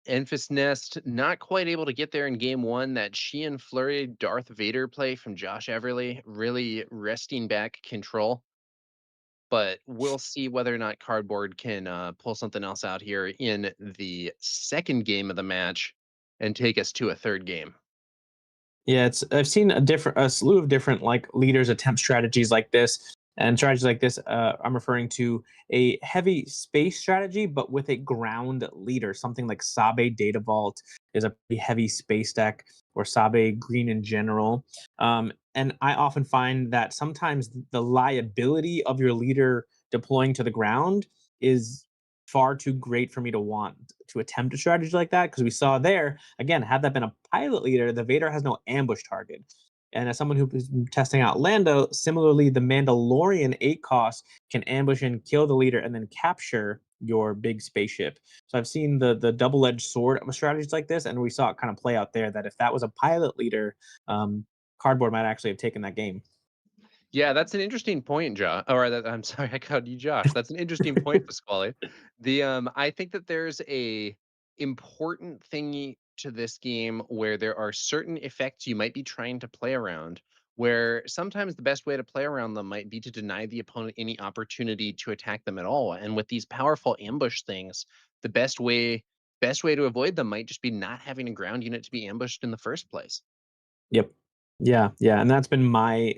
Enfys Nest not quite able to get there in game one. That Sheehan Flurry Darth Vader play from Josh Everly really wresting back control. But we'll see whether or not Cardboard can pull something else out here in the second game of the match and take us to a third game. Yeah, it's I've seen a slew of different like leaders attempt strategies like this. And strategies like this, I'm referring to a heavy space strategy, but with a ground leader. Something like Sabe Data Vault is a pretty heavy space deck, or Sabe Green in general. And I often find that sometimes the liability of your leader deploying to the ground is far too great for me to want to attempt a strategy like that, because we saw there again, had that been a pilot leader, the Vader has no ambush target. And as someone who's been testing out Lando, similarly, the Mandalorian 8 cost can ambush and kill the leader and then capture your big spaceship. So I've seen the double-edged sword of strategies like this, and we saw it kind of play out there that if that was a pilot leader, um, Cardboard might actually have taken that game. Yeah, that's an interesting point, Josh. Or I'm sorry, I called you Josh. That's an interesting point, Pasquale. I think that there's a important thingy to this game where there are certain effects you might be trying to play around, where sometimes the best way to play around them might be to deny the opponent any opportunity to attack them at all. And with these powerful ambush things, the best way to avoid them might just be not having a ground unit to be ambushed in the first place. Yep. Yeah, yeah, and that's been my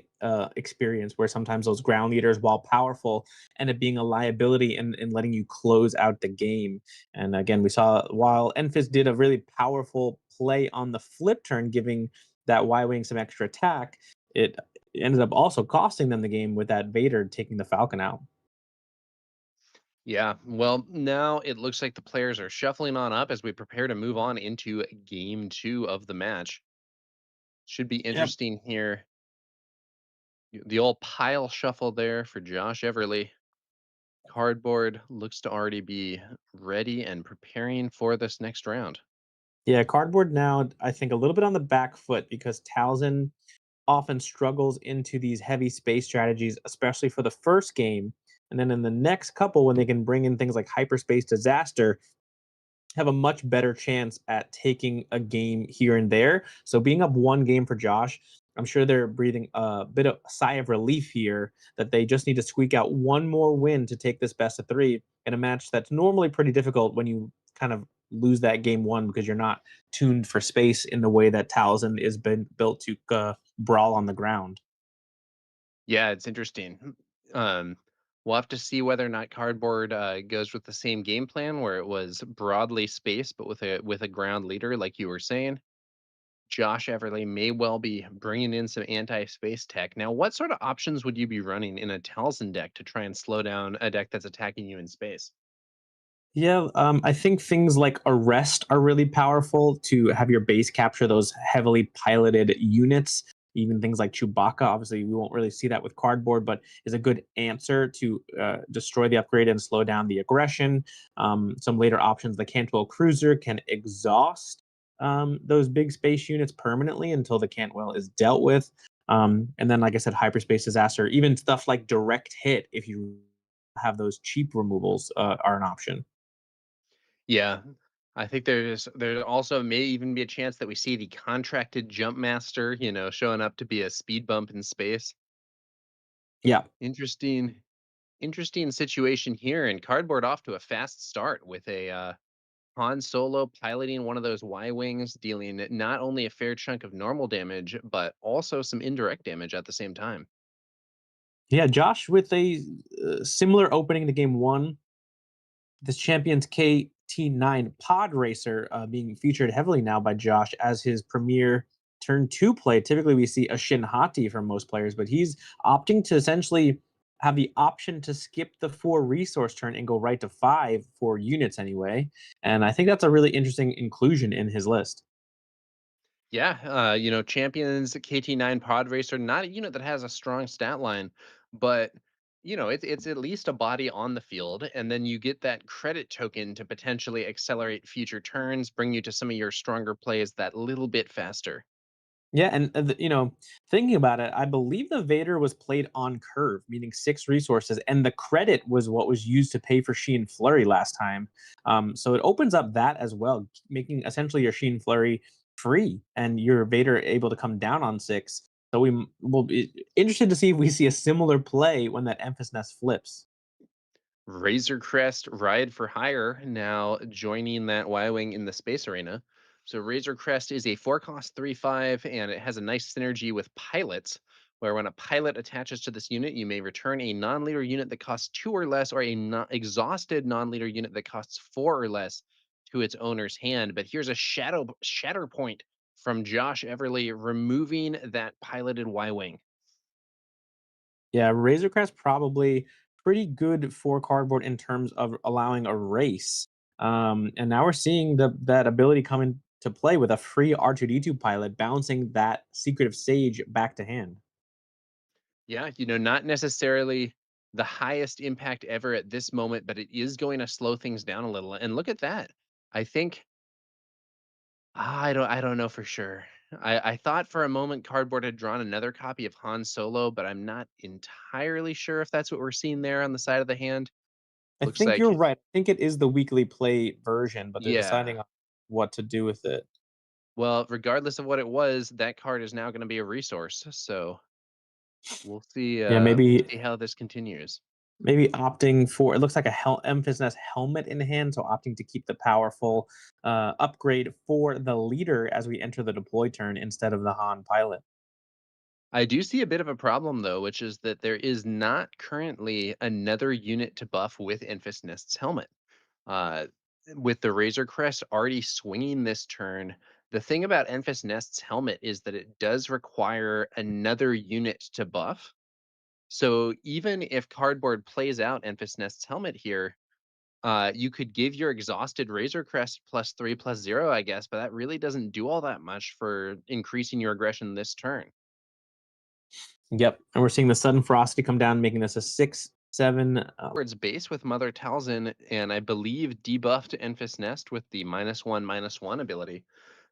experience where sometimes those ground leaders, while powerful, end up being a liability in letting you close out the game. And again, we saw while Enfys did a really powerful play on the flip turn, giving that Y-wing some extra attack, it ended up also costing them the game with that Vader taking the Falcon out. Yeah, well, now it looks like the players are shuffling on up as we prepare to move on into game two of the match. Should be Yep. interesting here. The old pile shuffle there for Josh Everly. Cardboard looks to already be ready and preparing for this next round. Yeah, Cardboard now, I think a little bit on the back foot because Talzin often struggles into these heavy space strategies, especially for the first game. And then in the next couple, when they can bring in things like hyperspace disaster, have a much better chance at taking a game here and there. So being up one game for Josh, I'm sure they're breathing a bit of a sigh of relief here that they just need to squeak out one more win to take this best of three in a match that's normally pretty difficult when you kind of lose that game one because you're not tuned for space in the way that Talzin is been built to brawl on the ground. Yeah, it's interesting. Um, we'll have to see whether or not Cardboard goes with the same game plan where it was broadly spaced, but with a ground leader, like you were saying. Josh Everly may well be bringing in some anti-space tech. Now, what sort of options would you be running in a Taliesin deck to try and slow down a deck that's attacking you in space? Yeah, I think things like arrest are really powerful to have your base capture those heavily piloted units. Even things like Chewbacca, obviously, we won't really see that with cardboard, but is a good answer to destroy the upgrade and slow down the aggression. Some later options, the Cantwell Cruiser can exhaust those big space units permanently until the Cantwell is dealt with. And then, like I said, hyperspace disaster, even stuff like direct hit, if you have those cheap removals, are an option. Yeah. I think there also may even be a chance that we see the contracted jump master, showing up to be a speed bump in space. Yeah. Interesting situation here, and cardboard off to a fast start with a Han Solo piloting one of those Y wings, dealing not only a fair chunk of normal damage, but also some indirect damage at the same time. Yeah, Josh with a similar opening to game one. This champion's KT9 pod racer being featured heavily now by Josh as his premier turn two play. Typically, we see a Shinhati from most players, but he's opting to essentially have the option to skip the 4 resource turn and go right to 5 for units anyway. And I think that's a really interesting inclusion in his list. Yeah, Champions KT9 Pod Racer, not a unit that has a strong stat line, but it's at least a body on the field, and then you get that credit token to potentially accelerate future turns, bring you to some of your stronger plays that little bit faster. Yeah, and thinking about it, I believe the Vader was played on curve, meaning 6 resources, and the credit was what was used to pay for Sheen Flurry last time. So it opens up that as well, making essentially your Sheen Flurry free, and your Vader able to come down on 6. So will be interested to see if we see a similar play when that Emphas Nest flips. Razor Crest Ride for Hire now joining that Y-Wing in the space arena. So Razor Crest is a 4-cost 3/5, and it has a nice synergy with pilots, where when a pilot attaches to this unit, you may return a non-leader unit that costs 2 or less, or a exhausted non-leader unit that costs 4 or less to its owner's hand. But here's a shatter point from Josh Everly removing that piloted Y-Wing. Yeah, Razor Crest probably pretty good for cardboard in terms of allowing a race. And now we're seeing that ability come into play with a free R2D2 pilot bouncing that Secret of Sage back to hand. Yeah, not necessarily the highest impact ever at this moment, but it is going to slow things down a little. And look at that. I think I don't know for sure. I thought for a moment Cardboard had drawn another copy of Han Solo, but I'm not entirely sure if that's what we're seeing there on the side of the hand. I Looks think you're like, right. I think it is the weekly play version, but they're yeah. deciding on what to do with it. Well, regardless of what it was, that card is now going to be a resource. So Yeah, we'll see how this continues. maybe opting for it looks like a Emphas Nest helmet in hand, so opting to keep the powerful upgrade for the leader as we enter the deploy turn instead of the Han pilot. I do see a bit of a problem though, which is that there is not currently another unit to buff with Enfys Nest's helmet. Uh, with the Razor Crest already swinging this turn, the thing about Enfys Nest's helmet is that it does require another unit to buff. So even if Cardboard plays out Enfys Nest's helmet here, you could give your exhausted Razor Crest +3/+0, I guess, but that really doesn't do all that much for increasing your aggression this turn. Yep, and we're seeing the sudden ferocity come down, making this a 6/7. Towards base with Mother Talzin, and I believe debuffed Enfys Nest with the -1/-1 ability.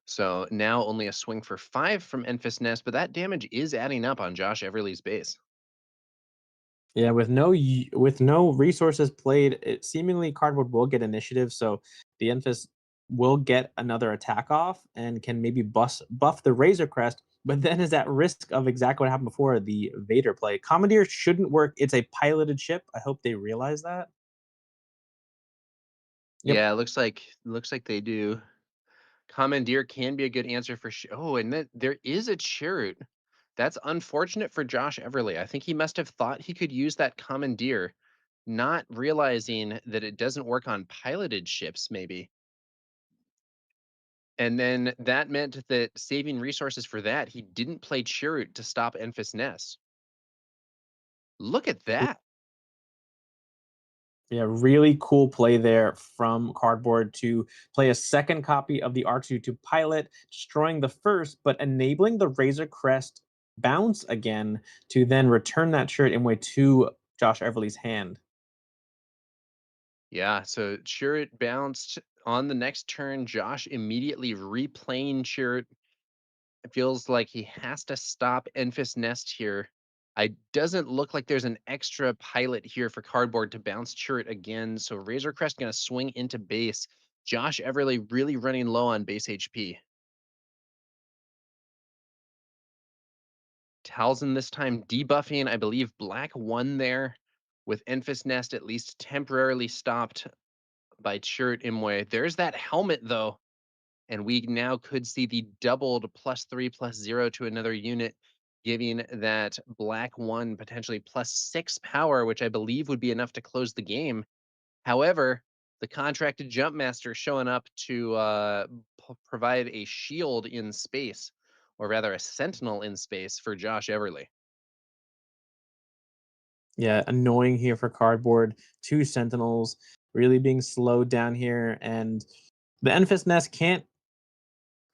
So now only a swing for 5 from Enfys Nest, but that damage is adding up on Josh Everly's base. Yeah, with no resources played, it seemingly cardboard will get initiative, so the Enfys will get another attack off and can maybe buff the Razor Crest, but then is at risk of exactly what happened before the Vader play. Commandeer shouldn't work. It's a piloted ship. I hope they realize that. Yep. Yeah, looks like they do. Commandeer can be a good answer for oh, and then there is a Chirrut. That's unfortunate for Josh Everly. I think he must have thought he could use that Commandeer, not realizing that it doesn't work on piloted ships, maybe. And then that meant that saving resources for that, he didn't play Chirrut to stop Enfys Nest. Look at that. Yeah, really cool play there from Cardboard to play a second copy of the R2 pilot, destroying the first, but enabling the Razor Crest bounce again to then return that shirt in way to Josh Everly's hand. Yeah, so Chirrut bounced on the next turn. Josh immediately replaying Chirrut. It feels like he has to stop Enfys Nest here. I doesn't look like there's an extra pilot here for Cardboard to bounce Chirrut again. So Razor Crest gonna swing into base. Josh Everly really running low on base HP. Talzin this time debuffing, I believe black won there with Enfys Nest at least temporarily stopped by Chirrut Imwe. There's that helmet though, and we now could see the doubled +3/+0 to another unit, giving that black one potentially +6 power, which I believe would be enough to close the game. However, the contracted jump master showing up to provide a shield in space, or rather a sentinel in space for Josh Everly. Yeah, annoying here for Cardboard. 2 Sentinels really being slowed down here, and the Enfys Nest can't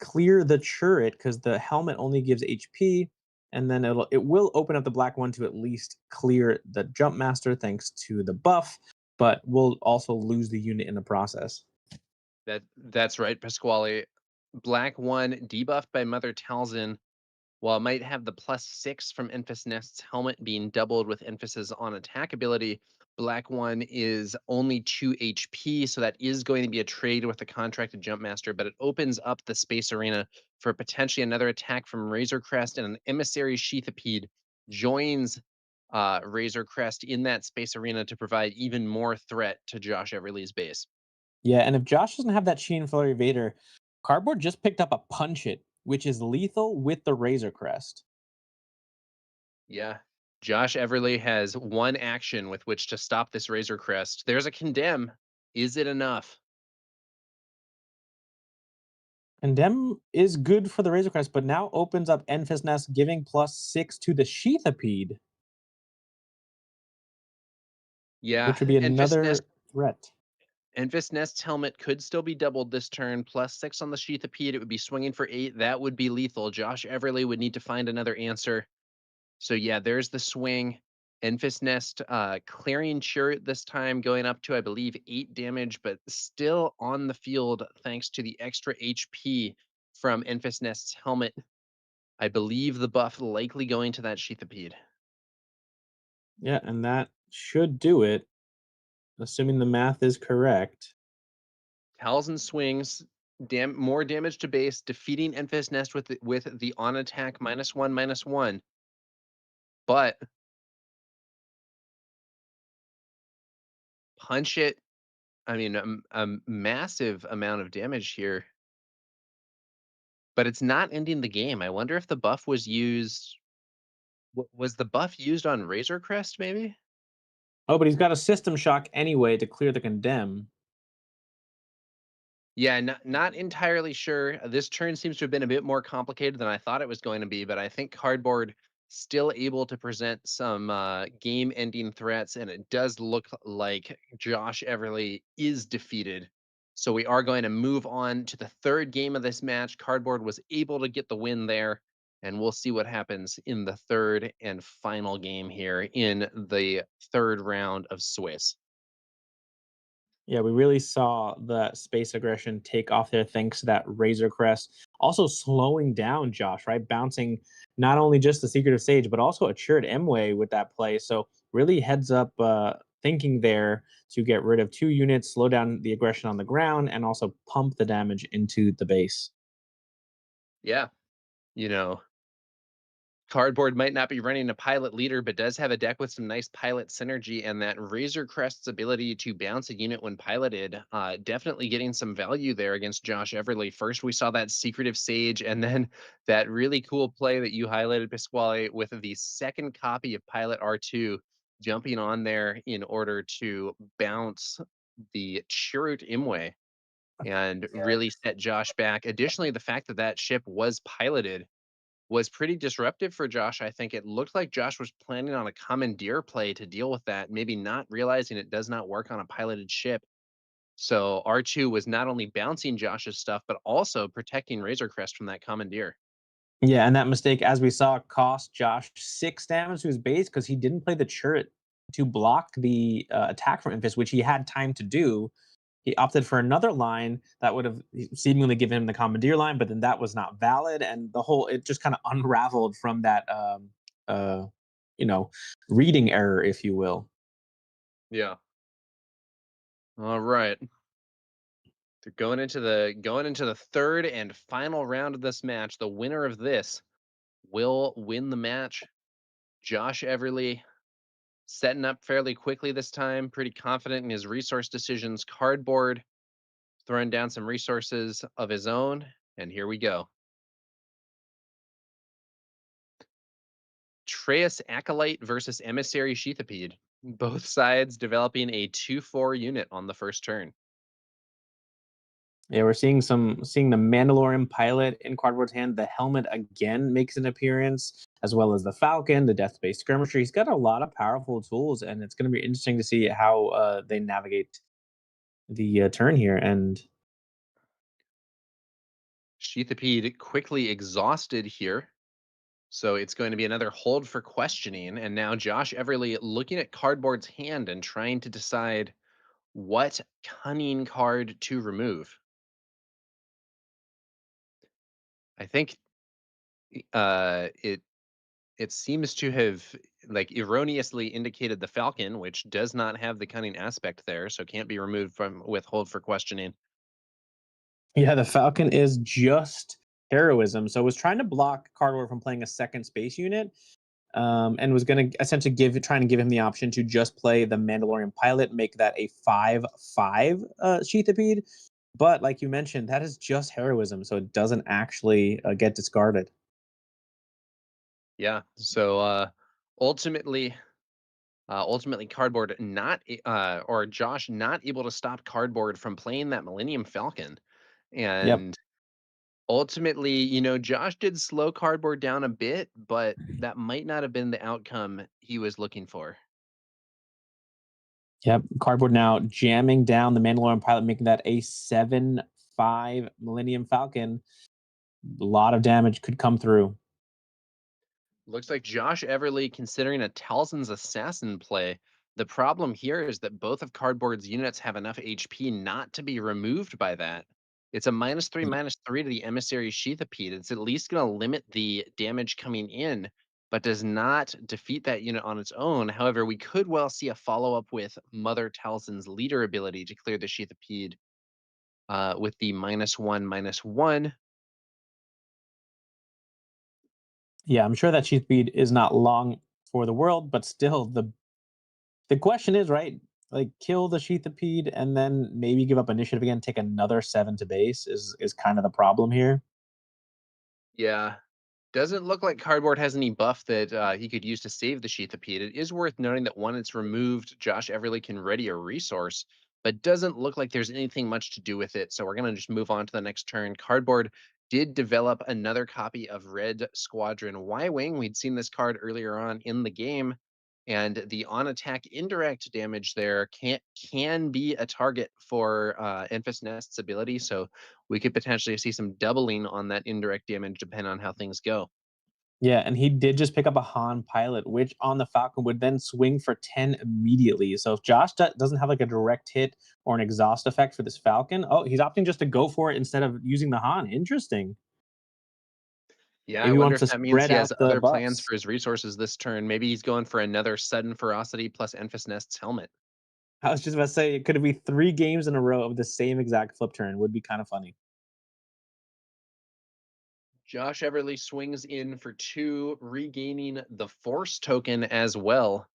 clear the turret because the helmet only gives HP. and then it will open up the black one to at least clear the jump master thanks to the buff, but will also lose the unit in the process. That's right, Pasquale. Black one debuffed by Mother Talzin. While it might have the +6 from Enfys Nest's helmet being doubled with emphasis on attack ability, Black one is only 2 HP, so that is going to be a trade with the contracted Jump Master, but it opens up the space arena for potentially another attack from Razor Crest, and an Emissary Sheathipede joins Razor Crest in that space arena to provide even more threat to Josh Everly's base. Yeah, and if Josh doesn't have that Sheen Flurry Vader, Cardboard just picked up a Punch It, which is lethal with the Razor Crest. Yeah. Josh Everly has one action with which to stop this Razor Crest. There's a condemn. Is it enough? Condemn is good for the Razor Crest, but now opens up Enfys Nest, giving +6 to the Sheathipede, Yeah, which would be Enfys Nest another threat. Enfys Nest's helmet could still be doubled this turn. +6 on the Sheathipede. It would be swinging for 8. That would be lethal. Josh Everly would need to find another answer. So yeah, there's the swing. Enfys Nest clearing Chirrut this time, going up to, I believe, 8 damage, but still on the field thanks to the extra HP from Enfys Nest's helmet. I believe the buff likely going to that Sheathipede. Yeah, and that should do it, assuming the math is correct. Talzin swings, more damage to base, defeating Enfys Nest with the on attack -1/-1. But punch it. I mean, a massive amount of damage here, but it's not ending the game. I wonder if the buff was used. Was the buff used on Razor Crest? Maybe. Oh, but he's got a System Shock anyway to clear the Condemn. Yeah, not entirely sure. This turn seems to have been a bit more complicated than I thought it was going to be, but I think Cardboard still able to present some game-ending threats, and it does look like Josh Everly is defeated. So we are going to move on to the third game of this match. Cardboard was able to get the win there, and we'll see what happens in the third and final game here in the third round of Swiss. Yeah, we really saw the space aggression take off there thanks to that Razor Crest. Also slowing down Josh, right? Bouncing not only just the Secretive Sage, but also a Chirrut Emway with that play. So really heads up thinking there to get rid of 2 units, slow down the aggression on the ground, and also pump the damage into the base. Yeah, you know, Cardboard might not be running a pilot leader, but does have a deck with some nice pilot synergy, and that Razor Crest's ability to bounce a unit when piloted, definitely getting some value there against Josh Everly. First, we saw that Secretive Sage, and then that really cool play that you highlighted, Pasquale, with the second copy of Pilot R2 jumping on there in order to bounce the Chirrut Imwe and really set Josh back. Additionally, the fact that that ship was piloted was pretty disruptive for Josh. I think it looked like Josh was planning on a commandeer play to deal with that, maybe not realizing it does not work on a piloted ship. So R2 was not only bouncing Josh's stuff, but also protecting Razor Crest from that commandeer. Yeah, and that mistake, as we saw, cost Josh 6 damage to his base because he didn't play the Chirrut to block the attack from Infus, which he had time to do. He opted for another line that would have seemingly given him the commandeer line, but then that was not valid, and the whole it just kind of unraveled from that, uh, you know, reading error, if you will. Yeah. All right. So going into the third and final round of this match. The winner of this will win the match. Josh Everly setting up fairly quickly this time, pretty confident in his resource decisions. Cardboard throwing down some resources of his own, and here we go. Treus Acolyte versus Emissary Sheathipede. Both sides developing a 2/4 unit on the first turn. Yeah, we're seeing the Mandalorian pilot in Cardboard's hand. The helmet again makes an appearance, as well as the Falcon, the Death Space Skirmisher. He's got a lot of powerful tools, and it's going to be interesting to see how they navigate the turn here. And Sheathipede quickly exhausted here. So it's going to be another hold for questioning. And now Josh Everly looking at Cardboard's hand and trying to decide what cunning card to remove. I think it seems to have like erroneously indicated the Falcon, which does not have the cunning aspect there, so can't be removed from withhold for questioning. Yeah, the Falcon is just heroism. So it was trying to block Cardboard from playing a second space unit, and was going to essentially trying to give him the option to just play the Mandalorian pilot, make that a 5/5 Sheathipede. But like you mentioned, that is just heroism, so it doesn't actually get discarded. Yeah. So ultimately, ultimately, Cardboard not or Josh not able to stop Cardboard from playing that Millennium Falcon, Yep. and ultimately, Josh did slow Cardboard down a bit, but that might not have been the outcome he was looking for. Yep. Cardboard now jamming down the Mandalorian pilot, making that a 7/5 Millennium Falcon. A lot of damage could come through. Looks like Josh Everly considering a Talzin's Assassin play. The problem here is that both of Cardboard's units have enough HP not to be removed by that. It's a -3/-3 to the Emissary Sheathipede. It's at least going to limit the damage coming in, but does not defeat that unit on its own. However, we could well see a follow-up with Mother Talzin's leader ability to clear the Sheathipede with the -1/-1. Yeah, I'm sure that sheath speed is not long for the world, but still the question is, right? Like kill the Sheathipede and then maybe give up initiative again, take another 7 to base is kind of the problem here. Yeah. Doesn't look like Cardboard has any buff that he could use to save the Sheathipede. It is worth noting that when it's removed, Josh Everly can ready a resource, but doesn't look like there's anything much to do with it. So we're going to just move on to the next turn. Cardboard did develop another copy of Red Squadron Y Wing. We'd seen this card earlier on in the game, and the on attack indirect damage there can be a target for Enfys Nest's ability. So we could potentially see some doubling on that indirect damage depending on how things go. Yeah, and he did just pick up a Han pilot, which on the Falcon would then swing for 10 immediately. So if Josh doesn't have like a direct hit or an exhaust effect for this Falcon, oh, he's opting just to go for it instead of using the Han. Interesting. Yeah, I Maybe he wonder wants if to that means spread he has out the other plans buffs. for his resources this turn. Maybe he's going for another sudden ferocity plus Enfys Nest's helmet. I was just about to say, could it be 3 games in a row of the same exact flip turn? Would be kind of funny. Josh Everly swings in for two, regaining the force token as well.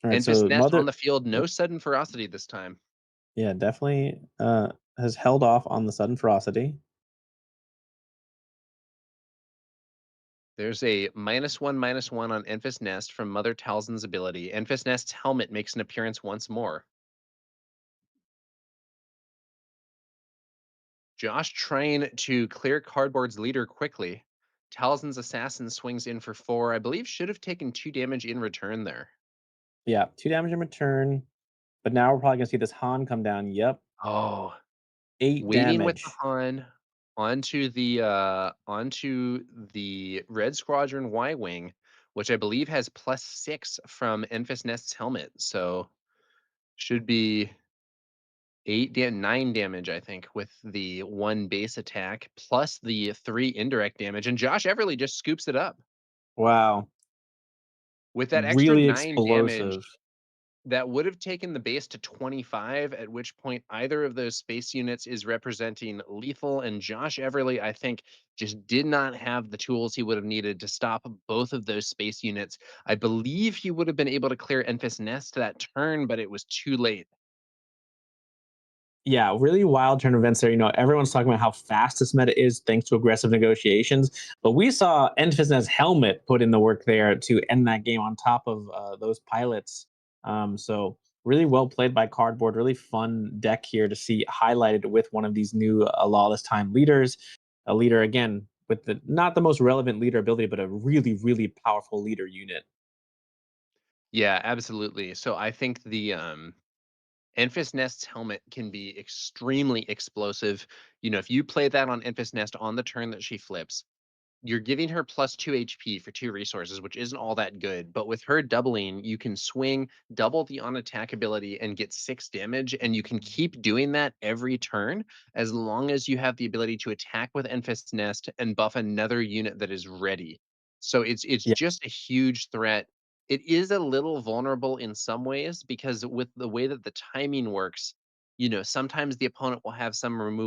All right, Enfys so Nest on Mother, the field, no sudden ferocity this time. yeah, definitely has held off on the sudden ferocity. There's a -1/-1 on Enfys Nest from Mother Talzin's ability. Enfys Nest's helmet makes an appearance once more. Josh trying to clear Cardboard's leader quickly. Talzin's assassin swings in for four. I believe should have taken 2 damage in return there. Yeah, 2 damage in return. But now we're probably gonna see this Han come down. Yep, Oh, 8 waiting with the damage. Han onto the Red Squadron Y Wing, which I believe has +6 from Enfys Nest's helmet. So should be 9 damage, I think, with the one base attack plus the 3 indirect damage. And Josh Everly just scoops it up. Wow, With that extra really 9 damage, explosive. that would have taken the base to 25, at which point either of those space units is representing lethal, and Josh Everly, I think, just did not have the tools he would have needed to stop both of those space units. I believe he would have been able to clear Enfys Nest that turn, but it was too late. Yeah, really wild turn events there. Everyone's talking about how fast this meta is thanks to aggressive negotiations. But we saw Enfisnet's helmet put in the work there to end that game on top of those pilots. So really well played by Cardboard. Really fun deck here to see highlighted with one of these new Lawless time leaders. A leader again with the not the most relevant leader ability, but a really really powerful leader unit. Yeah, absolutely. So I think the Enfys Nest's helmet can be extremely explosive. If you play that on Enfys Nest on the turn that she flips, you're giving her plus 2 HP for 2 resources, which isn't all that good, but with her doubling, you can swing, double the on attack ability, and get 6 damage, and you can keep doing that every turn as long as you have the ability to attack with Enfys Nest and buff another unit that is ready. So it's Yeah. just a huge threat. It is a little vulnerable in some ways because with the way that the timing works, sometimes the opponent will have some removal